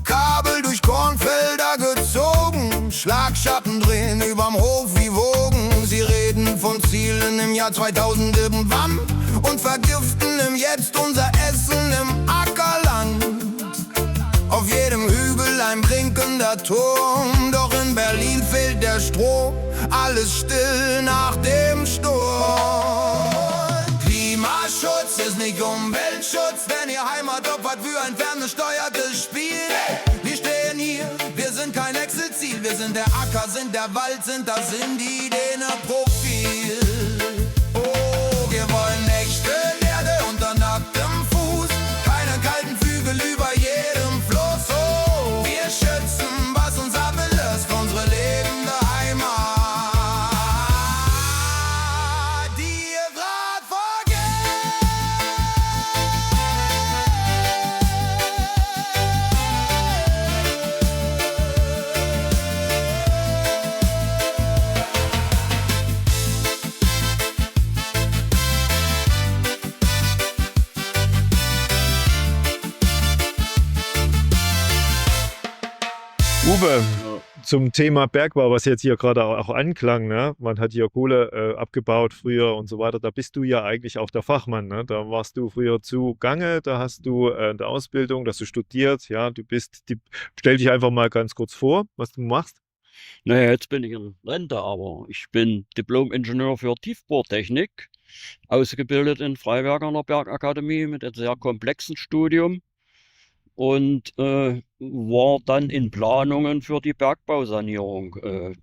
Speaker 21: Kabel durch Kornfelder gezogen, Schlagschatten drehen überm Hof wie Wogen. Sie reden von Zielen im Jahr 2000 irgendwann und vergiften im Jetzt unser Essen im Ackerland. Auf jedem Hügel ein blinkender Turm, doch in Berlin fehlt der Strom, alles still nach dem Sturm. Klimaschutz ist nicht Umweltschutz, wenn ihr Heimat opfert für ein ferngesteuertes Spiel. Wir stehen hier, wir sind kein Exilziel, wir sind der Acker, sind der Wald, sind das Indiener-Profil. Oh, wir wollen echte Erde unter nacktem Fuß, keine kalten Flügel über jedem Fluss. Oh, wir schützen, was uns ablässt, unsere lebende Heimat, die ihr grad
Speaker 6: Uwe, zum Thema Bergbau, was jetzt hier gerade auch anklang, ne? Man hat hier Kohle abgebaut früher und so weiter, da bist du ja eigentlich auch der Fachmann, ne? Da warst du früher zugange, da hast du eine Ausbildung, da hast du studiert, ja, stell dich einfach mal ganz kurz vor, was du machst.
Speaker 2: Naja, jetzt bin ich in Rente, aber ich bin Diplom-Ingenieur für Tiefbohrtechnik, ausgebildet in Freiberg an der Bergakademie mit einem sehr komplexen Studium und war dann in Planungen für die Bergbausanierung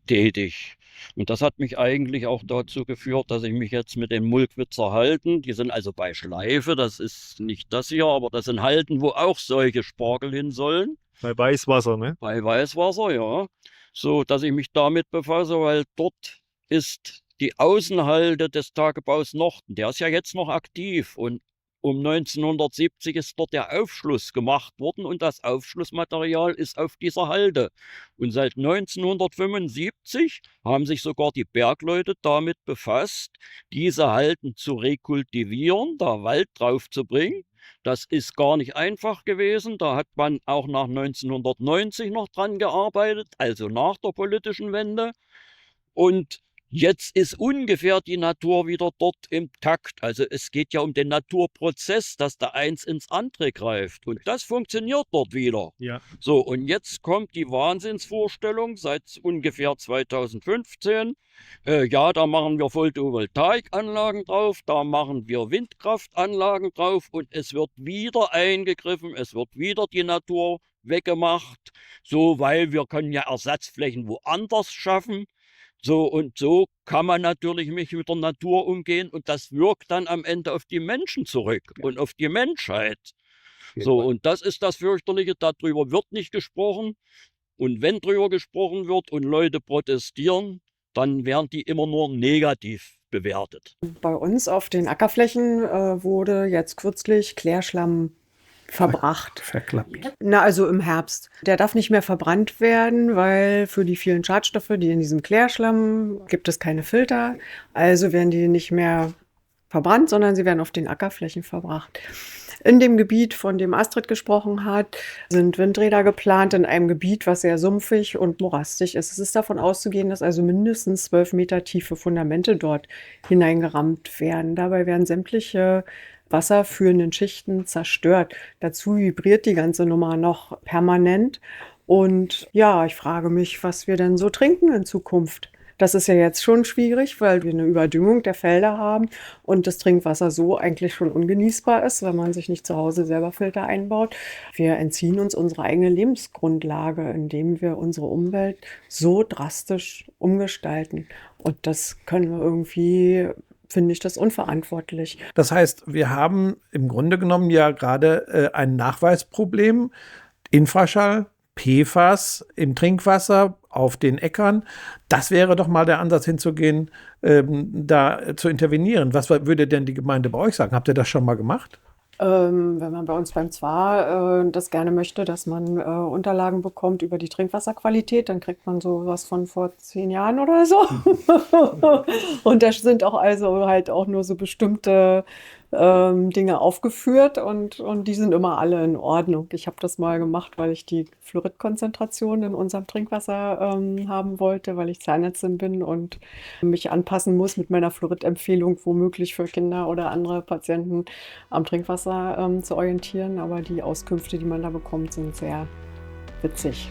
Speaker 2: tätig. Und das hat mich eigentlich auch dazu geführt, dass ich mich jetzt mit den Mulkwitzer Halden, die sind also bei Schleife, das ist nicht das hier, aber das sind Halden, wo auch solche Spargel hin sollen.
Speaker 6: Bei Weißwasser, ne?
Speaker 2: Bei Weißwasser, ja. So, dass ich mich damit befasse, weil dort ist die Außenhalde des Tagebaus Norden, der ist ja jetzt noch aktiv und um 1970 ist dort der Aufschluss gemacht worden und das Aufschlussmaterial ist auf dieser Halde. Und seit 1975 haben sich sogar die Bergleute damit befasst, diese Halden zu rekultivieren, da Wald drauf zu bringen. Das ist gar nicht einfach gewesen. Da hat man auch nach 1990 noch dran gearbeitet, also nach der politischen Wende. Und jetzt ist ungefähr die Natur wieder dort im Takt. Also es geht ja um den Naturprozess, dass da eins ins andere greift. Und das funktioniert dort wieder.
Speaker 6: Ja.
Speaker 2: So, und jetzt kommt die Wahnsinnsvorstellung seit ungefähr 2015. Ja, da machen wir Photovoltaikanlagen drauf, da machen wir Windkraftanlagen drauf und es wird wieder eingegriffen, es wird wieder die Natur weggemacht. So, weil wir können ja Ersatzflächen woanders schaffen. So und so kann man natürlich nicht mit der Natur umgehen und das wirkt dann am Ende auf die Menschen zurück und auf die Menschheit. So, und das ist das Fürchterliche, darüber wird nicht gesprochen. Und wenn drüber gesprochen wird und Leute protestieren, dann werden die immer nur negativ bewertet.
Speaker 3: Bei uns auf den Ackerflächen wurde jetzt kürzlich Klärschlamm verbracht.
Speaker 22: Verklappt.
Speaker 3: Na, also im Herbst. Der darf nicht mehr verbrannt werden, weil für die vielen Schadstoffe, die in diesem Klärschlamm, gibt es keine Filter. Also werden die nicht mehr verbrannt, sondern sie werden auf den Ackerflächen verbracht. In dem Gebiet, von dem Astrid gesprochen hat, sind Windräder geplant in einem Gebiet, was sehr sumpfig und morastig ist. Es ist davon auszugehen, dass also mindestens 12 Meter tiefe Fundamente dort hineingerammt werden. Dabei werden sämtliche wasserführenden Schichten zerstört. Dazu vibriert die ganze Nummer noch permanent. Und ja, ich frage mich, was wir denn so trinken in Zukunft. Das ist ja jetzt schon schwierig, weil wir eine Überdüngung der Felder haben und das Trinkwasser so eigentlich schon ungenießbar ist, wenn man sich nicht zu Hause selber Filter einbaut. Wir entziehen uns unsere eigene Lebensgrundlage, indem wir unsere Umwelt so drastisch umgestalten. Und das können wir irgendwie, finde ich das unverantwortlich.
Speaker 22: Das heißt, wir haben im Grunde genommen ja gerade ein Nachweisproblem. Infraschall, PFAS im Trinkwasser, auf den Äckern. Das wäre doch mal der Ansatz hinzugehen, da zu intervenieren. Was würde denn die Gemeinde bei euch sagen? Habt ihr das schon mal gemacht?
Speaker 3: Wenn man bei uns beim ZWA das gerne möchte, dass man Unterlagen bekommt über die Trinkwasserqualität, dann kriegt man sowas von vor 10 Jahren oder so. Und da sind auch also halt auch nur so bestimmte Dinge aufgeführt und die sind immer alle in Ordnung. Ich habe das mal gemacht, weil ich die Fluoridkonzentration in unserem Trinkwasser haben wollte, weil ich Zahnärztin bin und mich anpassen muss mit meiner Fluoridempfehlung, womöglich für Kinder oder andere Patienten am Trinkwasser zu orientieren. Aber die Auskünfte, die man da bekommt, sind sehr witzig.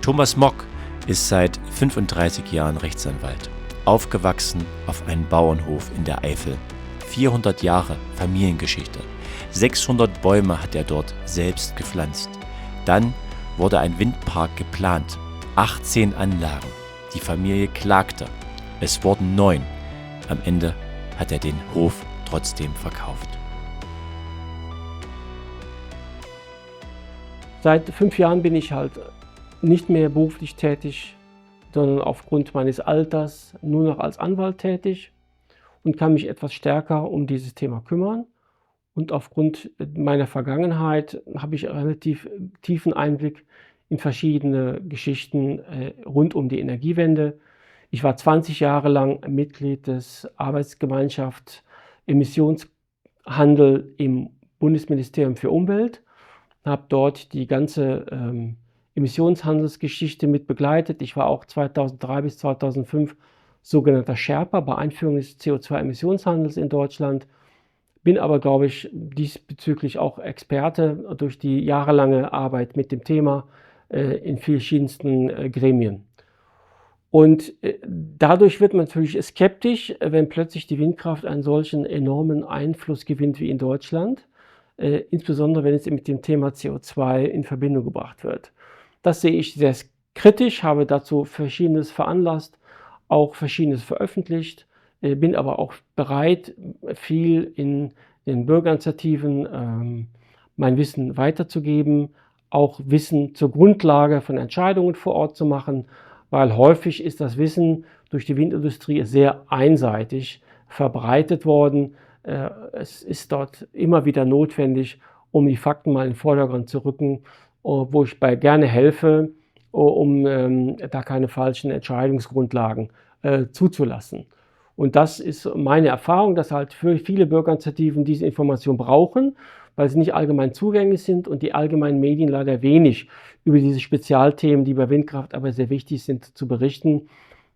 Speaker 1: Thomas Mock ist seit 35 Jahren Rechtsanwalt. Aufgewachsen auf einem Bauernhof in der Eifel. 400 Jahre Familiengeschichte. 600 Bäume hat er dort selbst gepflanzt. Dann wurde ein Windpark geplant. 18 Anlagen. Die Familie klagte. Es wurden 9. Am Ende hat er den Hof trotzdem verkauft.
Speaker 8: Seit 5 Jahren bin ich halt nicht mehr beruflich tätig, sondern aufgrund meines Alters nur noch als Anwalt tätig und kann mich etwas stärker um dieses Thema kümmern. Und aufgrund meiner Vergangenheit habe ich relativ tiefen Einblick in verschiedene Geschichten rund um die Energiewende. Ich war 20 Jahre lang Mitglied des Arbeitsgemeinschaft Emissionshandel im Bundesministerium für Umwelt, habe dort die ganze Emissionshandelsgeschichte mit begleitet. Ich war auch 2003 bis 2005 sogenannter Sherpa bei Einführung des CO2-Emissionshandels in Deutschland. Bin aber, glaube ich, diesbezüglich auch Experte durch die jahrelange Arbeit mit dem Thema in verschiedensten Gremien. Und dadurch wird man natürlich skeptisch, wenn plötzlich die Windkraft einen solchen enormen Einfluss gewinnt wie in Deutschland, insbesondere wenn es mit dem Thema CO2 in Verbindung gebracht wird. Das sehe ich sehr kritisch, habe dazu Verschiedenes veranlasst, auch Verschiedenes veröffentlicht, bin aber auch bereit, viel in den Bürgerinitiativen mein Wissen weiterzugeben, auch Wissen zur Grundlage von Entscheidungen vor Ort zu machen, weil häufig ist das Wissen durch die Windindustrie sehr einseitig verbreitet worden. Es ist dort immer wieder notwendig, um die Fakten mal in den Vordergrund zu rücken, wo ich gerne helfe, um da keine falschen Entscheidungsgrundlagen zuzulassen. Und das ist meine Erfahrung, dass halt für viele Bürgerinitiativen diese Information brauchen, weil sie nicht allgemein zugänglich sind und die allgemeinen Medien leider wenig über diese Spezialthemen, die bei Windkraft aber sehr wichtig sind, zu berichten.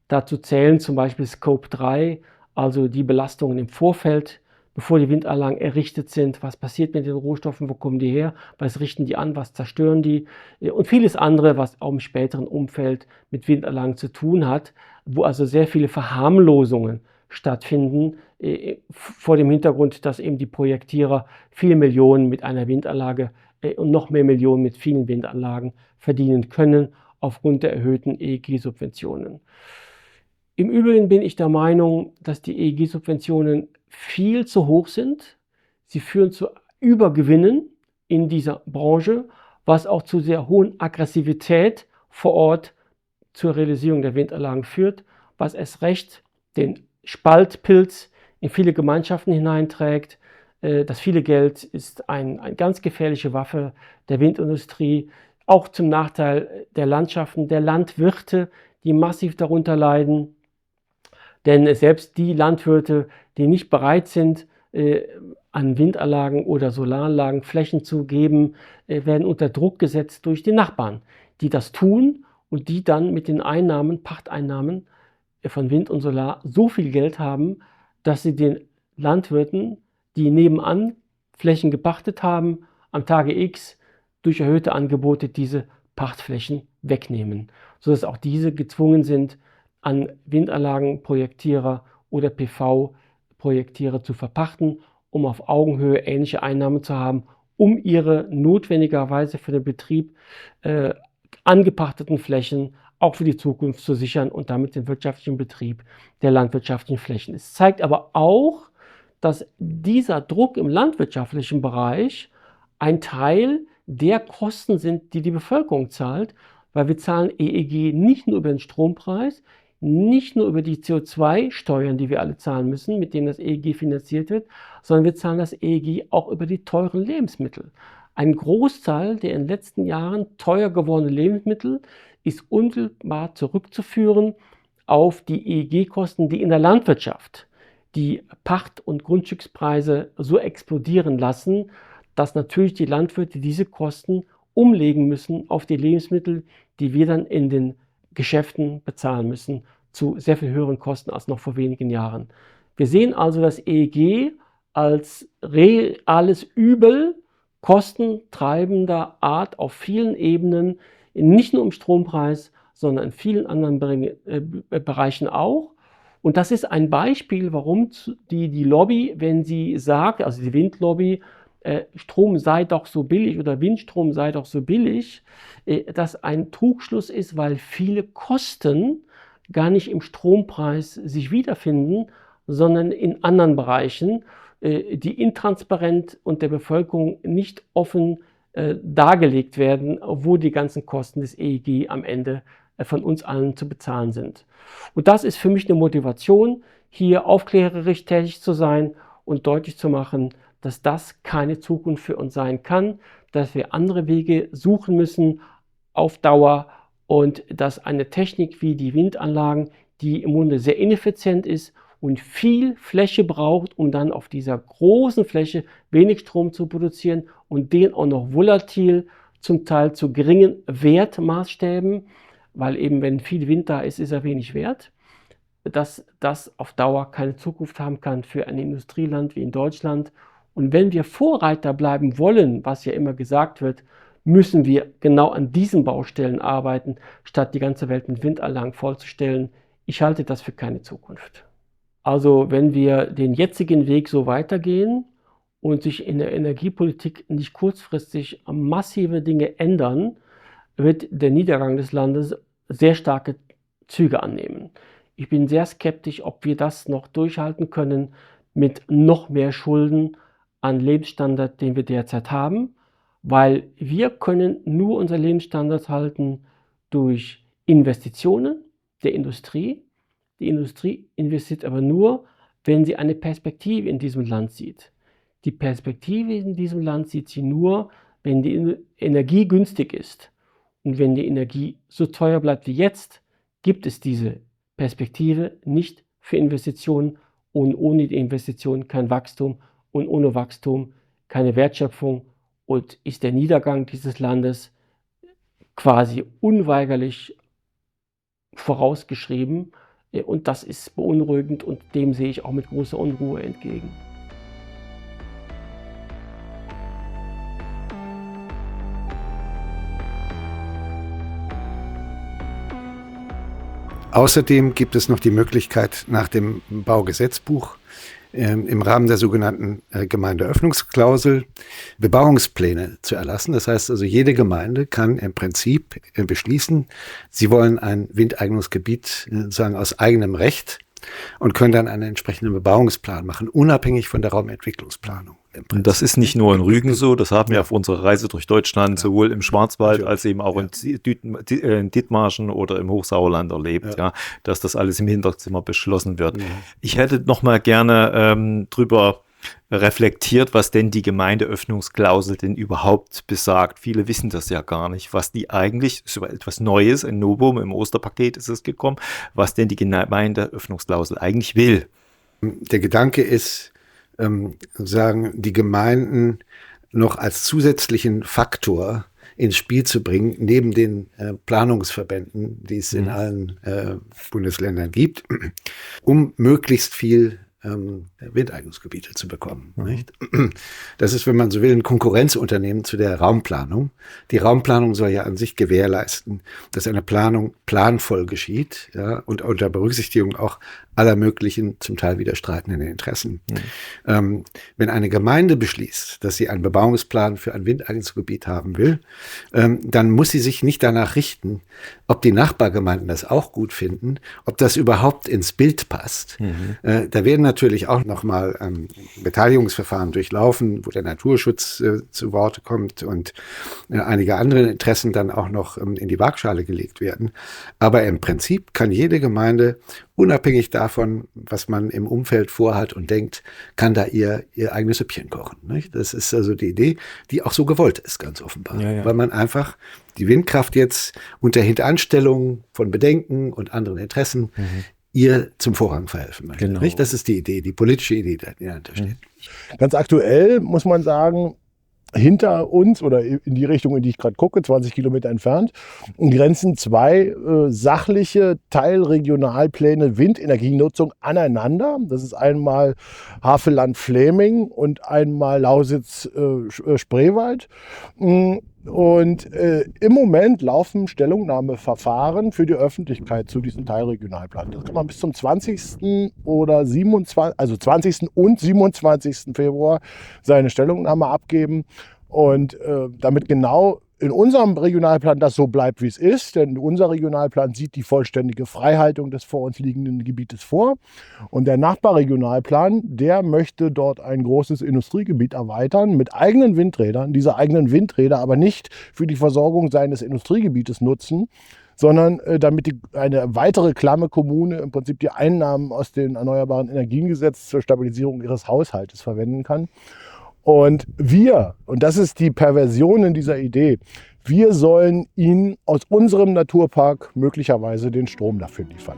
Speaker 8: Dazu zählen zum Beispiel Scope 3, also die Belastungen im Vorfeld, bevor die Windanlagen errichtet sind. Was passiert mit den Rohstoffen? Wo kommen die her? Was richten die an? Was zerstören die? Und vieles andere, was auch im späteren Umfeld mit Windanlagen zu tun hat, wo also sehr viele Verharmlosungen stattfinden, vor dem Hintergrund, dass eben die Projektierer viele Millionen mit einer Windanlage und noch mehr Millionen mit vielen Windanlagen verdienen können, aufgrund der erhöhten EEG-Subventionen. Im Übrigen bin ich der Meinung, dass die EEG-Subventionen viel zu hoch sind. Sie führen zu Übergewinnen in dieser Branche, was auch zu sehr hohen Aggressivität vor Ort zur Realisierung der Windanlagen führt, was erst recht den Spaltpilz in viele Gemeinschaften hineinträgt. Das viele Geld ist eine ganz gefährliche Waffe der Windindustrie, auch zum Nachteil der Landschaften, der Landwirte, die massiv darunter leiden. Denn selbst die Landwirte, die nicht bereit sind, an Windanlagen oder Solaranlagen Flächen zu geben, werden unter Druck gesetzt durch die Nachbarn, die das tun und die dann mit den Einnahmen, Pachteinnahmen von Wind und Solar so viel Geld haben, dass sie den Landwirten, die nebenan Flächen gepachtet haben, am Tage X durch erhöhte Angebote diese Pachtflächen wegnehmen, sodass auch diese gezwungen sind, an Windanlagenprojektierer oder PV-Projektierer zu verpachten, um auf Augenhöhe ähnliche Einnahmen zu haben, um ihre notwendigerweise für den Betrieb angepachteten Flächen auch für die Zukunft zu sichern und damit den wirtschaftlichen Betrieb der landwirtschaftlichen Flächen. Es zeigt aber auch, dass dieser Druck im landwirtschaftlichen Bereich ein Teil der Kosten sind, die die Bevölkerung zahlt, weil wir zahlen EEG nicht nur über den Strompreis, nicht nur über die CO2-Steuern, die wir alle zahlen müssen, mit denen das EEG finanziert wird, sondern wir zahlen das EEG auch über die teuren Lebensmittel. Ein Großteil der in den letzten Jahren teuer gewordenen Lebensmittel ist unmittelbar zurückzuführen auf die EEG-Kosten, die in der Landwirtschaft die Pacht- und Grundstückspreise so explodieren lassen, dass natürlich die Landwirte diese Kosten umlegen müssen auf die Lebensmittel, die wir dann in den Geschäften bezahlen müssen, zu sehr viel höheren Kosten als noch vor wenigen Jahren. Wir sehen also das EEG als reales Übel, kostentreibender Art auf vielen Ebenen, nicht nur im Strompreis, sondern in vielen anderen Bereichen auch. Und das ist ein Beispiel, warum die Lobby, wenn sie sagt, also die Windlobby, Strom sei doch so billig oder Windstrom sei doch so billig, das ein Trugschluss ist, weil viele Kosten gar nicht im Strompreis sich wiederfinden, sondern in anderen Bereichen, die intransparent und der Bevölkerung nicht offen dargelegt werden, wo die ganzen Kosten des EEG am Ende von uns allen zu bezahlen sind. Und das ist für mich eine Motivation, hier aufklärerisch tätig zu sein und deutlich zu machen, dass das keine Zukunft für uns sein kann, dass wir andere Wege suchen müssen auf Dauer und dass eine Technik wie die Windanlagen, die im Grunde sehr ineffizient ist und viel Fläche braucht, um dann auf dieser großen Fläche wenig Strom zu produzieren und den auch noch volatil, zum Teil zu geringen Wertmaßstäben, weil eben wenn viel Wind da ist, ist er wenig wert, dass das auf Dauer keine Zukunft haben kann für ein Industrieland wie in Deutschland. Und wenn wir Vorreiter bleiben wollen, was ja immer gesagt wird, müssen wir genau an diesen Baustellen arbeiten, statt die ganze Welt mit Windanlagen vollzustellen. Ich halte das für keine Zukunft. Also wenn wir den jetzigen Weg so weitergehen und sich in der Energiepolitik nicht kurzfristig massive Dinge ändern, wird der Niedergang des Landes sehr starke Züge annehmen. Ich bin sehr skeptisch, ob wir das noch durchhalten können mit noch mehr Schulden an Lebensstandard, den wir derzeit haben, weil wir können nur unser Lebensstandard halten durch Investitionen der Industrie. Die Industrie investiert aber nur, wenn sie eine Perspektive in diesem Land sieht. Die Perspektive in diesem Land sieht sie nur, wenn die Energie günstig ist. Und wenn die Energie so teuer bleibt wie jetzt, gibt es diese Perspektive nicht für Investitionen und ohne die Investitionen kein Wachstum und ohne Wachstum keine Wertschöpfung und ist der Niedergang dieses Landes quasi unweigerlich vorausgeschrieben und das ist beunruhigend und dem sehe ich auch mit großer Unruhe entgegen.
Speaker 10: Außerdem gibt es noch die Möglichkeit, nach dem Baugesetzbuch im Rahmen der sogenannten Gemeindeöffnungsklausel Bebauungspläne zu erlassen. Das heißt also, jede Gemeinde kann im Prinzip beschließen, sie wollen ein Windeignungsgebiet sozusagen aus eigenem Recht und können dann einen entsprechenden Bebauungsplan machen, unabhängig von der Raumentwicklungsplanung.
Speaker 6: Und das ist nicht nur in Rügen so, das haben wir auf unserer Reise durch Deutschland sowohl im Schwarzwald als eben auch in Dithmarschen oder im Hochsauerland erlebt, ja, dass das alles im Hinterzimmer beschlossen wird. Ja. Ich hätte noch mal gerne drüber reflektiert, was denn die Gemeindeöffnungsklausel denn überhaupt besagt. Viele wissen das ja gar nicht, was die eigentlich, ist etwas Neues, ein Novum, im Osterpaket ist es gekommen, was denn die Gemeindeöffnungsklausel eigentlich will.
Speaker 10: Der Gedanke ist, sagen, die Gemeinden noch als zusätzlichen Faktor ins Spiel zu bringen, neben den Planungsverbänden, die es in allen Bundesländern gibt, um möglichst viel Windeignungsgebiete zu bekommen. Nicht? Das ist, wenn man so will, ein Konkurrenzunternehmen zu der Raumplanung. Die Raumplanung soll ja an sich gewährleisten, dass eine Planung planvoll geschieht, ja, und unter Berücksichtigung auch aller möglichen, zum Teil widerstreitenden Interessen. Wenn eine Gemeinde beschließt, dass sie einen Bebauungsplan für ein Windeignungsgebiet haben will, dann muss sie sich nicht danach richten, ob die Nachbargemeinden das auch gut finden, ob das überhaupt ins Bild passt. Da werden natürlich auch nochmal Beteiligungsverfahren durchlaufen, wo der Naturschutz zu Wort kommt und einige andere Interessen dann auch noch in die Waagschale gelegt werden. Aber im Prinzip kann jede Gemeinde, unabhängig davon, was man im Umfeld vorhat und denkt, kann da ihr eigenes Süppchen kochen. Nicht? Das ist also die Idee, die auch so gewollt ist, ganz offenbar. Ja. Weil man einfach die Windkraft jetzt unter Hintanstellung von Bedenken und anderen Interessen ihr zum Vorrang verhelfen möchtet.
Speaker 1: Genau.
Speaker 10: Nicht? Das ist die Idee, die politische Idee, die dahinter steht.
Speaker 16: Ganz aktuell muss man sagen, hinter uns oder in die Richtung, in die ich gerade gucke, 20 Kilometer entfernt, grenzen zwei sachliche Teilregionalpläne Windenergienutzung aneinander. Das ist einmal Havelland-Fläming und einmal Lausitz-Spreewald. Und im Moment laufen Stellungnahmeverfahren für die Öffentlichkeit zu diesem Teilregionalplan. Das kann man bis zum 20. oder 27., also 20. und 27. Februar seine Stellungnahme abgeben. Und damit genau in unserem Regionalplan das so bleibt, wie es ist, denn unser Regionalplan sieht die vollständige Freihaltung des vor uns liegenden Gebietes vor. Und der Nachbarregionalplan, der möchte dort ein großes Industriegebiet erweitern mit eigenen Windrädern, diese eigenen Windräder aber nicht für die Versorgung seines Industriegebietes nutzen, sondern damit eine weitere klamme Kommune im Prinzip die Einnahmen aus dem Erneuerbaren Energiengesetz zur Stabilisierung ihres Haushaltes verwenden kann. Und wir, und das ist die Perversion in dieser Idee, wir sollen ihnen aus unserem Naturpark möglicherweise den Strom dafür liefern.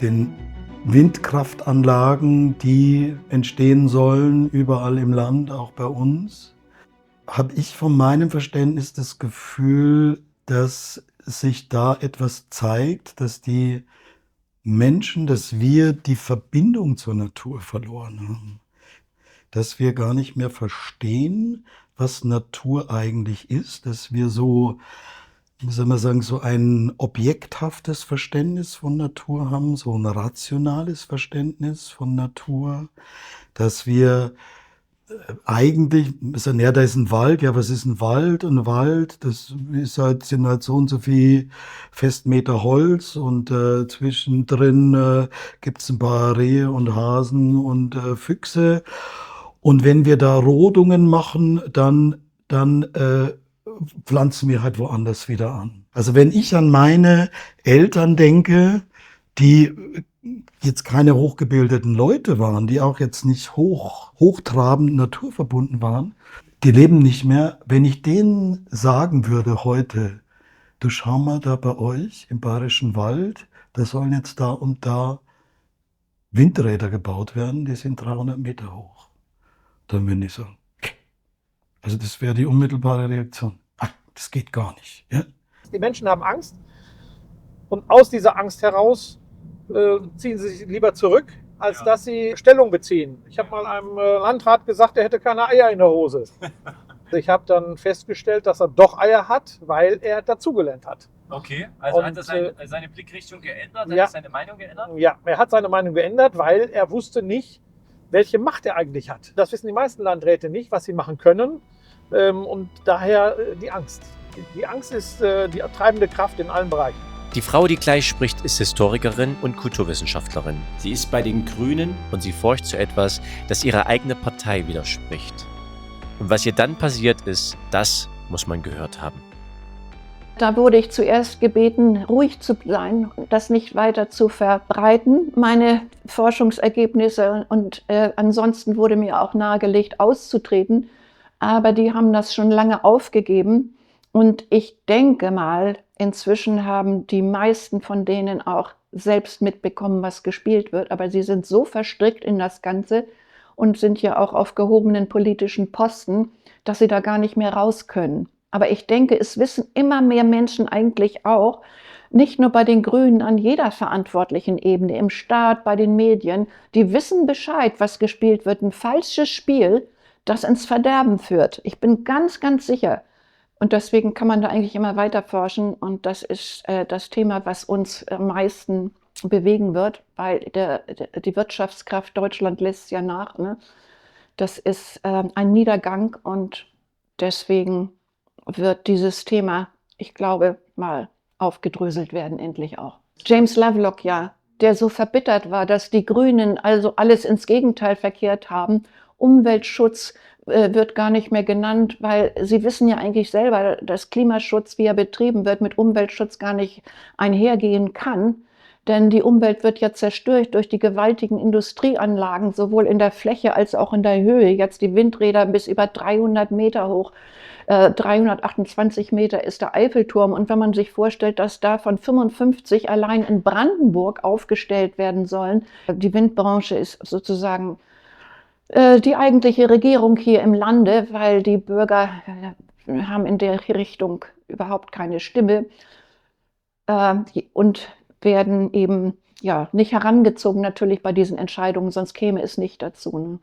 Speaker 18: Den Windkraftanlagen, die entstehen sollen, überall im Land, auch bei uns, habe ich von meinem Verständnis das Gefühl, dass sich da etwas zeigt, dass die Menschen, dass wir die Verbindung zur Natur verloren haben. Dass wir gar nicht mehr verstehen, was Natur eigentlich ist, dass wir so, wie soll man sagen, so ein objekthaftes Verständnis von Natur haben, so ein rationales Verständnis von Natur, dass wir eigentlich sagen, ja, da ist ein Wald, ja, was ist ein Wald? Ein Wald, das ist halt, sind halt so und so viel Festmeter Holz und zwischendrin gibt's ein paar Rehe und Hasen und Füchse. Und wenn wir da Rodungen machen, dann pflanzen wir halt woanders wieder an. Also wenn ich an meine Eltern denke, die jetzt keine hochgebildeten Leute waren, die auch jetzt nicht hochtrabend naturverbunden waren, die leben nicht mehr. Wenn ich denen sagen würde heute, du schau mal da bei euch im Bayerischen Wald, da sollen jetzt da und da Windräder gebaut werden, die sind 300 Meter hoch. Dann würde ich sagen, also das wäre die unmittelbare Reaktion. Ach, das geht gar nicht. Ja?
Speaker 15: Die Menschen haben Angst und aus dieser Angst heraus ziehen sie sich lieber zurück, als dass sie Stellung beziehen. Ich habe mal einem Landrat gesagt, er hätte keine Eier in der Hose. Ich habe dann festgestellt, dass er doch Eier hat, weil er dazugelernt hat.
Speaker 4: Okay, also
Speaker 15: Und,
Speaker 4: hat er seine Blickrichtung geändert,
Speaker 15: ja.
Speaker 4: hat seine Meinung geändert?
Speaker 15: Ja, er hat seine Meinung geändert, weil er wusste nicht, welche Macht er eigentlich hat. Das wissen die meisten Landräte nicht, was sie machen können. Und daher die Angst. Die Angst ist die treibende Kraft in allen Bereichen.
Speaker 1: Die Frau, die gleich spricht, ist Historikerin und Kulturwissenschaftlerin. Sie ist bei den Grünen und sie forscht zu etwas, das ihrer eigenen Partei widerspricht. Und was ihr dann passiert ist, das muss man gehört haben.
Speaker 23: Da wurde ich zuerst gebeten, ruhig zu sein, das nicht weiter zu verbreiten, meine Forschungsergebnisse. Und ansonsten wurde mir auch nahegelegt, auszutreten. Aber die haben das schon lange aufgegeben. Und ich denke mal, inzwischen haben die meisten von denen auch selbst mitbekommen, was gespielt wird. Aber sie sind so verstrickt in das Ganze und sind ja auch auf gehobenen politischen Posten, dass sie da gar nicht mehr raus können. Aber ich denke, es wissen immer mehr Menschen eigentlich auch, nicht nur bei den Grünen, an jeder verantwortlichen Ebene, im Staat, bei den Medien, die wissen Bescheid, was gespielt wird. Ein falsches Spiel, das ins Verderben führt. Ich bin ganz, ganz sicher. Und deswegen kann man da eigentlich immer weiter forschen. Und das ist das Thema, was uns am meisten bewegen wird, weil die Wirtschaftskraft Deutschland lässt ja nach. Ne? Das ist ein Niedergang und deswegen wird dieses Thema, ich glaube, mal aufgedröselt werden, endlich auch. James Lovelock, ja, der so verbittert war, dass die Grünen also alles ins Gegenteil verkehrt haben. Umweltschutz wird gar nicht mehr genannt, weil sie wissen ja eigentlich selber, dass Klimaschutz, wie er betrieben wird, mit Umweltschutz gar nicht einhergehen kann. Denn die Umwelt wird ja zerstört durch die gewaltigen Industrieanlagen, sowohl in der Fläche als auch in der Höhe. Jetzt die Windräder bis über 300 Meter hoch. 328 Meter ist der Eiffelturm. Und wenn man sich vorstellt, dass davon 55 allein in Brandenburg aufgestellt werden sollen, die Windbranche ist sozusagen die eigentliche Regierung hier im Lande, weil die Bürger haben in der Richtung überhaupt keine Stimme und werden eben nicht herangezogen natürlich bei diesen Entscheidungen, sonst käme es nicht dazu. Ne?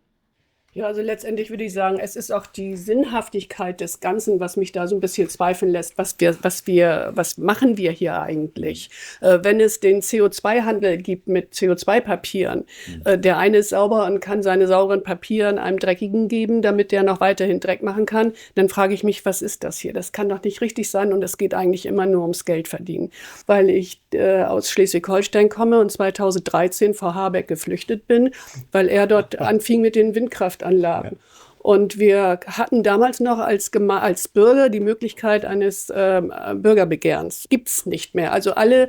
Speaker 5: Ja, also letztendlich würde ich sagen, es ist auch die Sinnhaftigkeit des Ganzen, was mich da so ein bisschen zweifeln lässt. Was machen wir hier eigentlich? Wenn es den CO2-Handel gibt mit CO2-Papieren, der eine ist sauber und kann seine sauren Papieren einem Dreckigen geben, damit der noch weiterhin Dreck machen kann, dann frage ich mich, was ist das hier? Das kann doch nicht richtig sein und es geht eigentlich immer nur ums Geld verdienen. Weil ich aus Schleswig-Holstein komme und 2013 vor Habeck geflüchtet bin, weil er dort anfing mit den Windkraftanlagen. Und wir hatten damals noch als Bürger die Möglichkeit eines Bürgerbegehrens. Gibt es nicht mehr. Also alle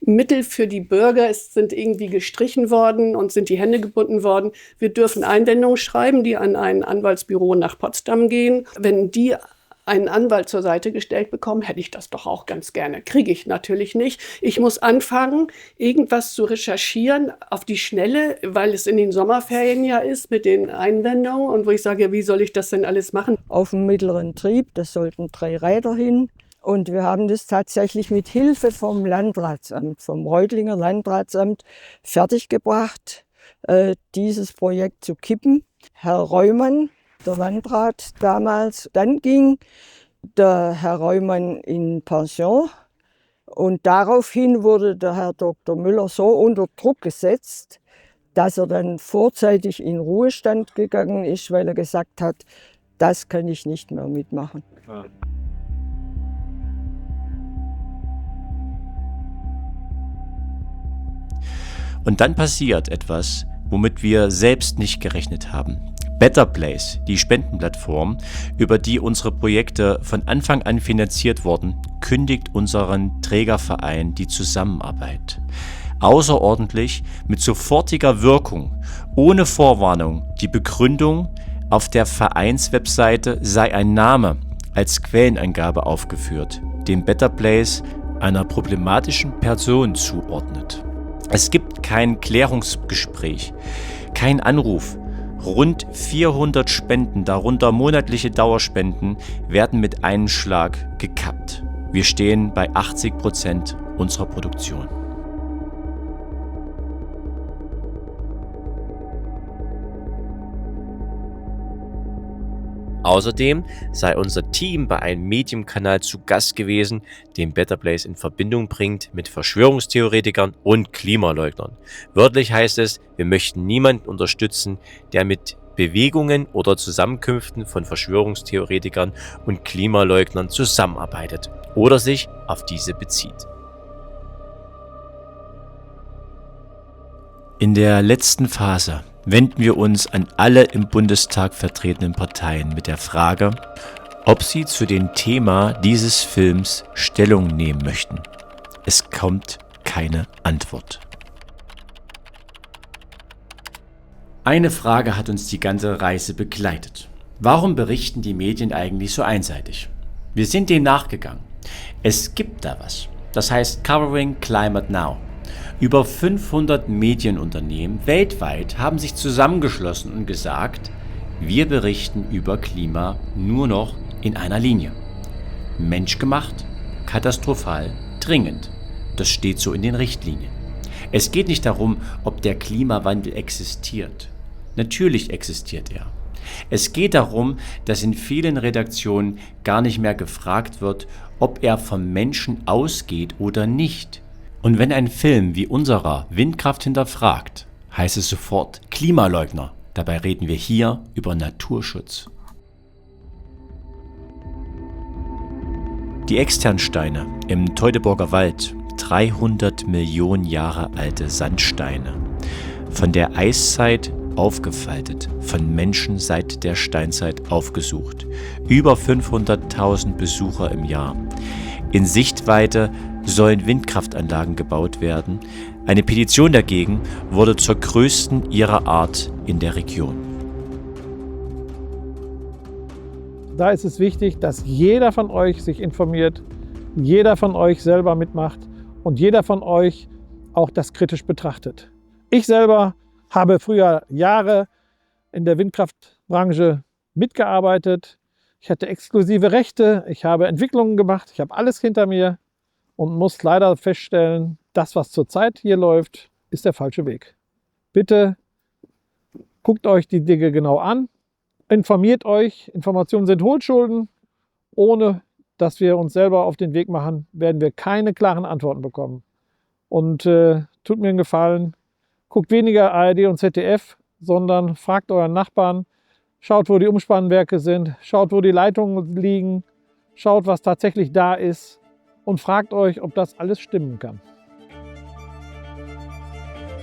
Speaker 5: Mittel für die Bürger sind irgendwie gestrichen worden und sind die Hände gebunden worden. Wir dürfen Einwendungen schreiben, die an ein Anwaltsbüro nach Potsdam gehen. Wenn die einen Anwalt zur Seite gestellt bekommen, hätte ich das doch auch ganz gerne. Kriege ich natürlich nicht. Ich muss anfangen, irgendwas zu recherchieren auf die Schnelle, weil es in den Sommerferien ja ist mit den Einwendungen und wo ich sage, wie soll ich das denn alles machen?
Speaker 19: Auf dem mittleren Trieb, das sollten 3 Räder hin. Und wir haben das tatsächlich mit Hilfe vom Landratsamt, vom Reutlinger Landratsamt fertiggebracht, dieses Projekt zu kippen. Herr Reumann, der Landrat damals, dann ging der Herr Reumann in Pension und daraufhin wurde der Herr Dr. Müller so unter Druck gesetzt, dass er dann vorzeitig in Ruhestand gegangen ist, weil er gesagt hat, das kann ich nicht mehr mitmachen. Ja.
Speaker 1: Und dann passiert etwas, womit wir selbst nicht gerechnet haben. Better Place, die Spendenplattform, über die unsere Projekte von Anfang an finanziert wurden, kündigt unseren Trägerverein die Zusammenarbeit. Außerordentlich, mit sofortiger Wirkung, ohne Vorwarnung, die Begründung, auf der Vereinswebseite sei ein Name als Quellenangabe aufgeführt, den Better Place einer problematischen Person zuordnet. Es gibt kein Klärungsgespräch, kein Anruf. Rund 400 Spenden, darunter monatliche Dauerspenden, werden mit einem Schlag gekappt. Wir stehen bei 80% unserer Produktion. Außerdem sei unser Team bei einem Medium-Kanal zu Gast gewesen, den Better Place in Verbindung bringt mit Verschwörungstheoretikern und Klimaleugnern. Wörtlich heißt es, wir möchten niemanden unterstützen, der mit Bewegungen oder Zusammenkünften von Verschwörungstheoretikern und Klimaleugnern zusammenarbeitet oder sich auf diese bezieht. In der letzten Phase wenden wir uns an alle im Bundestag vertretenen Parteien mit der Frage, ob sie zu dem Thema dieses Films Stellung nehmen möchten. Es kommt keine Antwort. Eine Frage hat uns die ganze Reise begleitet. Warum berichten die Medien eigentlich so einseitig? Wir sind dem nachgegangen. Es gibt da was. Das heißt Covering Climate Now. Über 500 Medienunternehmen weltweit haben sich zusammengeschlossen und gesagt, wir berichten über Klima nur noch in einer Linie. Menschgemacht, katastrophal, dringend. Das steht so in den Richtlinien. Es geht nicht darum, ob der Klimawandel existiert. Natürlich existiert er. Es geht darum, dass in vielen Redaktionen gar nicht mehr gefragt wird, ob er vom Menschen ausgeht oder nicht. Und wenn ein Film wie unserer Windkraft hinterfragt, heißt es sofort Klimaleugner. Dabei reden wir hier über Naturschutz. Die Externsteine im Teutoburger Wald, 300 Millionen Jahre alte Sandsteine, von der Eiszeit aufgefaltet, von Menschen seit der Steinzeit aufgesucht, über 500.000 Besucher im Jahr. In Sichtweite sollen Windkraftanlagen gebaut werden. Eine Petition dagegen wurde zur größten ihrer Art in der Region.
Speaker 22: Da ist es wichtig, dass jeder von euch sich informiert, jeder von euch selber mitmacht und jeder von euch auch das kritisch betrachtet. Ich selber habe früher Jahre in der Windkraftbranche mitgearbeitet. Ich hatte exklusive Rechte, ich habe Entwicklungen gemacht, ich habe alles hinter mir und muss leider feststellen, das, was zurzeit hier läuft, ist der falsche Weg. Bitte guckt euch die Dinge genau an, informiert euch. Informationen sind Hohlschulden. Ohne dass wir uns selber auf den Weg machen, werden wir keine klaren Antworten bekommen. Und tut mir einen Gefallen, guckt weniger ARD und ZDF, sondern fragt euren Nachbarn, schaut, wo die Umspannwerke sind, schaut, wo die Leitungen liegen, schaut, was tatsächlich da ist und fragt euch, ob das alles stimmen kann.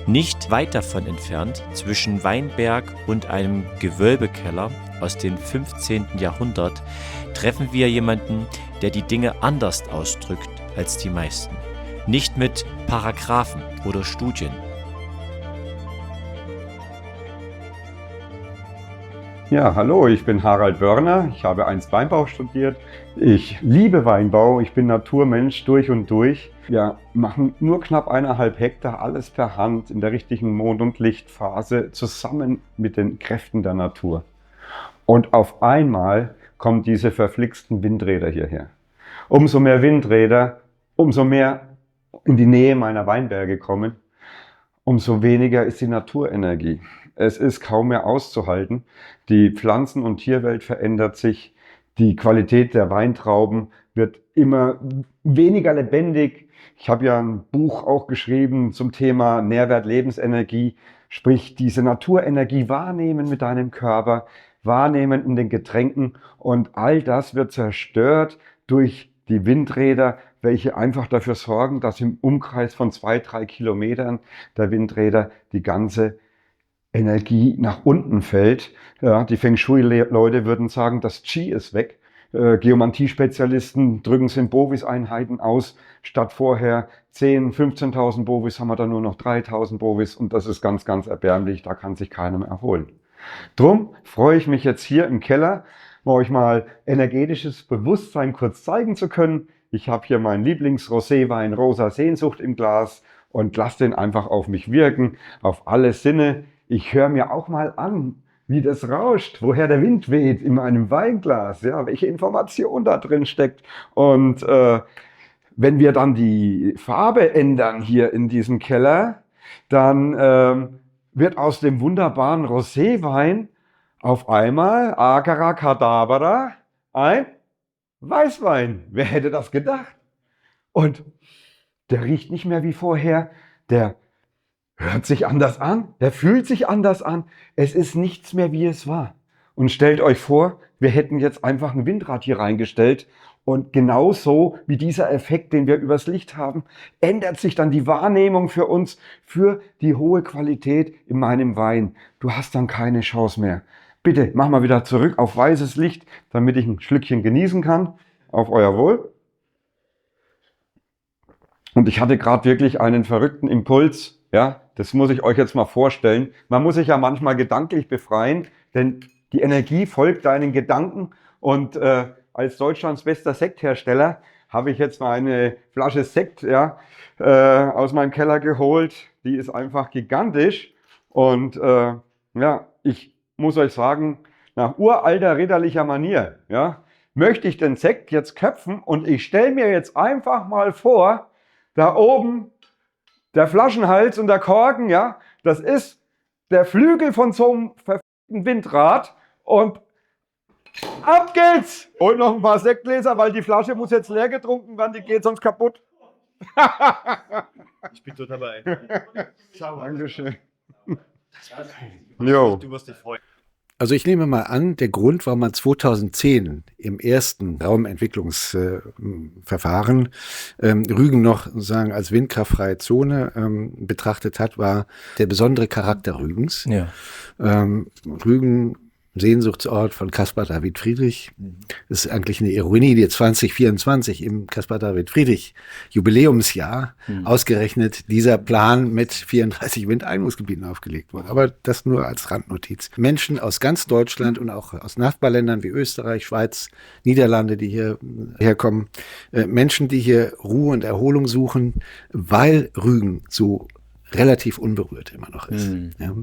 Speaker 1: Nicht weit davon entfernt, zwischen Weinberg und einem Gewölbekeller aus dem 15. Jahrhundert, treffen wir jemanden, der die Dinge anders ausdrückt als die meisten. Nicht mit Paragraphen oder Studien.
Speaker 7: Ja, hallo, ich bin Harald Wörner. Ich habe einst Weinbau studiert. Ich liebe Weinbau. Ich bin Naturmensch durch und durch. Wir machen nur knapp 1,5 Hektar, alles per Hand in der richtigen Mond- und Lichtphase, zusammen mit den Kräften der Natur. Und auf einmal kommen diese verflixten Windräder hierher. Umso mehr Windräder, umso mehr in die Nähe meiner Weinberge kommen, umso weniger ist die Naturenergie. Es ist kaum mehr auszuhalten. Die Pflanzen- und Tierwelt verändert sich. Die Qualität der Weintrauben wird immer weniger lebendig. Ich habe ja ein Buch auch geschrieben zum Thema Nährwert Lebensenergie, sprich diese Naturenergie wahrnehmen mit deinem Körper, wahrnehmen in den Getränken, und all das wird zerstört durch die Windräder, welche einfach dafür sorgen, dass im Umkreis von 2-3 Kilometern der Windräder die ganze Energie nach unten fällt. Ja, die Feng Shui-Leute würden sagen, das Qi ist weg. Geomantie-Spezialisten drücken es in Bovis-Einheiten aus. Statt vorher 10.000, 15.000 Bovis haben wir dann nur noch 3.000 Bovis, und das ist ganz, ganz erbärmlich. Da kann sich keiner mehr erholen. Drum freue ich mich jetzt hier im Keller, euch mal energetisches Bewusstsein kurz zeigen zu können. Ich habe hier meinen Lieblings-Roséwein Rosa Sehnsucht im Glas und lasse den einfach auf mich wirken, auf alle Sinne. Ich höre mir auch mal an, wie das rauscht, woher der Wind weht in meinem Weinglas, ja, welche Information da drin steckt. Und wenn wir dann die Farbe ändern hier in diesem Keller, dann wird aus dem wunderbaren Roséwein auf einmal Agara Kadabra ein Weißwein. Wer hätte das gedacht? Und der riecht nicht mehr wie vorher, der hört sich anders an, der fühlt sich anders an. Es ist nichts mehr, wie es war. Und stellt euch vor, wir hätten jetzt einfach ein Windrad hier reingestellt, und genauso wie dieser Effekt, den wir übers Licht haben, ändert sich dann die Wahrnehmung für uns, für die hohe Qualität in meinem Wein. Du hast dann keine Chance mehr. Bitte, mach mal wieder zurück auf weißes Licht, damit ich ein Schlückchen genießen kann. Auf euer Wohl. Und ich hatte gerade wirklich einen verrückten Impuls. Ja, das muss ich euch jetzt mal vorstellen. Man muss sich ja manchmal gedanklich befreien, denn die Energie folgt deinen Gedanken. Und als Deutschlands bester Sekthersteller habe ich jetzt mal eine Flasche Sekt aus meinem Keller geholt. Die ist einfach gigantisch. Und ja, ich muss euch sagen, nach uralter ritterlicher Manier, ja, möchte ich den Sekt jetzt köpfen, und ich stelle mir jetzt einfach mal vor, da oben der Flaschenhals und der Korken, ja, das ist der Flügel von so einem verfickten Windrad, und ab geht's! Und noch ein paar Sektgläser, weil die Flasche muss jetzt leer getrunken werden, die geht sonst kaputt.
Speaker 9: Ich bin total dabei.
Speaker 7: Ciao. Dankeschön.
Speaker 9: Jo. Du wirst dich freuen.
Speaker 10: Also ich nehme mal an, der Grund, warum man 2010 im ersten Raumentwicklungsverfahren Rügen noch sozusagen als windkraftfreie Zone betrachtet hat, war der besondere Charakter Rügens.
Speaker 1: Ja.
Speaker 10: Rügen Sehnsuchtsort von Caspar David Friedrich. Das ist eigentlich eine Ironie, die 2024 im Caspar David Friedrich Jubiläumsjahr ausgerechnet dieser Plan mit 34 Windeinflussgebieten aufgelegt wurde. Aber das nur als Randnotiz. Menschen aus ganz Deutschland und auch aus Nachbarländern wie Österreich, Schweiz, Niederlande, die hier herkommen, Menschen, die hier Ruhe und Erholung suchen, weil Rügen so relativ unberührt immer noch ist. Ja.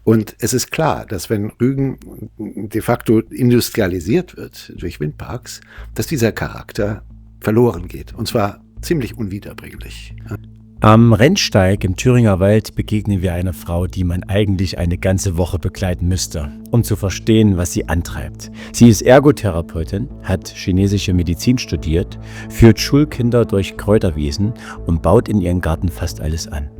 Speaker 10: Und es ist klar, dass wenn Rügen de facto industrialisiert wird durch Windparks, dass dieser Charakter verloren geht. Und zwar ziemlich unwiederbringlich. Ja.
Speaker 1: Am Rennsteig im Thüringer Wald begegnen wir einer Frau, die man eigentlich eine ganze Woche begleiten müsste, um zu verstehen, was sie antreibt. Sie ist Ergotherapeutin, hat chinesische Medizin studiert, führt Schulkinder durch Kräuterwiesen und baut in ihrem Garten fast alles an,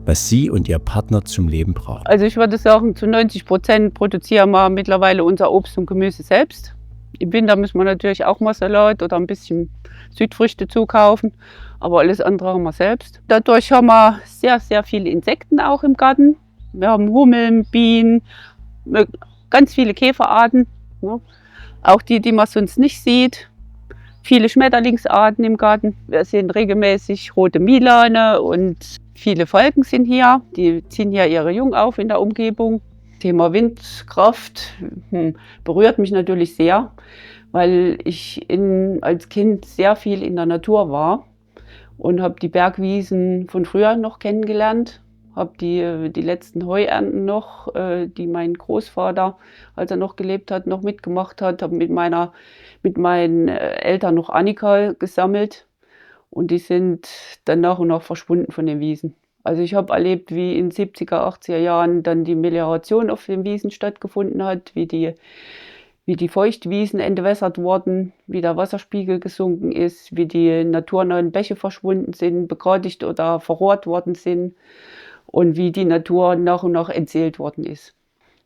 Speaker 1: was sie und ihr Partner zum Leben brauchen.
Speaker 9: Also ich würde sagen, zu 90% produzieren wir mittlerweile unser Obst und Gemüse selbst. Im Winter müssen wir natürlich auch mal Salat oder ein bisschen Südfrüchte zukaufen, aber alles andere haben wir selbst. Dadurch haben wir sehr, sehr viele Insekten auch im Garten. Wir haben Hummeln, Bienen, ganz viele Käferarten, ja. Auch die, die man sonst nicht sieht. Viele Schmetterlingsarten im Garten. Wir sehen regelmäßig rote Milane und viele Falken sind hier. Die ziehen hier ihre Jungen auf in der Umgebung. Thema Windkraft berührt mich natürlich sehr, weil ich als Kind sehr viel in der Natur war und habe die Bergwiesen von früher noch kennengelernt. Habe die letzten Heuernten noch, die mein Großvater, als er noch gelebt hat, noch mitgemacht hat. Habe mit meinen Eltern noch Annika gesammelt und die sind dann nach und nach verschwunden von den Wiesen. Also ich habe erlebt, wie in 70er, 80er Jahren dann die Melioration auf den Wiesen stattgefunden hat, wie die Feuchtwiesen entwässert wurden, wie der Wasserspiegel gesunken ist, wie die naturnahen Bäche verschwunden sind, begradigt oder verrohrt worden sind und wie die Natur nach und nach entseelt worden ist.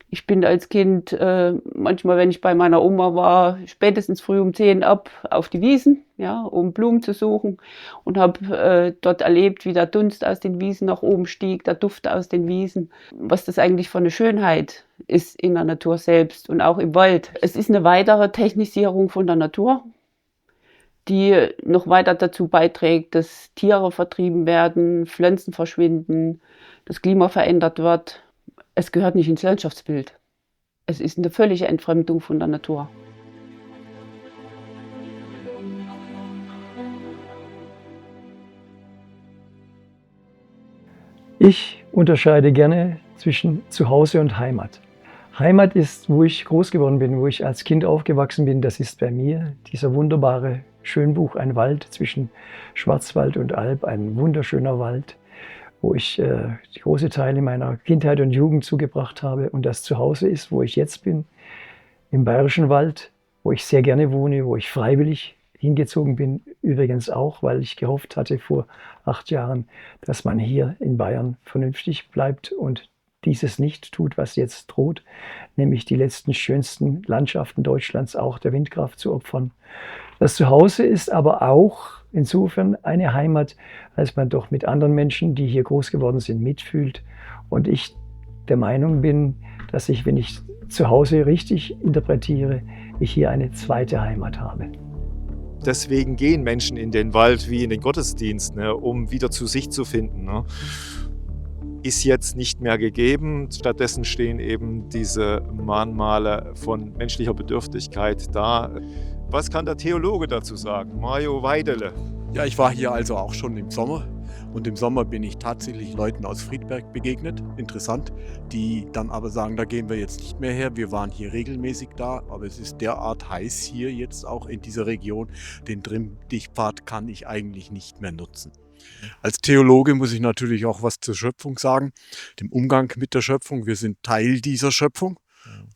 Speaker 9: Ich bin als Kind manchmal, wenn ich bei meiner Oma war, spätestens früh um 10 ab auf die Wiesen, ja, um Blumen zu suchen und habe dort erlebt, wie der Dunst aus den Wiesen nach oben stieg, der Duft aus den Wiesen, was das eigentlich für eine Schönheit ist in der Natur selbst und auch im Wald. Es ist eine weitere Technisierung von der Natur, die noch weiter dazu beiträgt, dass Tiere vertrieben werden, Pflanzen verschwinden, das Klima verändert wird. Es gehört nicht ins Landschaftsbild. Es ist eine völlige Entfremdung von der Natur.
Speaker 13: Ich unterscheide gerne zwischen Zuhause und Heimat. Heimat ist, wo ich groß geworden bin, wo ich als Kind aufgewachsen bin. Das ist bei mir dieser wunderbare Schönbuch, ein Wald zwischen Schwarzwald und Alb, ein wunderschöner Wald, wo ich große Teile meiner Kindheit und Jugend zugebracht habe. Und das Zuhause ist, wo ich jetzt bin, im Bayerischen Wald, wo ich sehr gerne wohne, wo ich freiwillig hingezogen bin. Übrigens auch, weil ich gehofft hatte vor 8 Jahren, dass man hier in Bayern vernünftig bleibt und dieses nicht tut, was jetzt droht, nämlich die letzten schönsten Landschaften Deutschlands auch der Windkraft zu opfern. Das Zuhause ist aber auch insofern eine Heimat, als man doch mit anderen Menschen, die hier groß geworden sind, mitfühlt. Und ich der Meinung bin, dass ich, wenn ich zu Hause richtig interpretiere, ich hier eine zweite Heimat habe.
Speaker 6: Deswegen gehen Menschen in den Wald wie in den Gottesdienst, ne, um wieder zu sich zu finden. Ne. Ist jetzt nicht mehr gegeben. Stattdessen stehen eben diese Mahnmale von menschlicher Bedürftigkeit da. Was kann der Theologe dazu sagen? Mario Weidele.
Speaker 17: Ja, ich war hier also auch schon im Sommer. Und im Sommer bin ich tatsächlich Leuten aus Friedberg begegnet, interessant, die dann aber sagen, da gehen wir jetzt nicht mehr her, wir waren hier regelmäßig da, aber es ist derart heiß hier jetzt auch in dieser Region, den Trimm-Dich-Pfad kann ich eigentlich nicht mehr nutzen. Als Theologe muss ich natürlich auch was zur Schöpfung sagen, dem Umgang mit der Schöpfung. Wir sind Teil dieser Schöpfung.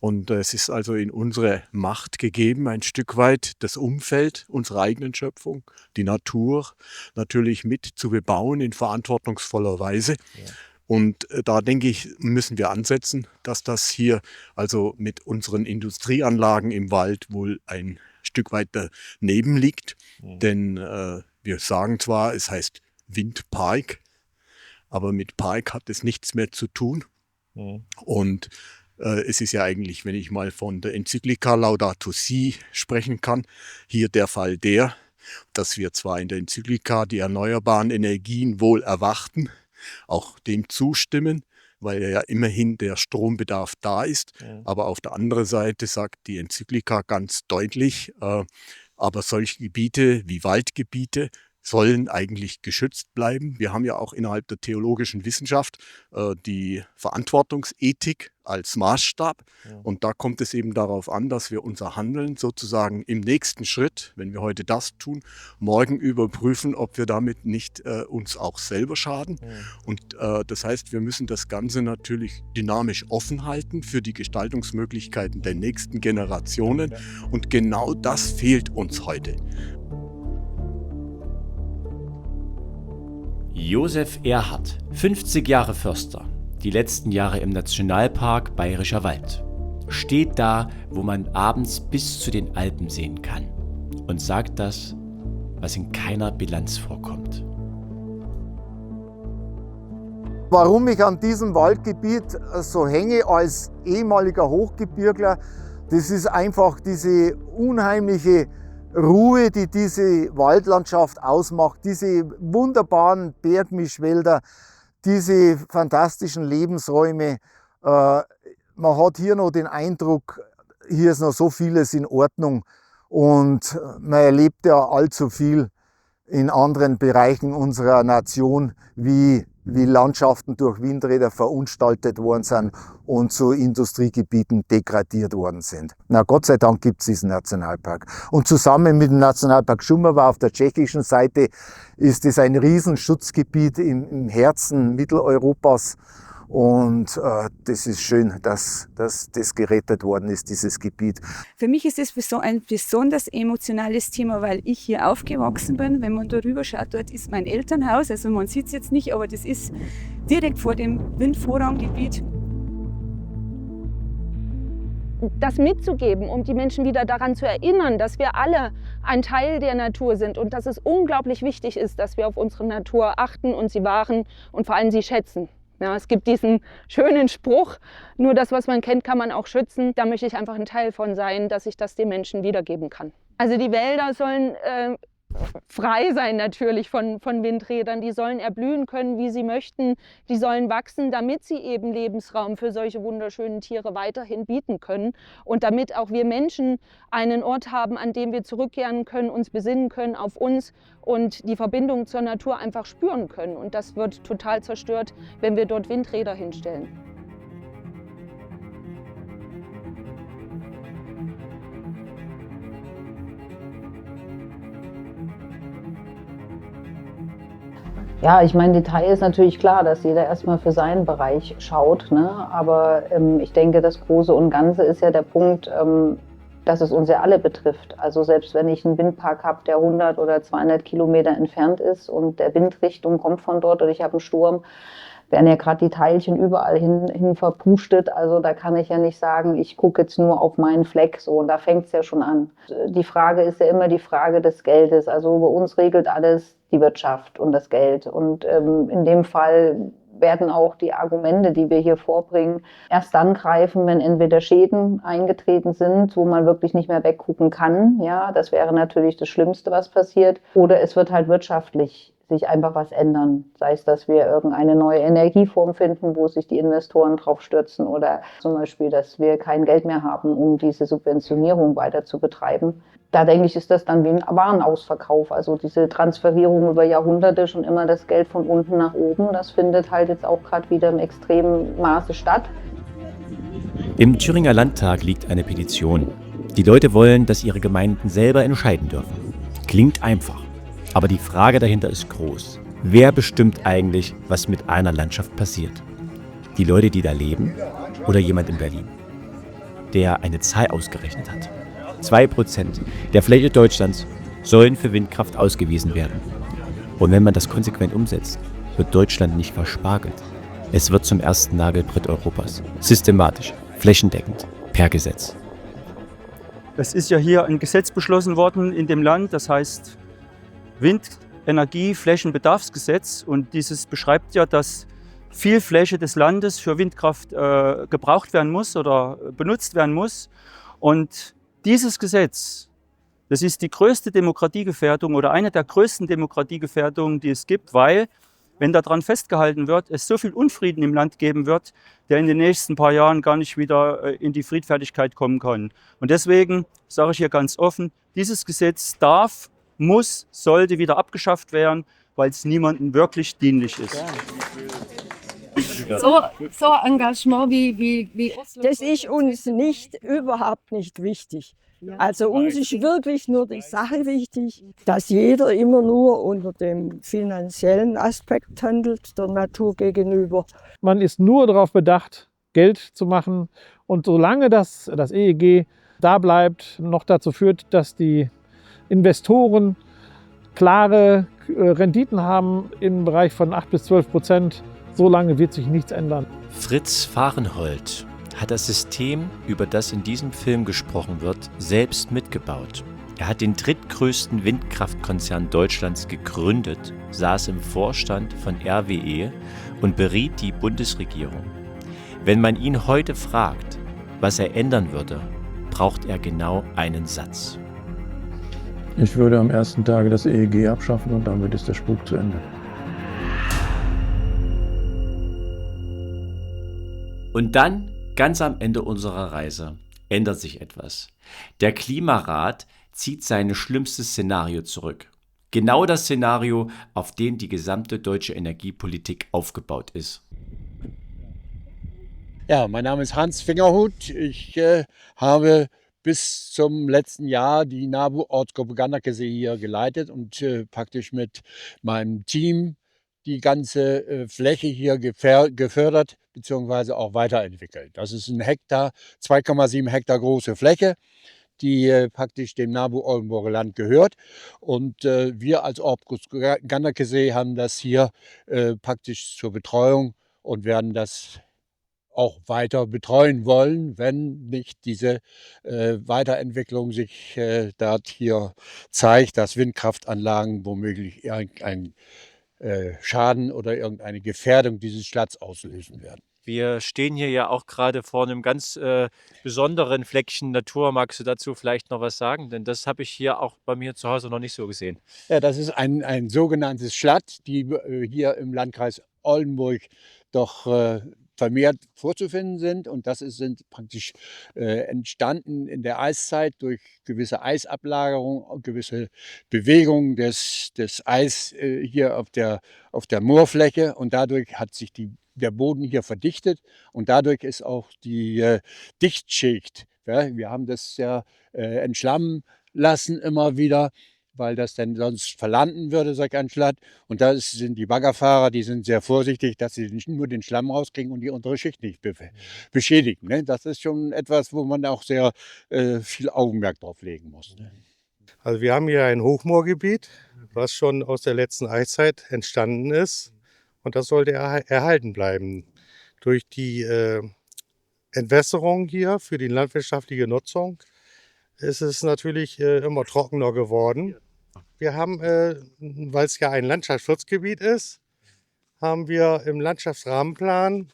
Speaker 17: Und es ist also in unsere Macht gegeben, ein Stück weit das Umfeld unserer eigenen Schöpfung, die Natur natürlich mit zu bebauen in verantwortungsvoller Weise. Ja. Und da denke ich, müssen wir ansetzen, dass das hier also mit unseren Industrieanlagen im Wald wohl ein Stück weit daneben liegt. Ja. Denn wir sagen zwar, es heißt Windpark, aber mit Park hat es nichts mehr zu tun. Ja. Und Es ist ja eigentlich, wenn ich mal von der Enzyklika Laudato Si sprechen kann, hier der Fall dass wir zwar in der Enzyklika die erneuerbaren Energien wohl erwarten, auch dem zustimmen, weil ja immerhin der Strombedarf da ist. Ja. Aber auf der anderen Seite sagt die Enzyklika ganz deutlich, aber solche Gebiete wie Waldgebiete sollen eigentlich geschützt bleiben. Wir haben ja auch innerhalb der theologischen Wissenschaft die Verantwortungsethik als Maßstab. Ja. Und da kommt es eben darauf an, dass wir unser Handeln sozusagen im nächsten Schritt, wenn wir heute das tun, morgen überprüfen, ob wir damit nicht uns auch selber schaden. Ja. Und das heißt, wir müssen das Ganze natürlich dynamisch offen halten für die Gestaltungsmöglichkeiten der nächsten Generationen. Ja. Und genau das fehlt uns heute.
Speaker 1: Josef Erhardt, 50 Jahre Förster, die letzten Jahre im Nationalpark Bayerischer Wald. Steht da, wo man abends bis zu den Alpen sehen kann und sagt das, was in keiner Bilanz vorkommt.
Speaker 11: Warum ich an diesem Waldgebiet so hänge als ehemaliger Hochgebirgler, das ist einfach diese unheimliche Ruhe, die diese Waldlandschaft ausmacht, diese wunderbaren Bergmischwälder, diese fantastischen Lebensräume. Man hat hier noch den Eindruck, hier ist noch so vieles in Ordnung und man erlebt ja allzu viel in anderen Bereichen unserer Nation, wie Landschaften durch Windräder verunstaltet worden sind und zu Industriegebieten degradiert worden sind. Na, Gott sei Dank gibt es diesen Nationalpark. Und zusammen mit dem Nationalpark Šumava auf der tschechischen Seite ist es ein Riesenschutzgebiet im Herzen Mitteleuropas. Und das ist schön, dass das gerettet worden ist, dieses Gebiet.
Speaker 12: Für mich ist es ein besonders emotionales Thema, weil ich hier aufgewachsen bin. Wenn man darüber schaut, dort ist mein Elternhaus. Also man sieht es jetzt nicht, aber das ist direkt vor dem Windvorranggebiet.
Speaker 14: Das mitzugeben, um die Menschen wieder daran zu erinnern, dass wir alle ein Teil der Natur sind und dass es unglaublich wichtig ist, dass wir auf unsere Natur achten und sie wahren und vor allem sie schätzen. Ja, es gibt diesen schönen Spruch, nur das, was man kennt, kann man auch schützen. Da möchte ich einfach ein Teil von sein, dass ich das den Menschen wiedergeben kann. Also die Wälder sollen frei sein natürlich von Windrädern. Die sollen erblühen können, wie sie möchten. Die sollen wachsen, damit sie eben Lebensraum für solche wunderschönen Tiere weiterhin bieten können. Und damit auch wir Menschen einen Ort haben, an dem wir zurückkehren können, uns besinnen können auf uns und die Verbindung zur Natur einfach spüren können. Und das wird total zerstört, wenn wir dort Windräder hinstellen.
Speaker 9: Ja, ich meine, Detail ist natürlich klar, dass jeder erstmal für seinen Bereich schaut, ne? Aber ich denke, das Große und Ganze ist ja der Punkt, dass es uns ja alle betrifft. Also selbst wenn ich einen Windpark habe, der 100 oder 200 Kilometer entfernt ist und der Windrichtung kommt von dort oder ich habe einen Sturm, werden ja gerade die Teilchen überall hin verpustet. Also da kann ich ja nicht sagen, ich gucke jetzt nur auf meinen Fleck. So, und da fängt es ja schon an. Die Frage ist ja immer die Frage des Geldes. Also bei uns regelt alles die Wirtschaft und das Geld. Und in dem Fall werden auch die Argumente, die wir hier vorbringen, erst dann greifen, wenn entweder Schäden eingetreten sind, wo man wirklich nicht mehr weggucken kann. Ja, das wäre natürlich das Schlimmste, was passiert. Oder es wird halt wirtschaftlich sich einfach was ändern. Sei es, dass wir irgendeine neue Energieform finden, wo sich die Investoren drauf stürzen oder zum Beispiel, dass wir kein Geld mehr haben, um diese Subventionierung weiter zu betreiben. Da denke ich, ist das dann wie ein Warenausverkauf. Also diese Transferierung über Jahrhunderte, schon immer das Geld von unten nach oben, das findet halt jetzt auch gerade wieder im extremen Maße statt.
Speaker 1: Im Thüringer Landtag liegt eine Petition. Die Leute wollen, dass ihre Gemeinden selber entscheiden dürfen. Klingt einfach. Aber die Frage dahinter ist groß. Wer bestimmt eigentlich, was mit einer Landschaft passiert? Die Leute, die da leben, oder jemand in Berlin, der eine Zahl ausgerechnet hat? 2% der Fläche Deutschlands sollen für Windkraft ausgewiesen werden. Und wenn man das konsequent umsetzt, wird Deutschland nicht verspargelt. Es wird zum ersten Nagelbrett Europas. Systematisch, flächendeckend, per Gesetz.
Speaker 24: Es ist ja hier ein Gesetz beschlossen worden in dem Land, das heißt Windenergieflächenbedarfsgesetz. Und dieses beschreibt ja, dass viel Fläche des Landes für Windkraft gebraucht werden muss oder benutzt werden muss. Und dieses Gesetz, das ist die größte Demokratiegefährdung oder eine der größten Demokratiegefährdungen, die es gibt, weil, wenn daran festgehalten wird, es so viel Unfrieden im Land geben wird, der in den nächsten paar Jahren gar nicht wieder in die Friedfertigkeit kommen kann. Und deswegen sage ich hier ganz offen, dieses Gesetz darf, muss, sollte wieder abgeschafft werden, weil es niemandem wirklich dienlich ist.
Speaker 2: So Engagement wie
Speaker 19: Das ist uns überhaupt nicht wichtig. Also uns ist wirklich nur die Sache wichtig, dass jeder immer nur unter dem finanziellen Aspekt handelt, der Natur gegenüber.
Speaker 22: Man ist nur darauf bedacht, Geld zu machen. Und solange das EEG da bleibt, noch dazu führt, dass die Investoren klare Renditen haben im Bereich von 8 bis 12%, solange wird sich nichts ändern.
Speaker 1: Fritz Fahrenhold hat das System, über das in diesem Film gesprochen wird, selbst mitgebaut. Er hat den drittgrößten Windkraftkonzern Deutschlands gegründet, saß im Vorstand von RWE und beriet die Bundesregierung. Wenn man ihn heute fragt, was er ändern würde, braucht er genau einen Satz.
Speaker 3: Ich würde am ersten Tage das EEG abschaffen und damit ist der Spuk zu Ende.
Speaker 1: Und dann, ganz am Ende unserer Reise, ändert sich etwas. Der Klimarat zieht sein schlimmstes Szenario zurück. Genau das Szenario, auf dem die gesamte deutsche Energiepolitik aufgebaut ist.
Speaker 20: Ja, mein Name ist Hans Fingerhut. Ich habe bis zum letzten Jahr die NABU-Ortsgruppe Ganderkesee hier geleitet und praktisch mit meinem Team die ganze Fläche hier gefördert bzw. auch weiterentwickelt. Das ist ein Hektar, 2,7 Hektar große Fläche, die praktisch dem NABU-Oldenburger Land gehört. Und wir als Ortsgruppe Ganderkesee haben das hier praktisch zur Betreuung und werden das auch weiter betreuen wollen, wenn nicht diese Weiterentwicklung sich dort hier zeigt, dass Windkraftanlagen womöglich irgendein Schaden oder irgendeine Gefährdung dieses Schlats auslösen werden.
Speaker 4: Wir stehen hier ja auch gerade vor einem ganz besonderen Fleckchen Natur. Magst du dazu vielleicht noch was sagen? Denn das habe ich hier auch bei mir zu Hause noch nicht so gesehen.
Speaker 20: Ja, das ist ein sogenanntes Schlatt, die hier im Landkreis Oldenburg doch vermehrt vorzufinden sind. Und das sind praktisch entstanden in der Eiszeit durch gewisse Eisablagerung, gewisse Bewegungen des Eis hier auf der Moorfläche. Und dadurch hat sich der Boden hier verdichtet und dadurch ist auch die Dichtschicht. Ja, wir haben das ja entschlammen lassen immer wieder, weil das dann sonst verlanden würde, solch ein Schlatt. Und da sind die Baggerfahrer, die sind sehr vorsichtig, dass sie nicht nur den Schlamm rauskriegen und die untere Schicht nicht beschädigen. Ne? Das ist schon etwas, wo man auch sehr viel Augenmerk drauf legen muss. Ne?
Speaker 21: Also wir haben hier ein Hochmoorgebiet, was schon aus der letzten Eiszeit entstanden ist. Und das sollte erhalten bleiben. Durch die Entwässerung hier für die landwirtschaftliche Nutzung ist es natürlich immer trockener geworden. Wir haben, weil es ja ein Landschaftsschutzgebiet ist, haben wir im Landschaftsrahmenplan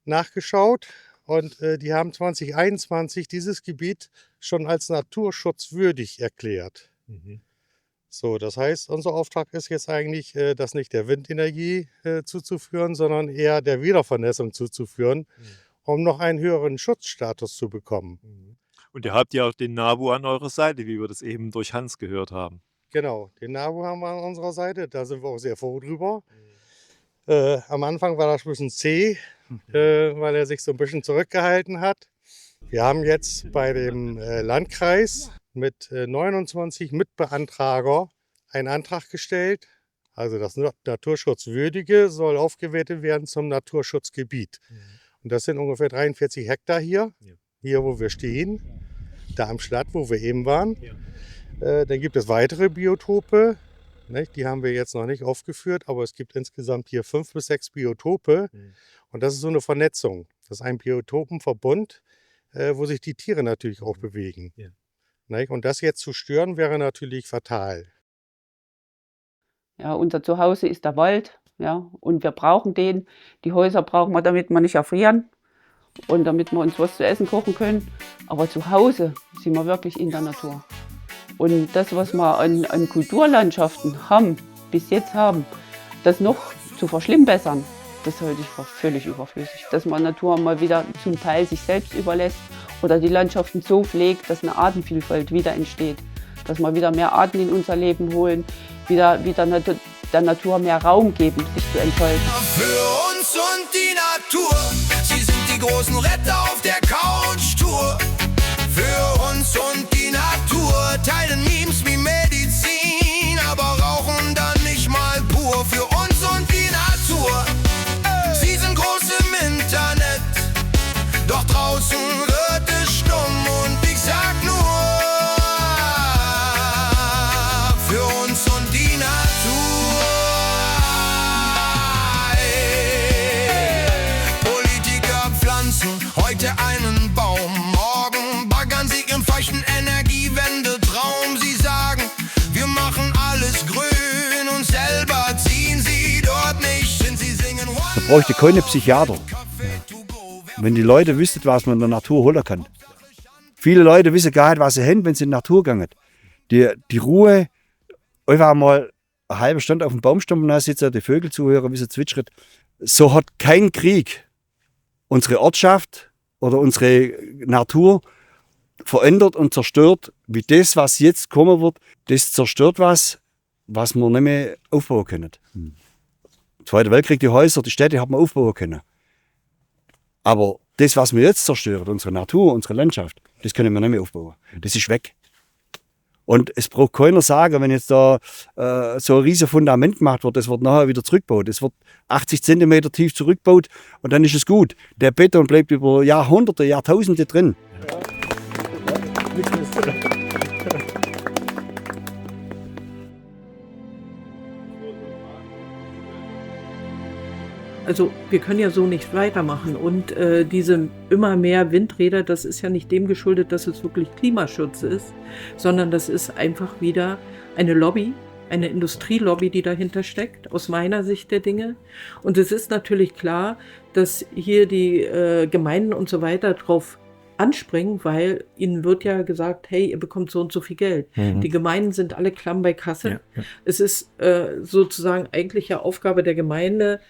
Speaker 21: nachgeschaut und die haben 2021 dieses Gebiet schon als naturschutzwürdig erklärt. So, das heißt, unser Auftrag ist jetzt eigentlich, das nicht der Windenergie zuzuführen, sondern eher der Wiedervernässung zuzuführen, um noch einen höheren Schutzstatus zu bekommen.
Speaker 6: Und ihr habt ja auch den NABU an eurer Seite, wie wir das eben durch Hans gehört haben.
Speaker 21: Genau, den NABU haben wir an unserer Seite, da sind wir auch sehr froh drüber. Am Anfang war das ein bisschen zäh, weil er sich so ein bisschen zurückgehalten hat. Wir haben jetzt bei dem Landkreis mit 29 Mitbeantrager einen Antrag gestellt. Also das Naturschutzwürdige soll aufgewertet werden zum Naturschutzgebiet. Und das sind ungefähr 43 Hektar hier, hier wo wir stehen, da am Schlatt, wo wir eben waren. Dann gibt es weitere Biotope, nicht? Die haben wir jetzt noch nicht aufgeführt, aber es gibt insgesamt hier 5 bis 6 Biotope. Und das ist so eine Vernetzung. Das ist ein Biotopenverbund, wo sich die Tiere natürlich auch bewegen. Nicht? Und das jetzt zu stören, wäre natürlich fatal.
Speaker 9: Ja, unser Zuhause ist der Wald. Ja? Und wir brauchen den. Die Häuser brauchen wir, damit wir nicht erfrieren und damit wir uns was zu essen kochen können. Aber zu Hause sind wir wirklich in der Natur. Und das, was wir an Kulturlandschaften bis jetzt haben, das noch zu verschlimmbessern, das halte ich für völlig überflüssig. Dass man Natur mal wieder zum Teil sich selbst überlässt oder die Landschaften so pflegt, dass eine Artenvielfalt wieder entsteht. Dass wir wieder mehr Arten in unser Leben holen, wieder der Natur mehr Raum geben, sich zu entfalten.
Speaker 8: Für uns und die Natur, sie sind die großen Retter auf der Couch-Tour. Für uns und die Natur, teilen Memes wie Medizin, aber rauchen dann nicht mal pur. Für uns und die Natur, sie sind groß im Internet, doch draußen wird es stumm und ich sag nur, für uns und die Natur. Politiker pflanzen heute einen Baum, morgen baggern sie ihren feuchten Energiewende-Traum. Sie sagen, wir machen alles grün und selber ziehen sie dort nicht hin. Sie singen
Speaker 15: Man bräuchte keine Psychiater. Wenn die Leute wüssten, was man in der Natur holen kann. Viele Leute wissen gar nicht, was sie haben, wenn sie in die Natur gehen. Die Ruhe, einfach mal eine halbe Stunde auf dem Baumstamm sitzen, die Vögel zuhören, wie sie zwitschern. So hat kein Krieg unsere Ortschaft oder unsere Natur verändert und zerstört, wie das, was jetzt kommen wird. Das zerstört was wir nicht mehr aufbauen können. Im Zweiten Weltkrieg, die Häuser, die Städte hat man aufbauen können. Aber das, was wir jetzt zerstören, unsere Natur, unsere Landschaft, das können wir nicht mehr aufbauen. Das ist weg. Und es braucht keiner sagen, wenn jetzt da so ein riesiges Fundament gemacht wird, das wird nachher wieder zurückgebaut. Es wird 80 cm tief zurückgebaut und dann ist es gut. Der Beton bleibt über Jahrhunderte, Jahrtausende drin.
Speaker 16: Also wir können ja so nicht weitermachen und diese immer mehr Windräder, das ist ja nicht dem geschuldet, dass es wirklich Klimaschutz ist, sondern das ist einfach wieder eine Lobby, eine Industrielobby, die dahinter steckt, aus meiner Sicht der Dinge. Und es ist natürlich klar, dass hier die Gemeinden und so weiter drauf anspringen, weil ihnen wird ja gesagt, hey, ihr bekommt so und so viel Geld. Mhm. Die Gemeinden sind alle klamm bei Kasse. Ja, ja. Es ist sozusagen eigentlich ja Aufgabe der Gemeinde,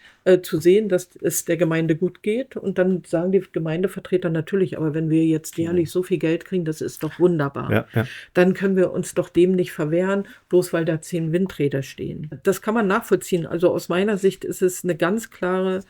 Speaker 16: zu sehen, dass es der Gemeinde gut geht. Und dann sagen die Gemeindevertreter natürlich, aber wenn wir jetzt jährlich so viel Geld kriegen, das ist doch wunderbar. Ja, ja. Dann können wir uns doch dem nicht verwehren, bloß weil da 10 Windräder stehen. Das kann man nachvollziehen. Also aus meiner Sicht ist es eine ganz klare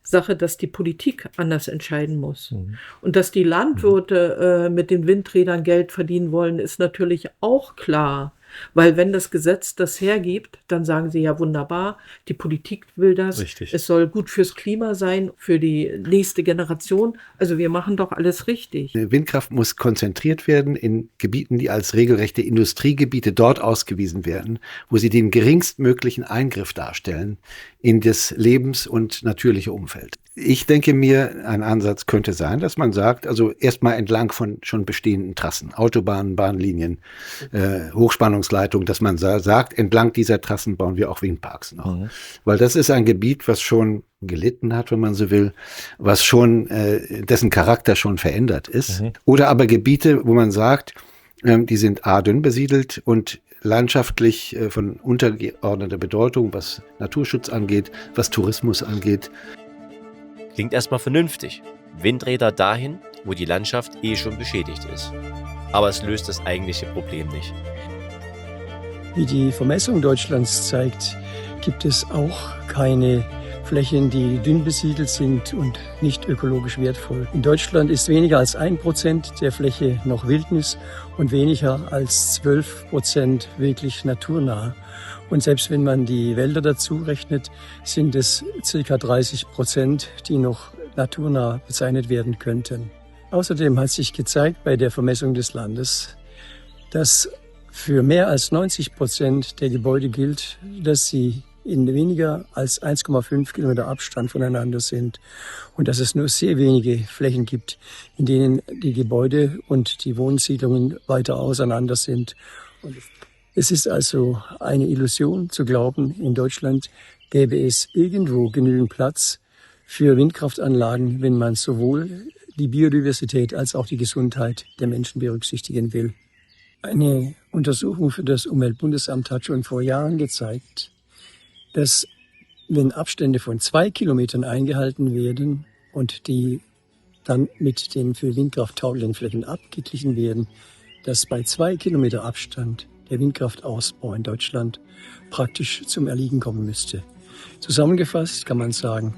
Speaker 16: Sache, dass die Politik anders entscheiden muss. Mhm. Und dass die Landwirte mit den Windrädern Geld verdienen wollen, ist natürlich auch klar. Weil wenn das Gesetz das hergibt, dann sagen sie ja wunderbar, die Politik will das, richtig. Es soll gut fürs Klima sein, für die nächste Generation. Also wir machen doch alles richtig.
Speaker 10: Windkraft muss konzentriert werden in Gebieten, die als regelrechte Industriegebiete dort ausgewiesen werden, wo sie den geringstmöglichen Eingriff darstellen in das Lebens- und natürliche Umfeld. Ich denke mir, ein Ansatz könnte sein, dass man sagt, also erstmal entlang von schon bestehenden Trassen, Autobahnen, Bahnlinien, Hochspannungsleitungen, dass man sagt, entlang dieser Trassen bauen wir auch Windparks noch. Mhm. Weil das ist ein Gebiet, was schon gelitten hat, wenn man so will, was schon, dessen Charakter schon verändert ist. Mhm. Oder aber Gebiete, wo man sagt, die sind dünn besiedelt und landschaftlich von untergeordneter Bedeutung, was Naturschutz angeht, was Tourismus angeht.
Speaker 18: Klingt erstmal vernünftig. Windräder dahin, wo die Landschaft schon beschädigt ist. Aber es löst das eigentliche Problem nicht.
Speaker 13: Wie die Vermessung Deutschlands zeigt, gibt es auch keine Flächen, die dünn besiedelt sind und nicht ökologisch wertvoll. In Deutschland ist weniger als 1% der Fläche noch Wildnis und weniger als 12% wirklich naturnah. Und selbst wenn man die Wälder dazu rechnet, sind es ca. 30%, die noch naturnah bezeichnet werden könnten. Außerdem hat sich gezeigt bei der Vermessung des Landes, dass für mehr als 90% der Gebäude gilt, dass sie in weniger als 1,5 Kilometer Abstand voneinander sind und dass es nur sehr wenige Flächen gibt, in denen die Gebäude und die Wohnsiedlungen weiter auseinander sind. Und Es ist also eine Illusion zu glauben, in Deutschland gäbe es irgendwo genügend Platz für Windkraftanlagen, wenn man sowohl die Biodiversität als auch die Gesundheit der Menschen berücksichtigen will. Eine Untersuchung für das Umweltbundesamt hat schon vor Jahren gezeigt, dass wenn Abstände von 2 Kilometern eingehalten werden und die dann mit den für Windkraft tauglichen Flächen abgeglichen werden, dass bei 2 Kilometer Abstand der Windkraftausbau in Deutschland praktisch zum Erliegen kommen müsste. Zusammengefasst kann man sagen,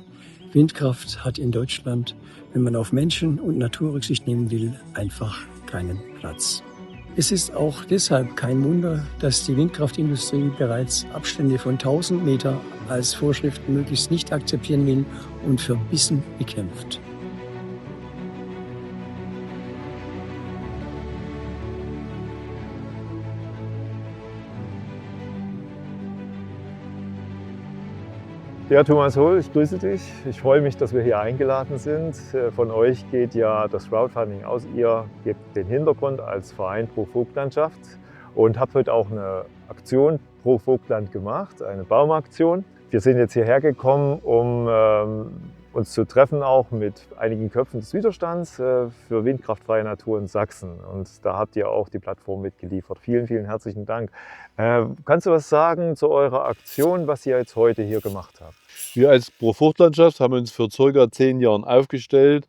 Speaker 13: Windkraft hat in Deutschland, wenn man auf Menschen und Natur Rücksicht nehmen will, einfach keinen Platz. Es ist auch deshalb kein Wunder, dass die Windkraftindustrie bereits Abstände von 1000 Meter als Vorschrift möglichst nicht akzeptieren will und verbissen bekämpft.
Speaker 6: Ja, Thomas Hohl, ich grüße dich. Ich freue mich, dass wir hier eingeladen sind. Von euch geht ja das Crowdfunding aus. Ihr gebt den Hintergrund als Verein Pro Vogtlandschaft und habt heute auch eine Aktion Pro Vogtland gemacht, eine Baumaktion. Wir sind jetzt hierher gekommen, um uns zu treffen, auch mit einigen Köpfen des Widerstands für windkraftfreie Natur in Sachsen. Und da habt ihr auch die Plattform mitgeliefert. Vielen, vielen herzlichen Dank. Kannst du was sagen zu eurer Aktion, was ihr jetzt heute hier gemacht habt?
Speaker 5: Wir als Pro Vogtlandschaft haben uns vor ca. 10 Jahren aufgestellt,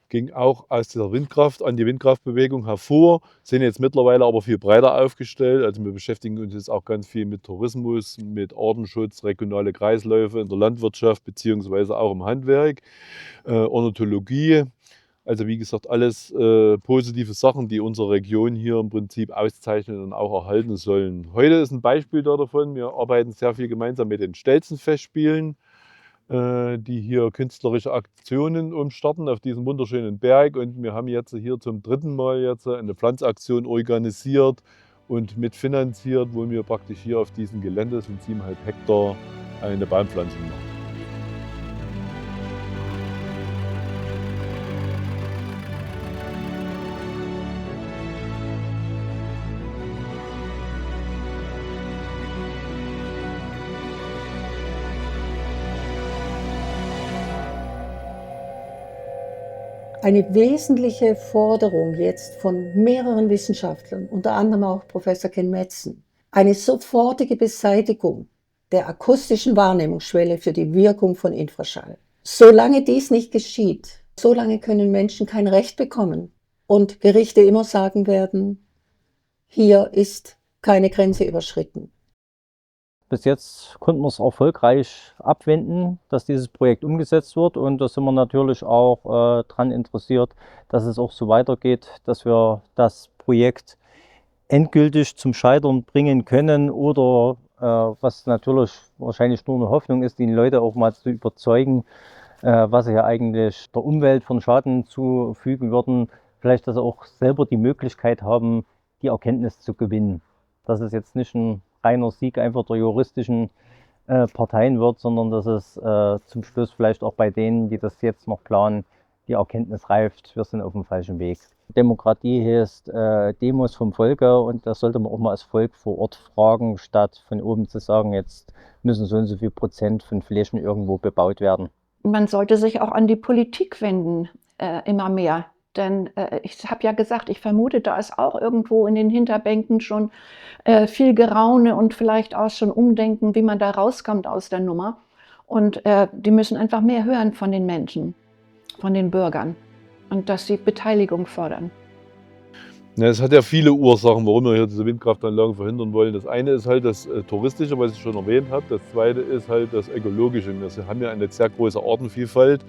Speaker 5: ging auch aus dieser Windkraft an die Windkraftbewegung hervor, sind jetzt mittlerweile aber viel breiter aufgestellt. Also wir beschäftigen uns jetzt auch ganz viel mit Tourismus, mit Artenschutz, regionale Kreisläufe in der Landwirtschaft beziehungsweise auch im Handwerk, Ornithologie. Also wie gesagt, alles positive Sachen, die unsere Region hier im Prinzip auszeichnen und auch erhalten sollen. Heute ist ein Beispiel davon. Wir arbeiten sehr viel gemeinsam mit den Stelzenfestspielen, die hier künstlerische Aktionen umstarten auf diesem wunderschönen Berg. Und wir haben jetzt hier zum 3. Mal jetzt eine Pflanzaktion organisiert und mitfinanziert, wo wir praktisch hier auf diesem Gelände, das sind 7,5 Hektar, eine Baumpflanzung machen.
Speaker 7: Eine wesentliche Forderung jetzt von mehreren Wissenschaftlern, unter anderem auch Professor Ken Metzen, eine sofortige Beseitigung der akustischen Wahrnehmungsschwelle für die Wirkung von Infraschall. Solange dies nicht geschieht, solange können Menschen kein Recht bekommen und Gerichte immer sagen werden, hier ist keine Grenze überschritten.
Speaker 17: Bis jetzt konnten wir es erfolgreich abwenden, dass dieses Projekt umgesetzt wird, und da sind wir natürlich auch daran interessiert, dass es auch so weitergeht, dass wir das Projekt endgültig zum Scheitern bringen können oder was natürlich wahrscheinlich nur eine Hoffnung ist, die Leute auch mal zu überzeugen, was sie ja eigentlich der Umwelt von Schaden zufügen würden, vielleicht dass sie auch selber die Möglichkeit haben, die Erkenntnis zu gewinnen. Dass es jetzt nicht ein reiner Sieg einfach der juristischen Parteien wird, sondern dass es zum Schluss vielleicht auch bei denen, die das jetzt noch planen, die Erkenntnis reift, wir sind auf dem falschen Weg. Demokratie heißt Demos vom Volke, und das sollte man auch mal als Volk vor Ort fragen, statt von oben zu sagen, jetzt müssen so und so viel Prozent von Flächen irgendwo bebaut werden.
Speaker 23: Man sollte sich auch an die Politik wenden, immer mehr. Denn ich habe ja gesagt, ich vermute, da ist auch irgendwo in den Hinterbänken schon viel Geraune und vielleicht auch schon Umdenken, wie man da rauskommt aus der Nummer. Und die müssen einfach mehr hören von den Menschen, von den Bürgern, und dass sie Beteiligung fordern.
Speaker 5: Ja, es hat ja viele Ursachen, warum wir hier diese Windkraftanlagen verhindern wollen. Das eine ist halt das Touristische, was ich schon erwähnt habe. Das zweite ist halt das Ökologische. Wir haben ja eine sehr große Artenvielfalt.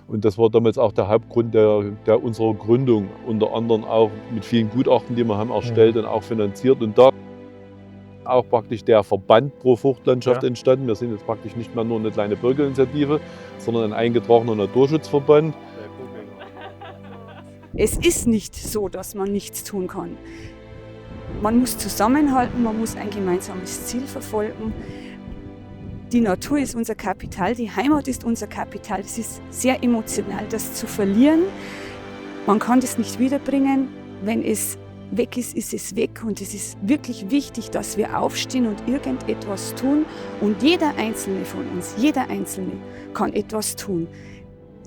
Speaker 5: Und das war damals auch der Hauptgrund der unserer Gründung, unter anderem auch mit vielen Gutachten, die wir haben erstellt und auch finanziert. Und da auch praktisch der Verband Pro Vogtlandschaft entstanden. Wir sind jetzt praktisch nicht mehr nur eine kleine Bürgerinitiative, sondern ein eingetragener Naturschutzverband.
Speaker 12: Es ist nicht so, dass man nichts tun kann. Man muss zusammenhalten, man muss ein gemeinsames Ziel verfolgen. Die Natur ist unser Kapital, die Heimat ist unser Kapital. Es ist sehr emotional, das zu verlieren. Man kann das nicht wiederbringen, wenn es weg ist, ist es weg. Und es ist wirklich wichtig, dass wir aufstehen und irgendetwas tun. Und jeder Einzelne von uns, jeder Einzelne kann etwas tun.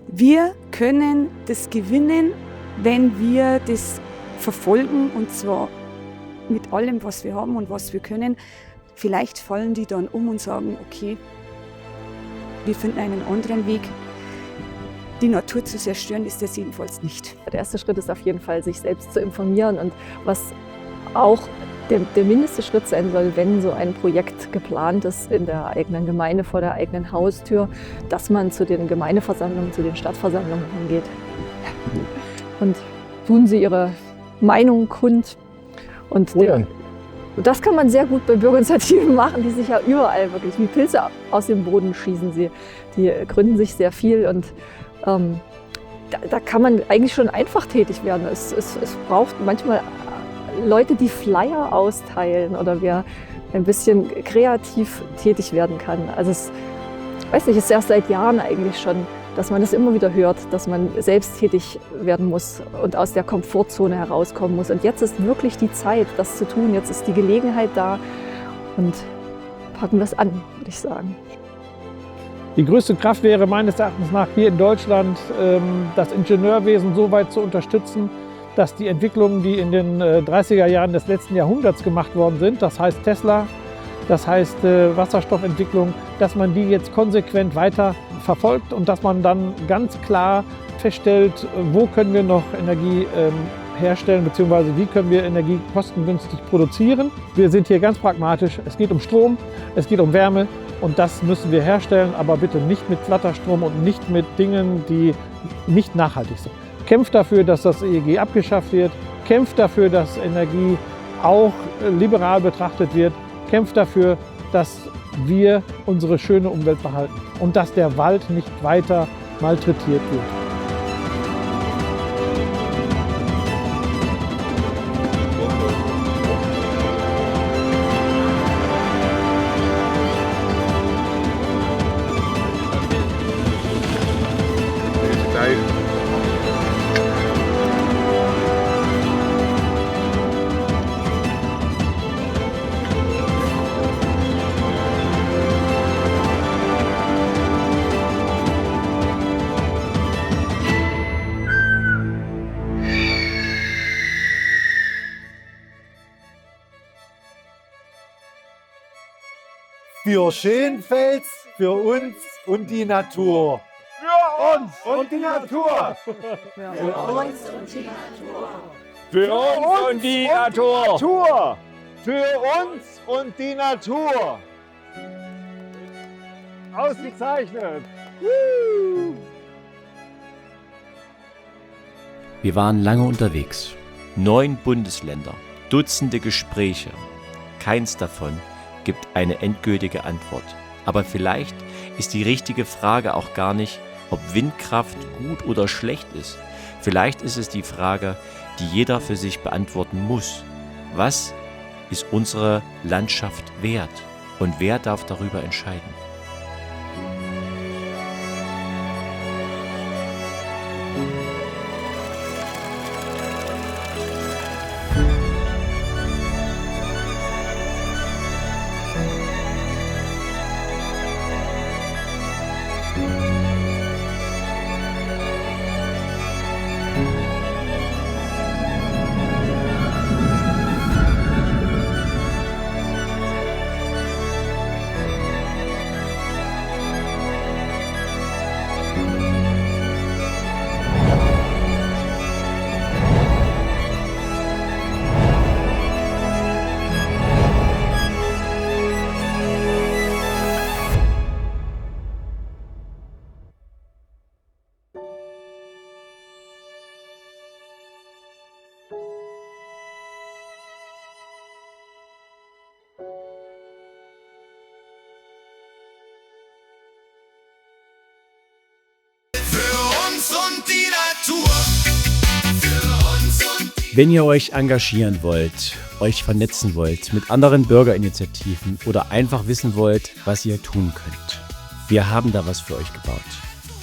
Speaker 12: Wir können das gewinnen, wenn wir das verfolgen, und zwar mit allem, was wir haben und was wir können. Vielleicht fallen die dann um und sagen, okay, wir finden einen anderen Weg. Die Natur zu zerstören ist das jedenfalls nicht.
Speaker 2: Der erste Schritt ist auf jeden Fall, sich selbst zu informieren, und was auch der mindeste Schritt sein soll, wenn so ein Projekt geplant ist in der eigenen Gemeinde, vor der eigenen Haustür, dass man zu den Gemeindeversammlungen, zu den Stadtversammlungen hingeht. Und tun Sie Ihre Meinung kund. Und das kann man sehr gut bei Bürgerinitiativen machen, die sich ja überall wirklich wie Pilze aus dem Boden schießen. Die gründen sich sehr viel, und da kann man eigentlich schon einfach tätig werden. Es braucht manchmal Leute, die Flyer austeilen, oder wer ein bisschen kreativ tätig werden kann. Also es ist erst seit Jahren eigentlich schon, dass man das immer wieder hört, dass man selbst tätig werden muss und aus der Komfortzone herauskommen muss. Und jetzt ist wirklich die Zeit, das zu tun. Jetzt ist die Gelegenheit da, und packen wir es an, würde ich sagen.
Speaker 22: Die größte Kraft wäre meines Erachtens nach hier in Deutschland, das Ingenieurwesen so weit zu unterstützen, dass die Entwicklungen, die in den 30er Jahren des letzten Jahrhunderts gemacht worden sind, das heißt Tesla, das heißt Wasserstoffentwicklung, dass man die jetzt konsequent weiter verfolgt und dass man dann ganz klar feststellt, wo können wir noch Energie herstellen, beziehungsweise wie können wir Energie kostengünstig produzieren. Wir sind hier ganz pragmatisch. Es geht um Strom, es geht um Wärme, und das müssen wir herstellen, aber bitte nicht mit Flatterstrom und nicht mit Dingen, die nicht nachhaltig sind. Kämpft dafür, dass das EEG abgeschafft wird, kämpft dafür, dass Energie auch liberal betrachtet wird, kämpft dafür, dass wir unsere schöne Umwelt behalten und dass der Wald nicht weiter malträtiert wird.
Speaker 11: Für Schönfels, für uns und die Natur. Für uns und die Natur.
Speaker 8: Für uns und die Natur.
Speaker 11: Für uns und die Natur. Für uns und die Natur. Ausgezeichnet.
Speaker 1: Wir waren lange unterwegs. 9 Bundesländer, Dutzende Gespräche. Keins davon gibt eine endgültige Antwort. Aber vielleicht ist die richtige Frage auch gar nicht, ob Windkraft gut oder schlecht ist. Vielleicht ist es die Frage, die jeder für sich beantworten muss. Was ist unsere Landschaft wert? Und wer darf darüber entscheiden? Wenn ihr euch engagieren wollt, euch vernetzen wollt mit anderen Bürgerinitiativen oder einfach wissen wollt, was ihr tun könnt, wir haben da was für euch gebaut.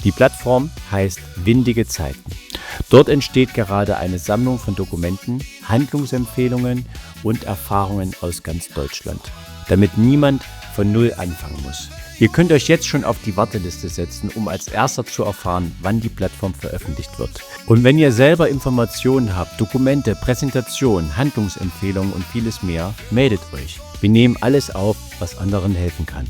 Speaker 1: Die Plattform heißt Windige Zeiten. Dort entsteht gerade eine Sammlung von Dokumenten, Handlungsempfehlungen und Erfahrungen aus ganz Deutschland, damit niemand von Null anfangen muss. Ihr könnt euch jetzt schon auf die Warteliste setzen, um als Erster zu erfahren, wann die Plattform veröffentlicht wird. Und wenn ihr selber Informationen habt, Dokumente, Präsentationen, Handlungsempfehlungen und vieles mehr, meldet euch. Wir nehmen alles auf, was anderen helfen kann.